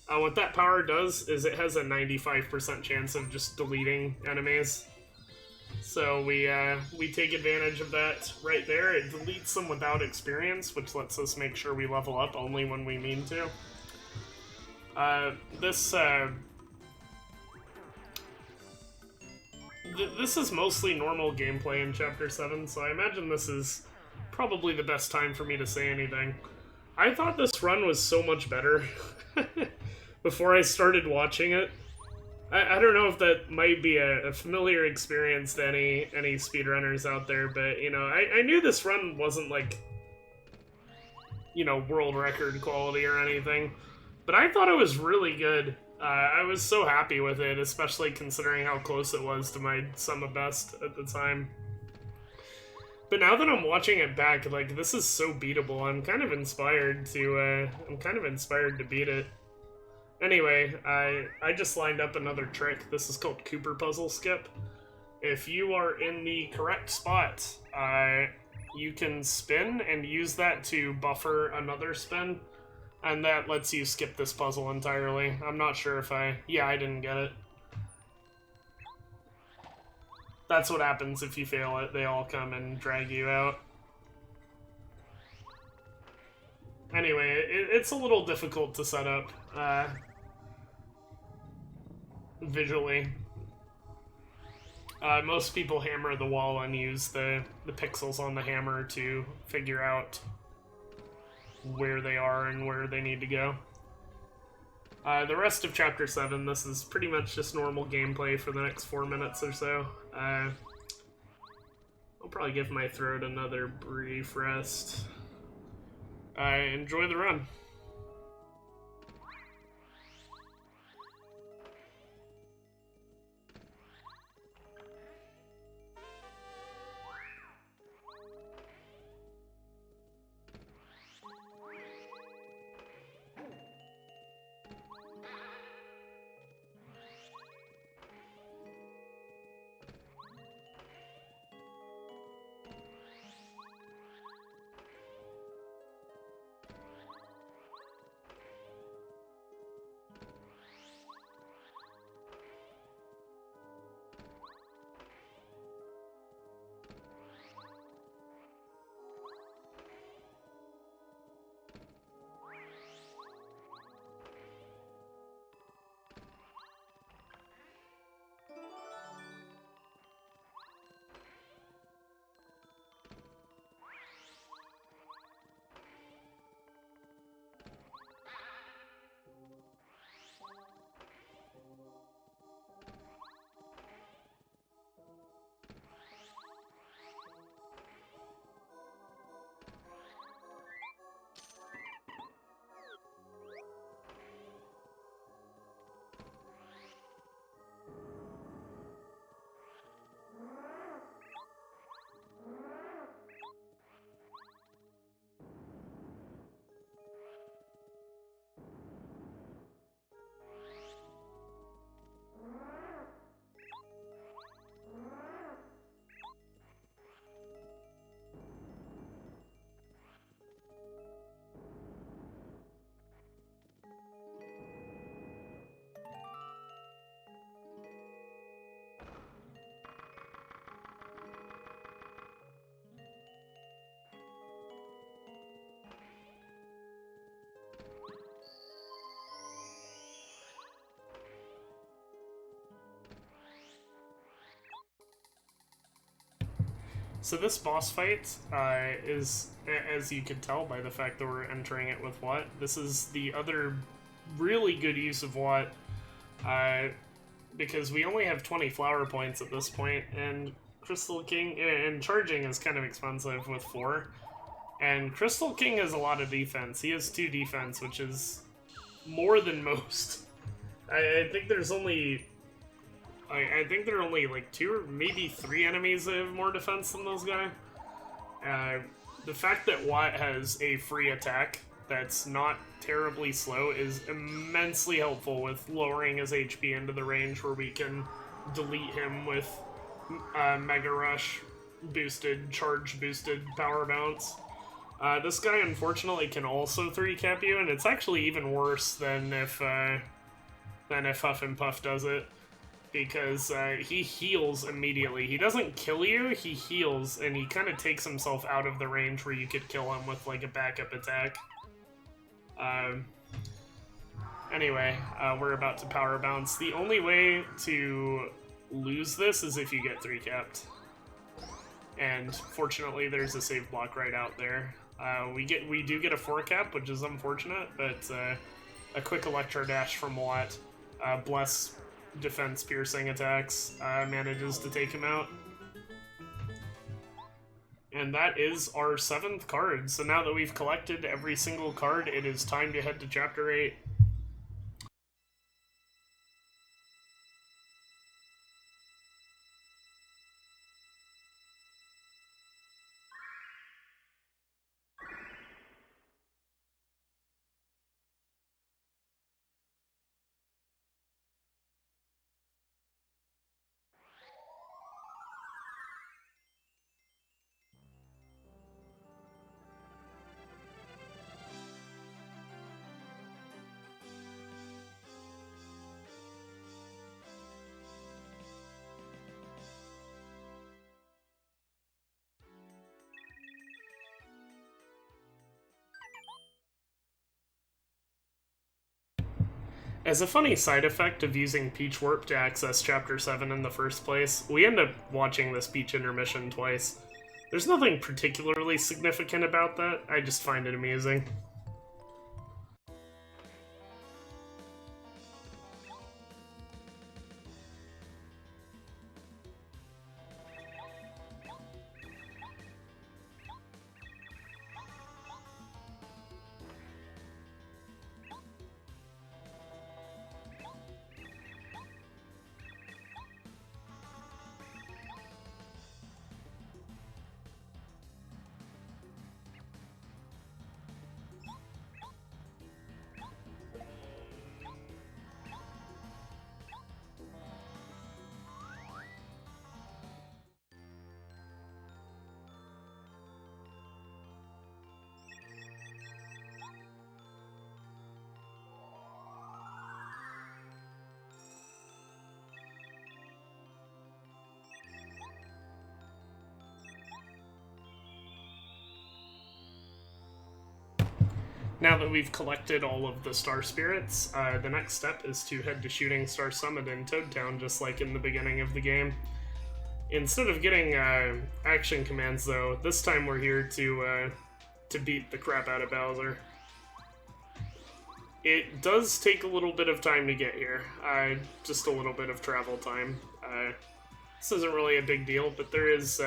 What that power does is it has a 95% chance of just deleting enemies. So we take advantage of that right there. It deletes them without experience, which lets us make sure we level up only when we mean to. This is mostly normal gameplay in Chapter 7, so I imagine this is probably the best time for me to say anything. I thought this run was so much better before I started watching it. I don't know if that might be a familiar experience to any speedrunners out there, but, you know, I knew this run wasn't, like, you know, world record quality or anything. But I thought it was really good. I was so happy with it, especially considering how close it was to my sum of best at the time. But now that I'm watching it back, like, this is so beatable. I'm kind of inspired to beat it. Anyway, I just lined up another trick. This is called Cooper Puzzle Skip. If you are in the correct spot, you can spin and use that to buffer another spin, and that lets you skip this puzzle entirely. I'm not sure if yeah, I didn't get it. That's what happens if you fail it. They all come and drag you out. Anyway, it's a little difficult to set up visually. Most people hammer the wall and use the pixels on the hammer to figure out where they are and where they need to go. The rest of Chapter 7, this is pretty much just normal gameplay for the next 4 minutes or so. I'll probably give my throat another brief rest. Enjoy the run. So this boss fight is, as you can tell by the fact that we're entering it with What, this is the other really good use of What, because we only have 20 flower points at this point, and Crystal King, and charging is kind of expensive with 4, and Crystal King has a lot of defense. He has 2 defense, which is more than most. I think there's only... I think there are only like 2 or maybe 3 enemies that have more defense than those guys. The fact that Watt has a free attack that's not terribly slow is immensely helpful with lowering his HP into the range where we can delete him with Mega Rush boosted, charge boosted power bounce. This guy unfortunately can also 3-cap you, and it's actually even worse than if Huff and Puff does it. Because he heals immediately. He doesn't kill you, he heals, and he kind of takes himself out of the range where you could kill him with, like, a backup attack. Anyway, we're about to power bounce. The only way to lose this is if you get 3-capped. And fortunately, there's a save block right out there. We do get a 4-cap, which is unfortunate, but a quick Electro Dash from Watt. Bless defense piercing attacks manages to take him out. And that is our 7th card. So now that we've collected every single card, it is time to head to Chapter 8. As a funny side effect of using Peach Warp to access Chapter 7 in the first place, we end up watching this Peach intermission twice. There's nothing particularly significant about that, I just find it amusing. Now that we've collected all of the Star Spirits, the next step is to head to Shooting Star Summit in Toad Town, just like in the beginning of the game. Instead of getting action commands, though, this time we're here to beat the crap out of Bowser. It does take a little bit of time to get here, just a little bit of travel time. This isn't really a big deal, but there is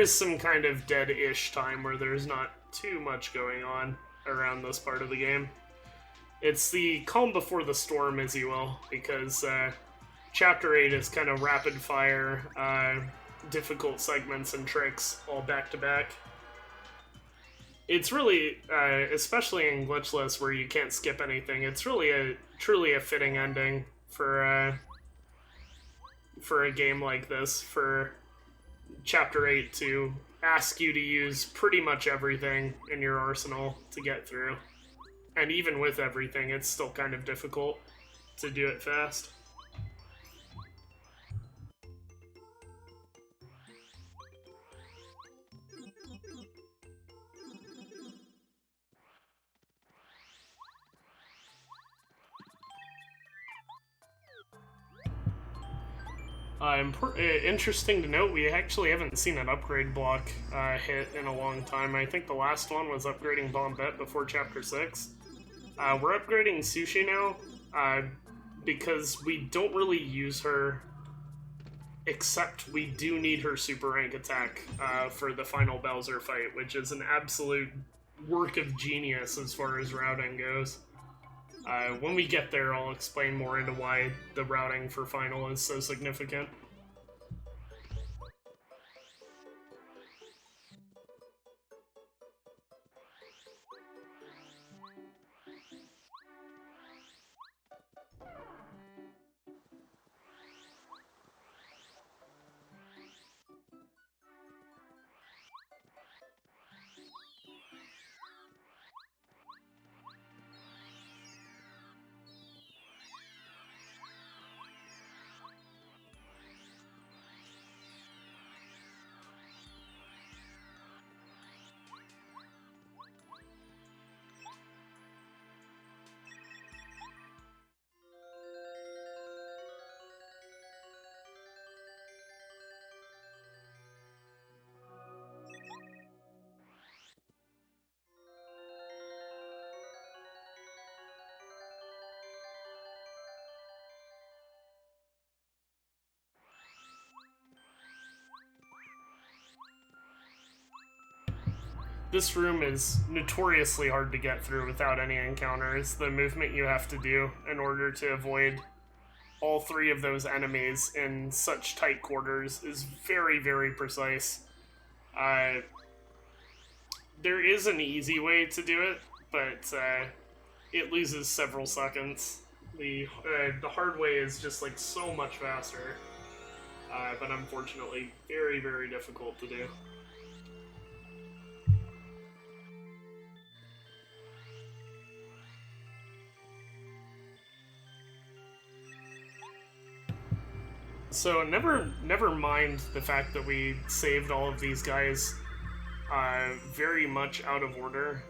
some kind of dead-ish time where there's not too much going on around this part of the game. It's the calm before the storm, as you will, because Chapter 8 is kind of rapid-fire, difficult segments and tricks all back-to-back. It's really, especially in Glitchless where you can't skip anything, it's really truly a fitting ending for a game like this, for Chapter 8 to ask you to use pretty much everything in your arsenal to get through. And even with everything, it's still kind of difficult to do it fast. Interesting to note, we actually haven't seen an upgrade block hit in a long time. I think the last one was upgrading Bombette before Chapter 6. We're upgrading Sushi now, because we don't really use her, except we do need her super rank attack for the final Bowser fight, which is an absolute work of genius as far as routing goes. When we get there, I'll explain more into why the routing for Final is so significant. This room is notoriously hard to get through without any encounters. The movement you have to do in order to avoid all three of those enemies in such tight quarters is very, very precise. There is an easy way to do it, but it loses several seconds. The hard way is just like so much faster, but unfortunately very, very difficult to do. So never mind the fact that we saved all of these guys very much out of order.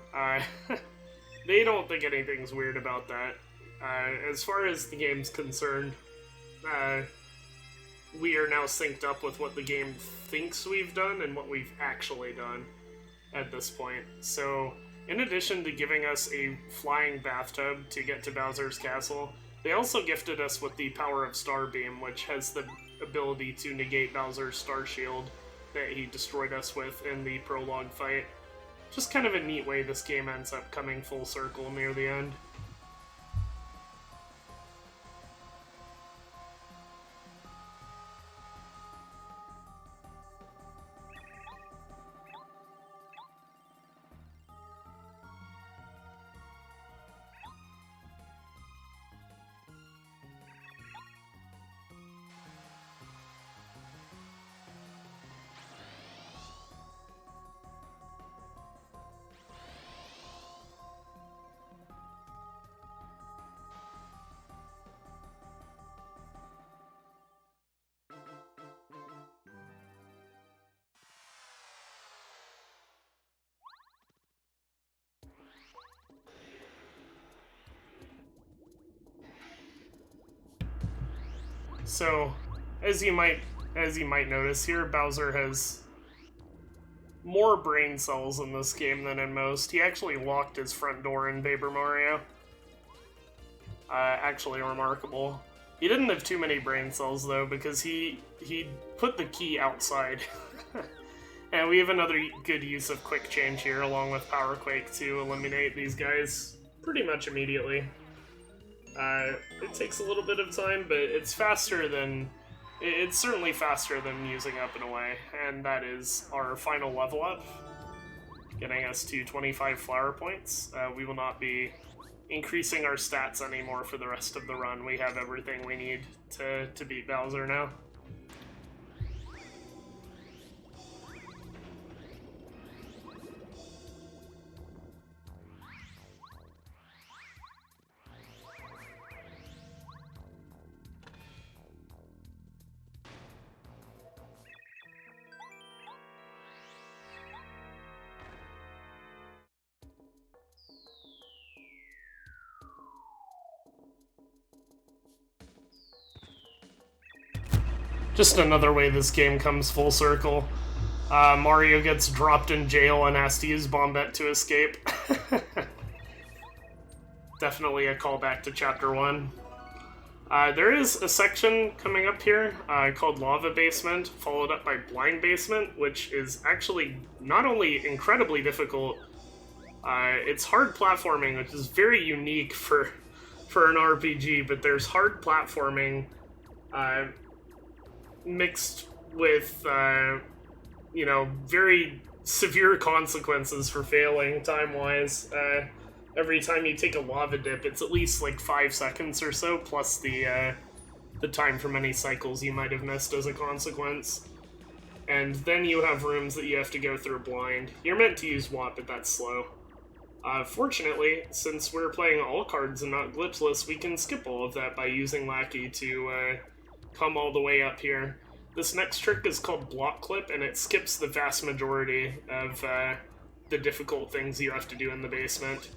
They don't think anything's weird about that. As far as the game's concerned, we are now synced up with what the game thinks we've done and what we've actually done at this point. So, in addition to giving us a flying bathtub to get to Bowser's castle, they also gifted us with the power of Star Beam, which has the ability to negate Bowser's Star Shield that he destroyed us with in the prologue fight. Just kind of a neat way this game ends up coming full circle near the end. So, as you might notice here, Bowser has more brain cells in this game than in most. He actually locked his front door in Paper Mario. Actually remarkable. He didn't have too many brain cells though, because he put the key outside. And we have another good use of Quick Change here, along with Power Quake, to eliminate these guys pretty much immediately. It takes a little bit of time, but it's faster than... It's certainly faster than using Up and Away, and that is our final level up, getting us to 25 flower points. We will not be increasing our stats anymore for the rest of the run. We have everything we need to beat Bowser now. Just another way this game comes full circle. Mario gets dropped in jail and has to use Bombette to escape. Definitely a callback to Chapter 1. There is a section coming up here called Lava Basement, followed up by Blind Basement, which is actually not only incredibly difficult, it's hard platforming, which is very unique for an RPG, but there's hard platforming mixed with, you know, very severe consequences for failing time-wise. Every time you take a lava dip, it's at least like 5 seconds or so, plus the time from any cycles you might have missed as a consequence. And then you have rooms that you have to go through blind. You're meant to use WAP, but that's slow. Fortunately, since we're playing all cards and not glitchless, we can skip all of that by using Lackey to come all the way up here. This next trick is called Block Clip, and it skips the vast majority of the difficult things you have to do in the basement.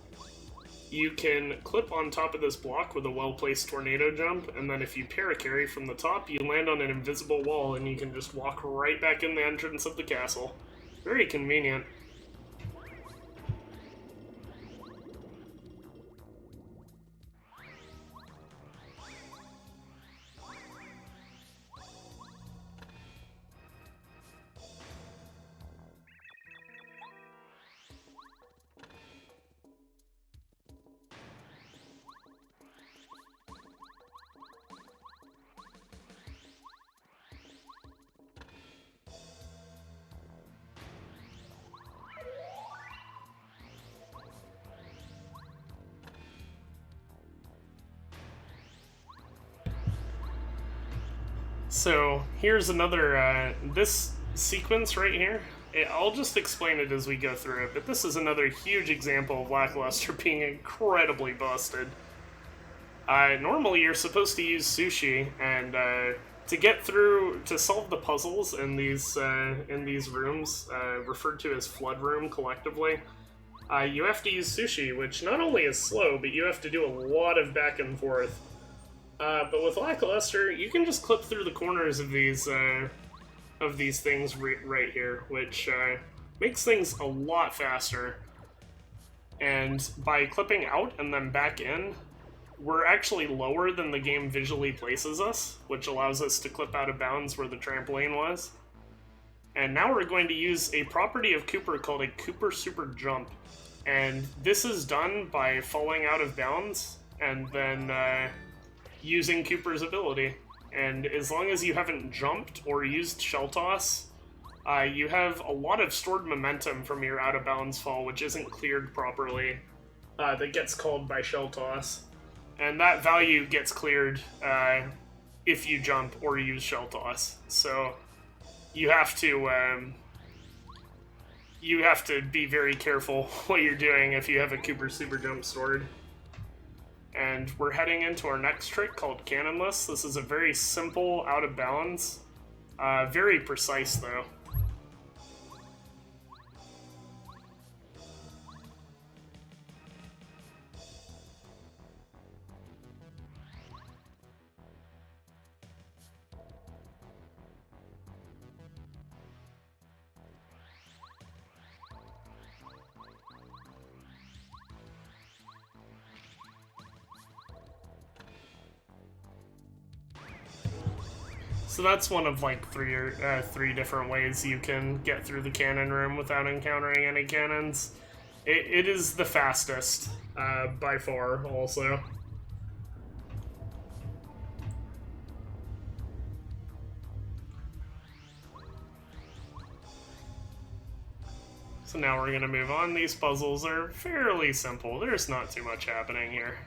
You can clip on top of this block with a well-placed tornado jump, and then if you para-carry from the top, you land on an invisible wall, and you can just walk right back in the entrance of the castle. Very convenient. So, here's another, this sequence right here, I'll just explain it as we go through it, but this is another huge example of Lackluster being incredibly busted. Normally you're supposed to use Sushi, and to get through, to solve the puzzles in these rooms, referred to as Flood Room collectively, you have to use sushi, which not only is slow, but you have to do a lot of back and forth. But with Lackluster, you can just clip through the corners of these things right here, which makes things a lot faster. And by clipping out and then back in, we're actually lower than the game visually places us, which allows us to clip out of bounds where the trampoline was. And now we're going to use a property of Cooper called a Cooper Super Jump. And this is done by falling out of bounds and then using Cooper's ability. And as long as you haven't jumped or used Shell Toss, you have a lot of stored momentum from your out-of-bounds fall, which isn't cleared properly, that gets called by Shell Toss. And that value gets cleared if you jump or use Shell Toss. So you have to be very careful what you're doing if you have a Cooper Super Jump stored. And we're heading into our next trick called Cannonless. This is a very simple out-of-bounds, very precise though. So that's one of like three different ways you can get through the cannon room without encountering any cannons. It is the fastest, by far, also. So now we're going to move on. These puzzles are fairly simple. There's not too much happening here.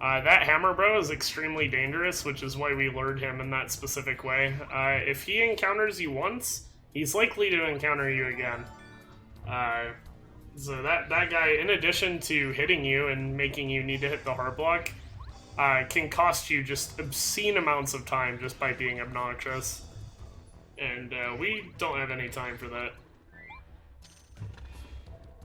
That Hammer Bro is extremely dangerous, which is why we lured him in that specific way. If he encounters you once, he's likely to encounter you again. So that guy, in addition to hitting you and making you need to hit the heart block, can cost you just obscene amounts of time just by being obnoxious. And we don't have any time for that.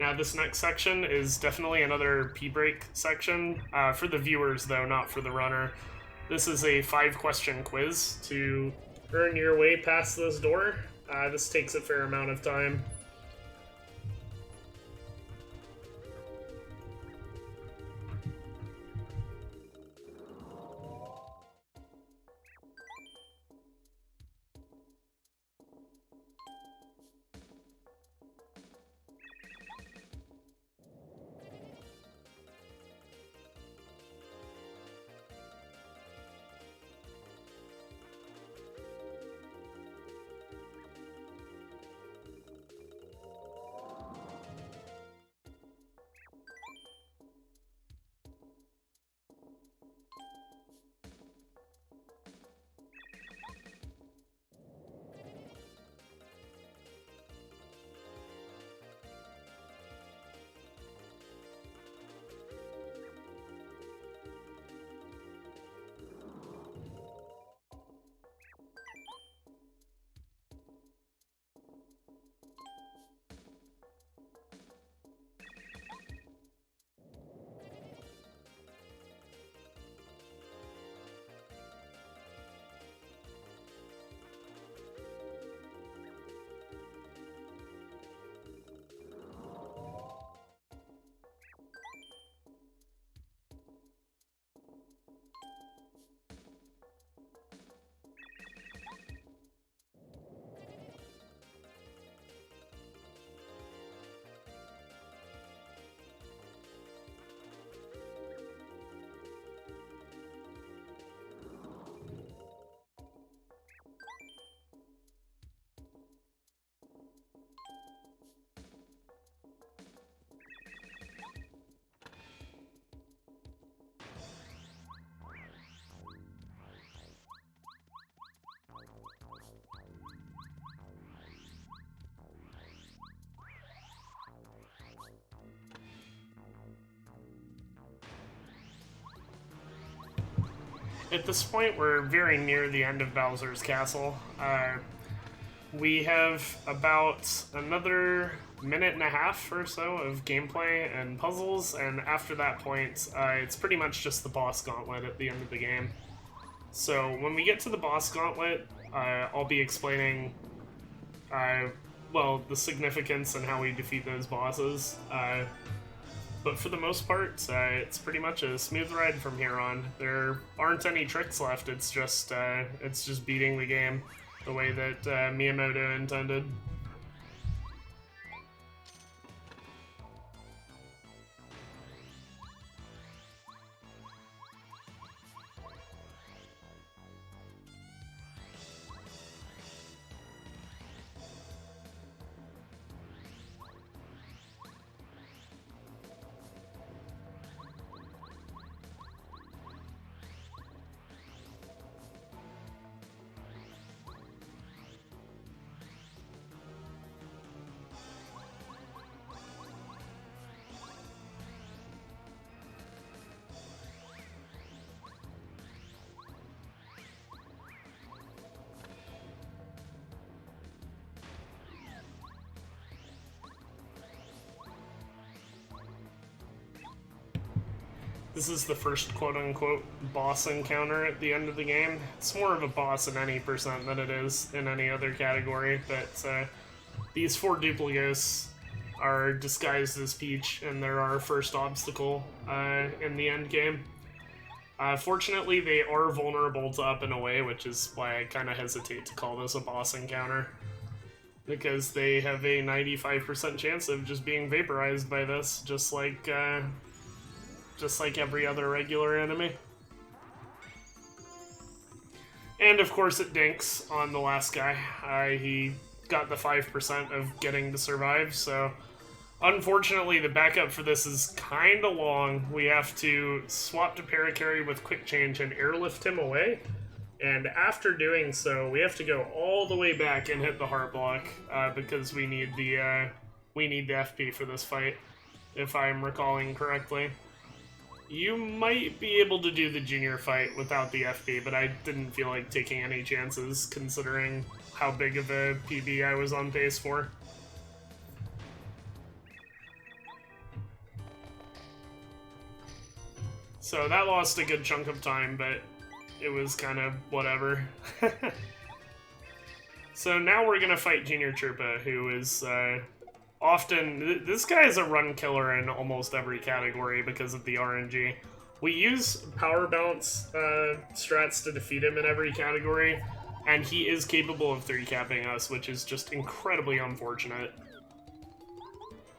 Now this next section is definitely another P-break section, for the viewers though, not for the runner. This is a 5-question quiz to earn your way past this door. This takes a fair amount of time. At this point, we're very near the end of Bowser's castle. we have about another minute and a half or so of gameplay and puzzles, and after that point, it's pretty much just the boss gauntlet at the end of the game. So when we get to the boss gauntlet, I'll be explaining, well, the significance and how we defeat those bosses. But for the most part, it's pretty much a smooth ride from here on. There aren't any tricks left. It's just beating the game the way that Miyamoto intended. This is the first quote-unquote boss encounter at the end of the game. It's more of a boss in any percent than it is in any other category, but these 4 duplicates are disguised as Peach, and they're our first obstacle in the end game. Fortunately, they are vulnerable to up and away, which is why I kind of hesitate to call this a boss encounter, because they have a 95% chance of just being vaporized by this, just like every other regular enemy. And of course it dinks on the last guy. He got the 5% of getting to survive, so unfortunately the backup for this is kinda long. We have to swap to paracarry with quick change and airlift him away. And after doing so, we have to go all the way back and hit the heart block, because we need the FP for this fight, if I'm recalling correctly. You might be able to do the junior fight without the FP, but I didn't feel like taking any chances, considering how big of a PB I was on pace for. So that lost a good chunk of time, but it was kind of whatever. So now we're gonna fight Junior Troopa, who is often... This guy is a run killer in almost every category because of the RNG. We use power bounce strats to defeat him in every category, and he is capable of 3-capping us, which is just incredibly unfortunate.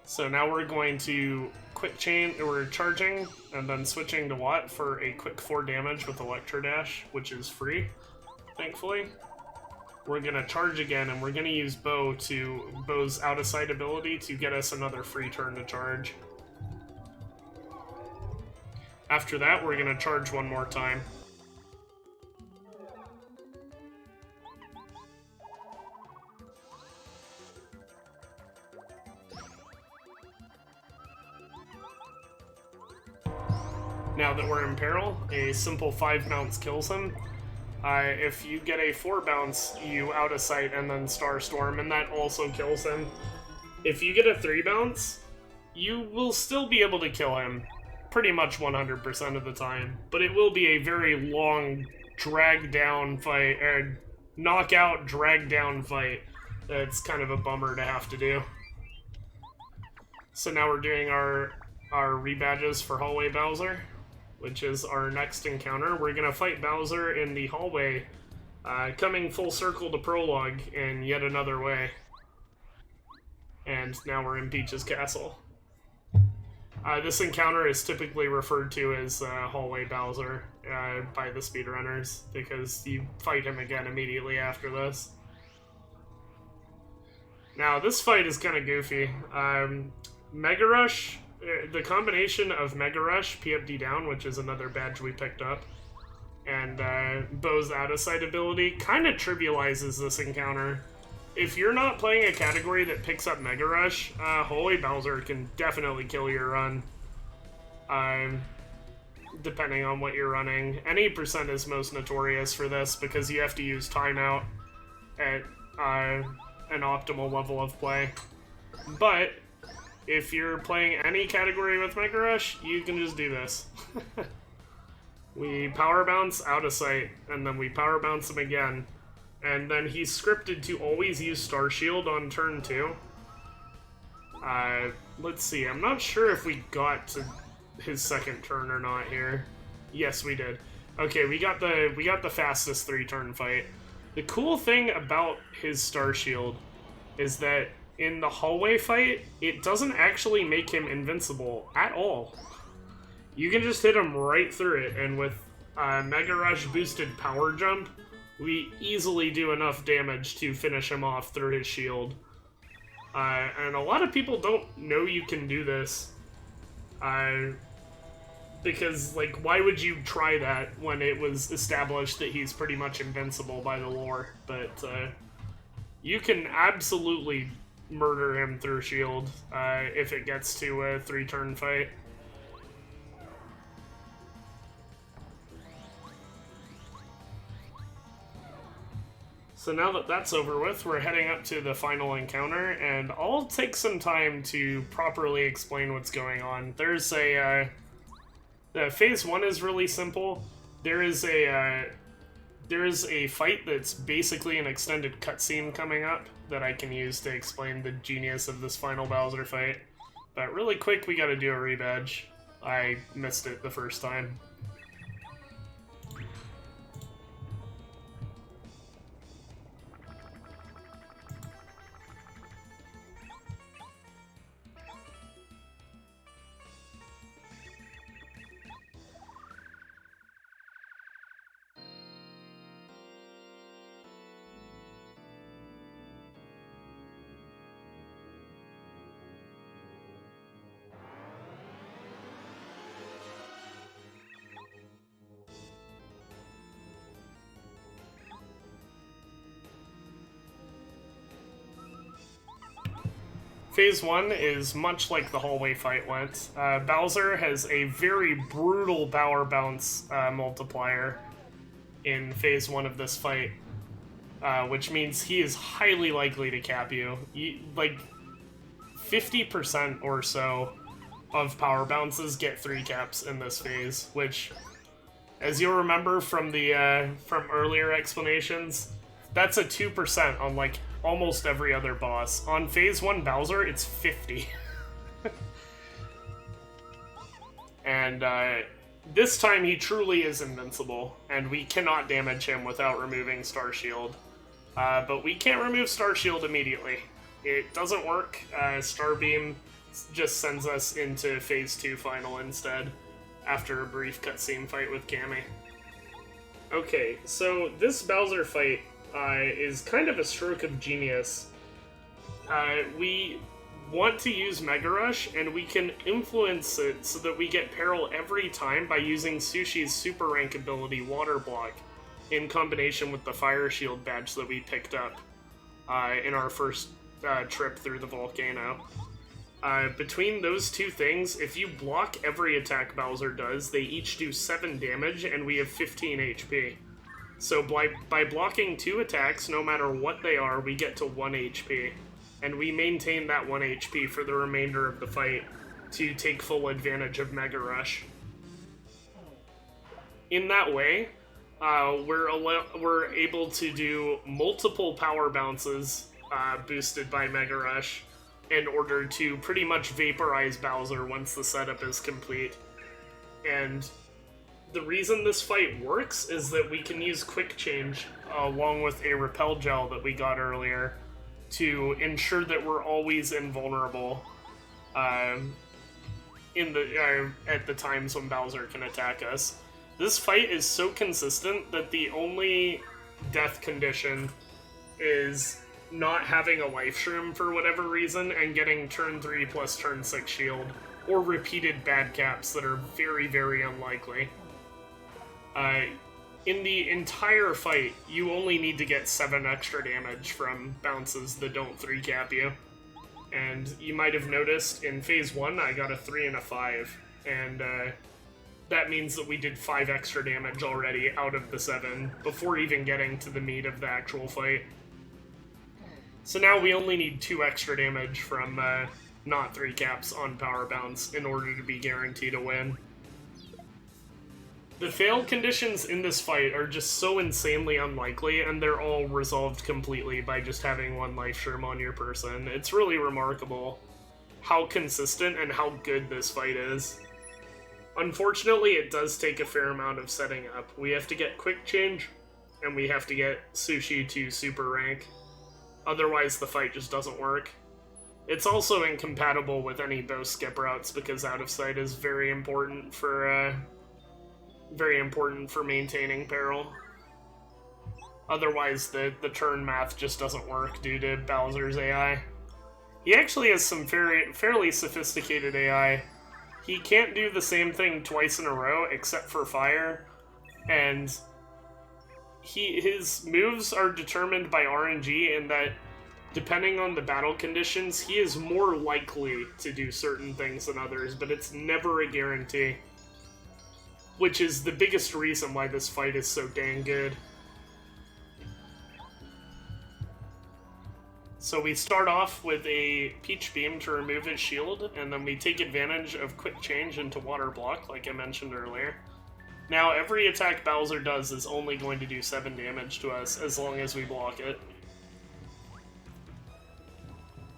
So now we're going to quick chain, we're charging, and then switching to Watt for a quick 4 damage with Electro Dash, which is free, thankfully. We're gonna charge again, and we're gonna use Bow's out-of-sight ability to get us another free turn to charge. After that, we're gonna charge one more time. Now that we're in peril, a simple 5 bounce kills him. If you get a 4 bounce, you out of sight and then Star Storm, and that also kills him. If you get a 3 bounce, you will still be able to kill him pretty much 100% of the time, but it will be a very long, drag-down fight, or knockout, drag-down fight. That's kind of a bummer to have to do. So now we're doing our rebadges for Hallway Bowser, which is our next encounter. We're gonna fight Bowser in the hallway, coming full circle to prologue in yet another way. And now we're in Peach's castle. This encounter is typically referred to as Hallway Bowser by the speedrunners, because you fight him again immediately after this. Now, this fight is kind of goofy. Mega Rush, the combination of Mega Rush, PFD down, which is another badge we picked up, and Bow's out-of-sight ability kind of trivializes this encounter. If you're not playing a category that picks up Mega Rush, Hallway Bowser can definitely kill your run. Depending on what you're running. Any percent is most notorious for this, because you have to use timeout at an optimal level of play. But if you're playing any category with Mega Rush, you can just do this. We power bounce out of sight, and then we power bounce him again. And then he's scripted to always use Star Shield on turn 2. Let's see, I'm not sure if we got to his second turn or not here. Yes, we did. Okay, we got the fastest 3-turn fight. The cool thing about his Star Shield is that in the hallway fight, it doesn't actually make him invincible at all. You can just hit him right through it, and with Mega Rush boosted power jump, we easily do enough damage to finish him off through his shield. And a lot of people don't know you can do this. Because, like, why would you try that when it was established that he's pretty much invincible by the lore? But, you can absolutely murder him through shield, if it gets to a 3-turn fight. So now that that's over with, we're heading up to the final encounter, and I'll take some time to properly explain what's going on. There's a, Phase 1 is really simple. There is a fight that's basically an extended cutscene coming up that I can use to explain the genius of this final Bowser fight. But really quick, we gotta do a rebadge. I missed it the first time. Phase 1 is much like the hallway fight went. Bowser has a very brutal power bounce multiplier in Phase 1 of this fight, which means he is highly likely to cap you. Like, 50% or so of power bounces get 3 caps in this phase, which, as you'll remember from the from earlier explanations, that's a 2% on, like, almost every other boss. On Phase 1 Bowser, it's 50. And this time he truly is invincible, and we cannot damage him without removing Star Shield. But we can't remove Star Shield immediately. It doesn't work. Star Beam just sends us into Phase 2 Final instead, after a brief cutscene fight with Cammy. Okay, so this Bowser fight is kind of a stroke of genius. We want to use Mega Rush, and we can influence it so that we get Peril every time by using Sushi's super rank ability, Water Block, in combination with the Fire Shield badge that we picked up in our first trip through the volcano. Between those two things, if you block every attack Bowser does, they each do 7 damage, and we have 15 HP. So by blocking 2 attacks, no matter what they are, we get to 1 HP. And we maintain that 1 HP for the remainder of the fight to take full advantage of Mega Rush. In that way, we're able to do multiple power bounces boosted by Mega Rush in order to pretty much vaporize Bowser once the setup is complete. And the reason this fight works is that we can use Quick Change along with a Repel Gel that we got earlier to ensure that we're always invulnerable at the times when Bowser can attack us. This fight is so consistent that the only death condition is not having a life shroom for whatever reason and getting turn 3 plus turn 6 shield, or repeated bad caps that are very, very unlikely. In the entire fight, you only need to get 7 extra damage from bounces that don't 3-cap you. And you might have noticed in Phase 1, I got a 3 and a 5, and that means that we did 5 extra damage already out of the 7, before even getting to the meat of the actual fight. So now we only need 2 extra damage from not 3 caps on power bounce in order to be guaranteed a win. The fail conditions in this fight are just so insanely unlikely, and they're all resolved completely by just having 1 life shroom on your person. It's really remarkable how consistent and how good this fight is. Unfortunately, it does take a fair amount of setting up. We have to get quick change, and we have to get Sushi to super rank. Otherwise, the fight just doesn't work. It's also incompatible with any bow skip routes because out of sight is very important for maintaining peril. Otherwise, the turn math just doesn't work due to Bowser's AI. He actually has some fairly sophisticated AI. He can't do the same thing twice in a row except for fire, and his moves are determined by RNG in that depending on the battle conditions, he is more likely to do certain things than others, but it's never a guarantee. Which is the biggest reason why this fight is so dang good. So we start off with a Peach Beam to remove his shield, and then we take advantage of Quick Change into Water Block, like I mentioned earlier. Now, every attack Bowser does is only going to do 7 damage to us, as long as we block it.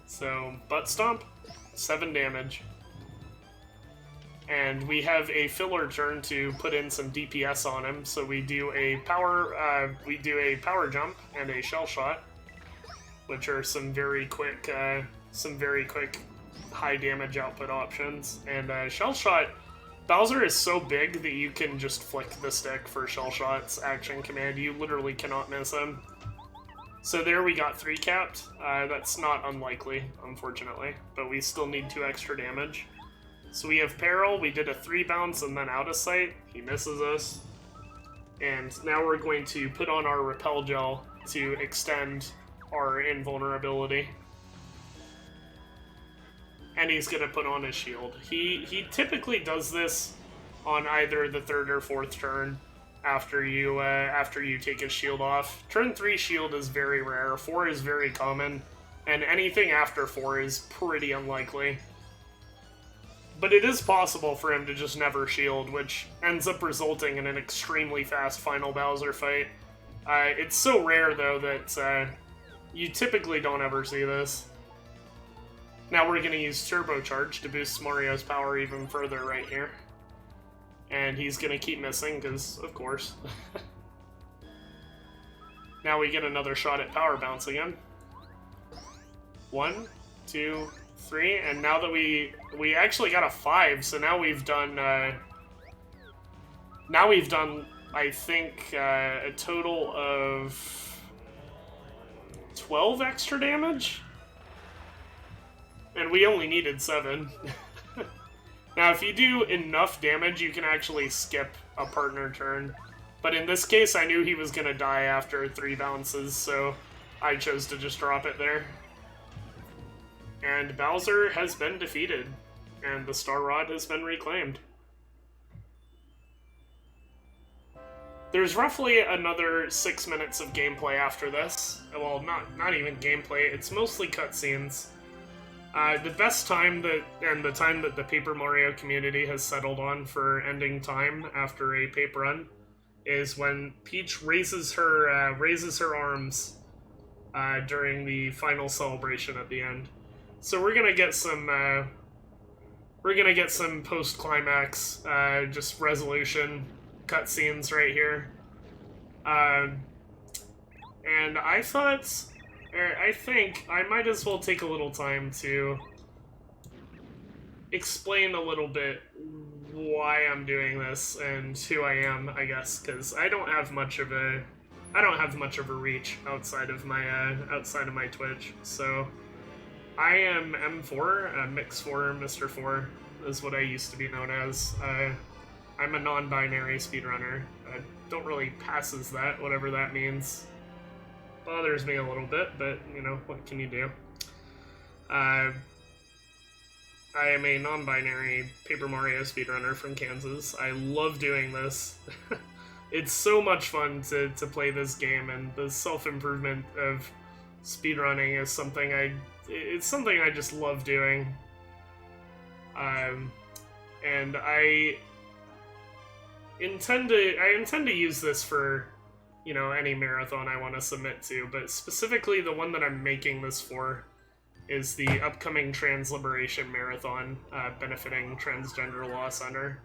So, Butt Stomp, 7 damage. And we have a filler turn to put in some DPS on him, so we do a power jump and a shell shot, which are some very quick high damage output options. And shell shot, Bowser is so big that you can just flick the stick for shell shot's action command. You literally cannot miss him. So there we got 3 capped. That's not unlikely, unfortunately, but we still need 2 extra damage. So we have Peril, we did a 3 bounce and then out of sight. He misses us. And now we're going to put on our Repel Gel to extend our invulnerability. And he's going to put on his shield. He typically does this on either the 3rd or 4th turn after you take his shield off. Turn 3 shield is very rare, 4 is very common, and anything after 4 is pretty unlikely. But it is possible for him to just never shield, which ends up resulting in an extremely fast final Bowser fight. It's so rare, though, that you typically don't ever see this. Now we're going to use Turbocharge to boost Mario's power even further right here. And he's going to keep missing, because, of course. Now we get another shot at Power Bounce again. 1, 2, 3, and now that we actually got a 5, so now we've done I think a total of 12 extra damage, and we only needed 7. Now if you do enough damage you can actually skip a partner turn, but in this case I knew he was gonna die after 3 bounces, so I chose to just drop it there. And Bowser has been defeated, and the Star Rod has been reclaimed. There's roughly another 6 minutes of gameplay after this. Well, not even gameplay, it's mostly cutscenes. The best time and the time that the Paper Mario community has settled on for ending time after a paper run is when Peach raises her arms during the final celebration at the end. So we're gonna get some post-climax, just resolution cutscenes right here. And I think I might as well take a little time to explain a little bit why I'm doing this and who I am, I guess, because I don't have much of a reach outside of my Twitch. So I am M4, Mix 4, Mr. 4 is what I used to be known as. I'm a non-binary speedrunner. Don't really pass as that, whatever that means. Bothers me a little bit, but, you know, what can you do? I am a non-binary Paper Mario speedrunner from Kansas. I love doing this. It's so much fun to play this game, and the self-improvement of speedrunning is something it's something I just love doing. And I intend to use this for, you know, any marathon I want to submit to, but specifically the one that I'm making this for is the upcoming Trans Liberation Marathon, benefiting Transgender Law Center.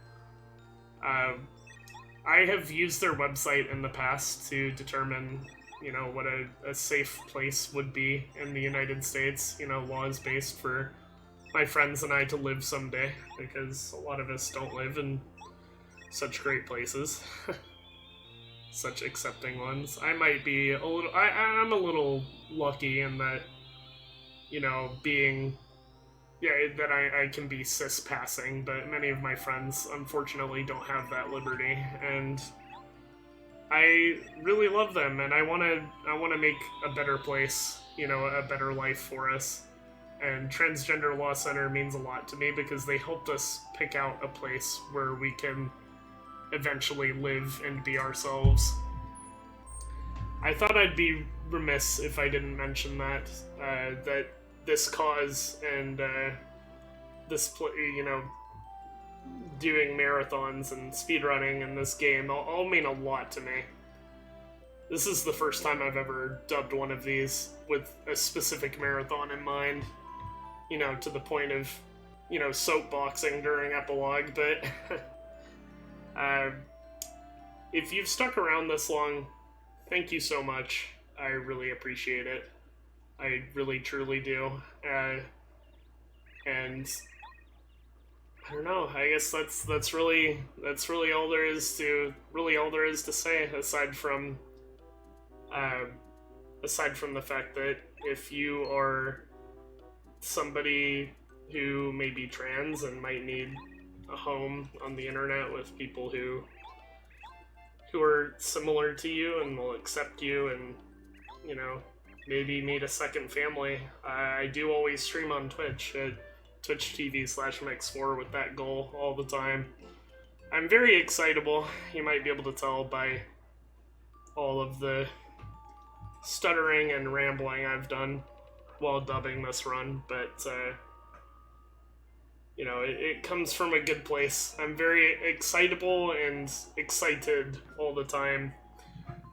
I have used their website in the past to determine, you know, what a safe place would be in the United States, you know, laws-based for my friends and I to live someday, because a lot of us don't live in such great places. Such accepting ones. I might be a little... I'm a little lucky in that, you know, being... Yeah, that I can be cis-passing, but many of my friends, unfortunately, don't have that liberty, and I really love them, and I want to make a better place, you know, a better life for us. And Transgender Law Center means a lot to me because they helped us pick out a place where we can eventually live and be ourselves. I thought I'd be remiss if I didn't mention that, that this cause and this, you know, doing marathons and speedrunning in this game all mean a lot to me. This is the first time I've ever dubbed one of these with a specific marathon in mind, you know, to the point of, you know, soapboxing during epilogue, but if you've stuck around this long, thank you so much. I really appreciate it. I really truly do. And I don't know. I guess that's really all there is to say, aside from the fact that if you are somebody who may be trans and might need a home on the internet with people who are similar to you and will accept you and, you know, maybe meet a second family. I do always stream on Twitch at twitch.tv/mix4 with that goal all the time. I'm very excitable. You might be able to tell by all of the stuttering and rambling I've done while dubbing this run, but you know, it comes from a good place. I'm very excitable and excited all the time.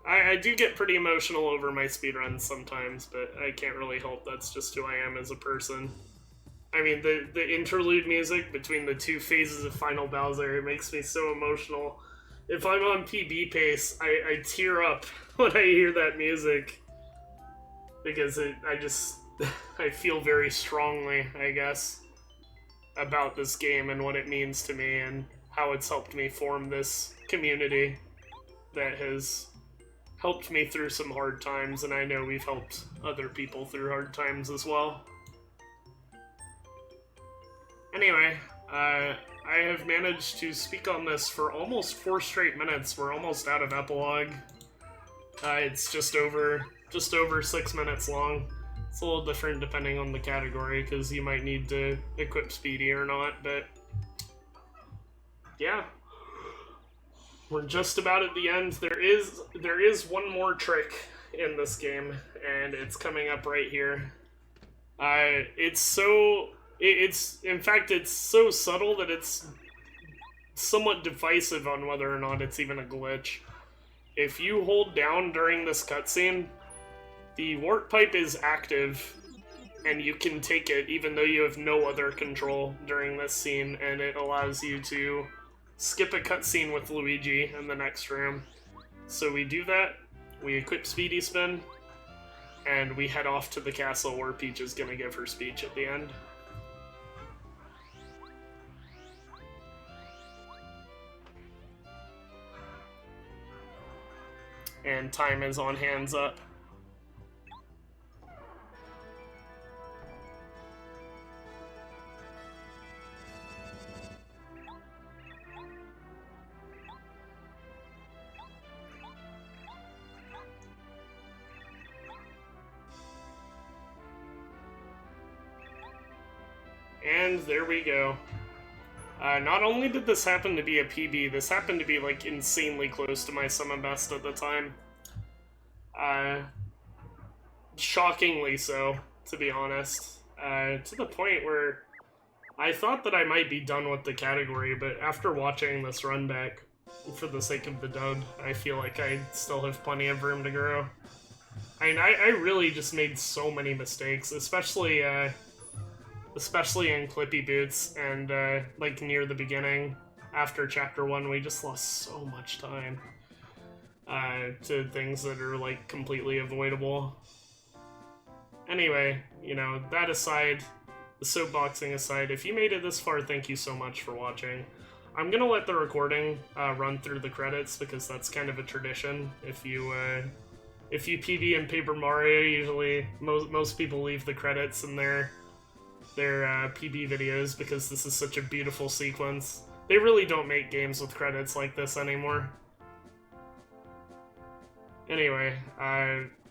I do get pretty emotional over my speedruns sometimes, but I can't really help. That's just who I am as a person. I mean, the interlude music between the two phases of Final Bowser, it makes me so emotional. If I'm on PB pace, I tear up when I hear that music. Because I feel very strongly, I guess, about this game and what it means to me and how it's helped me form this community that has helped me through some hard times, and I know we've helped other people through hard times as well. Anyway, I have managed to speak on this for almost 4 straight minutes. We're almost out of epilogue. It's just over 6 minutes long. It's a little different depending on the category, because you might need to equip Speedy or not, but yeah. We're just about at the end. There is one more trick in this game, and it's coming up right here. In fact, it's so subtle that it's somewhat divisive on whether or not it's even a glitch. If you hold down during this cutscene, the warp pipe is active, and you can take it even though you have no other control during this scene, and it allows you to skip a cutscene with Luigi in the next room. So we do that, we equip Speedy Spin, and we head off to the castle where Peach is gonna give her speech at the end. And time is on hands up. And there we go. Not only did this happen to be a PB, this happened to be, like, insanely close to my summon best at the time. shockingly so, to be honest. To the point where I thought that I might be done with the category, but after watching this run back, for the sake of the dud, I feel like I still have plenty of room to grow. I mean, I really just made so many mistakes, especially in Clippy Boots, and like near the beginning, after Chapter 1, we just lost so much time to things that are like completely avoidable. Anyway, you know, that aside, the soapboxing aside, if you made it this far, thank you so much for watching. I'm gonna let the recording run through the credits because that's kind of a tradition. If you PB in Paper Mario, usually most people leave the credits in their PB videos because this is such a beautiful sequence. They really don't make games with credits like this anymore. Anyway,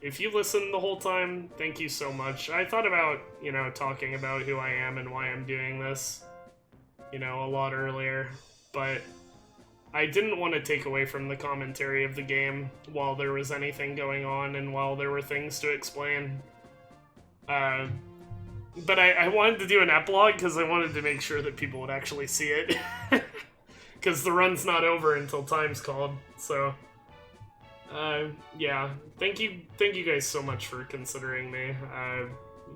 if you listened the whole time, thank you so much. I thought about, you know, talking about who I am and why I'm doing this, you know, a lot earlier, but I didn't want to take away from the commentary of the game while there was anything going on and while there were things to explain. But I wanted to do an epilogue because I wanted to make sure that people would actually see it. Because the run's not over until time's called, so... yeah, thank you guys so much for considering me.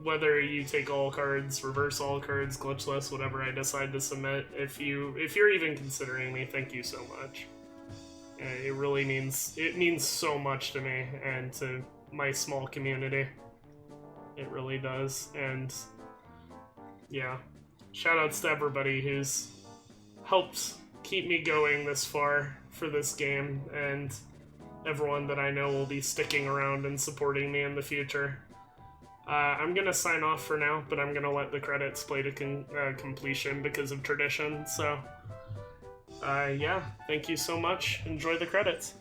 Whether you take all cards, reverse all cards, glitchless, whatever I decide to submit, if you're even considering me, thank you so much. It really means so much to me and to my small community. It really does, and yeah, shoutouts to everybody who's helped keep me going this far for this game, and everyone that I know will be sticking around and supporting me in the future. I'm gonna sign off for now, but I'm gonna let the credits play to completion because of tradition, so... yeah, thank you so much. Enjoy the credits.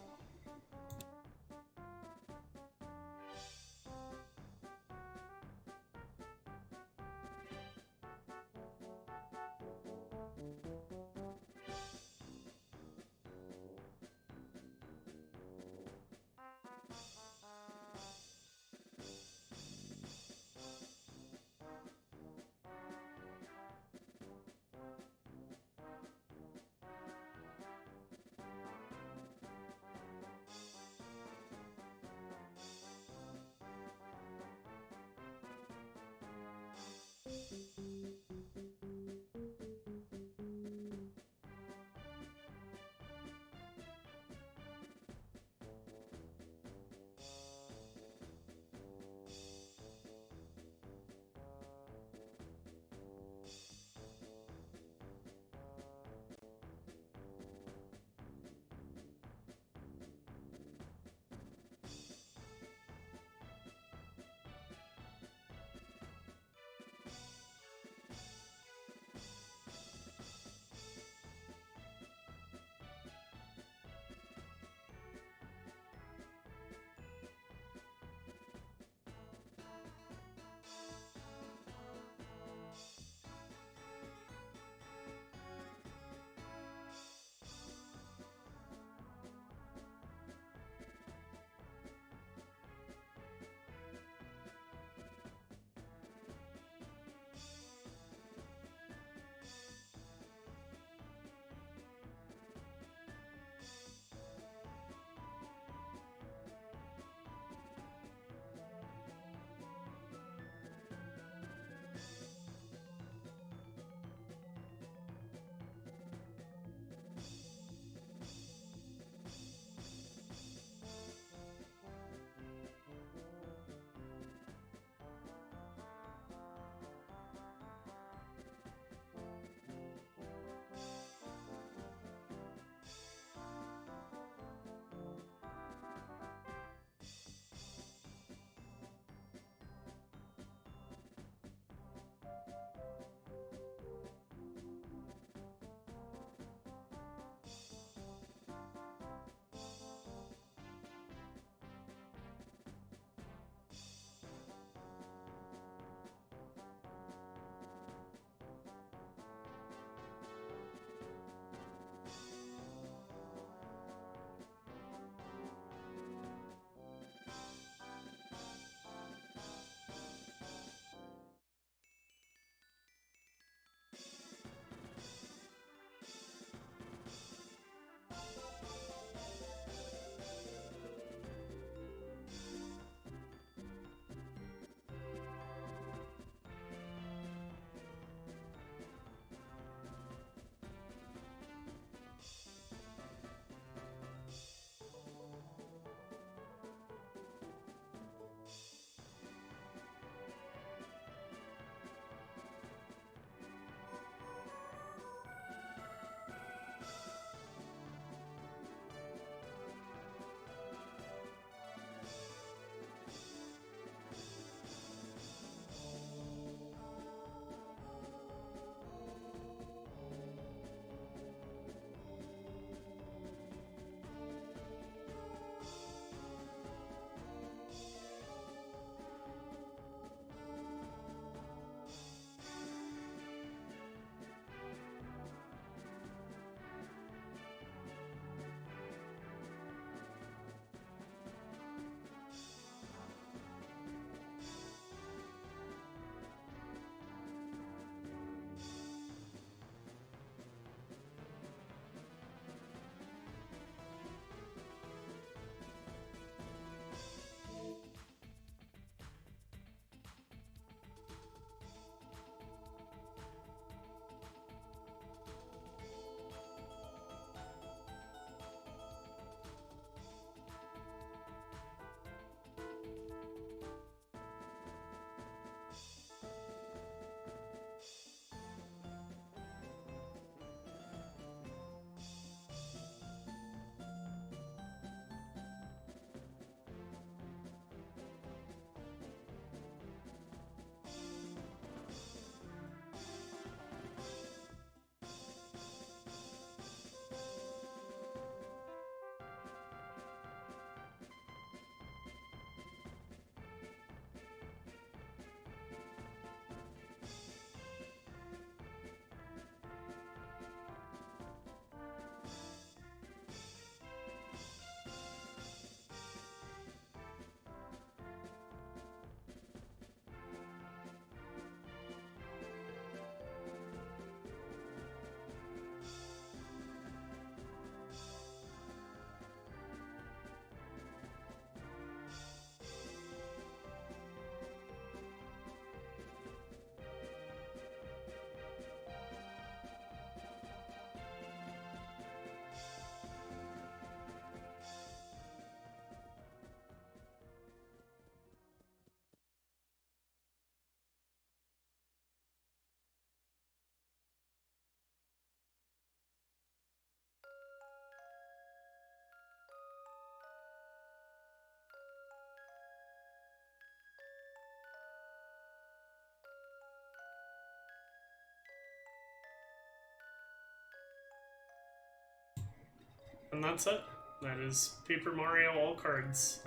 And that's it. That is Paper Mario All Cards.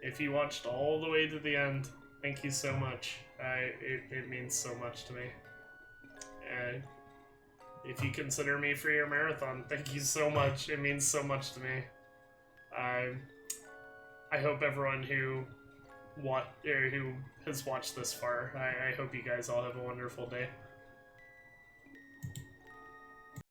If you watched all the way to the end, thank you so much. It means so much to me. If you consider me for your marathon, thank you so much. It means so much to me. I hope everyone who has watched this far, I hope you guys all have a wonderful day.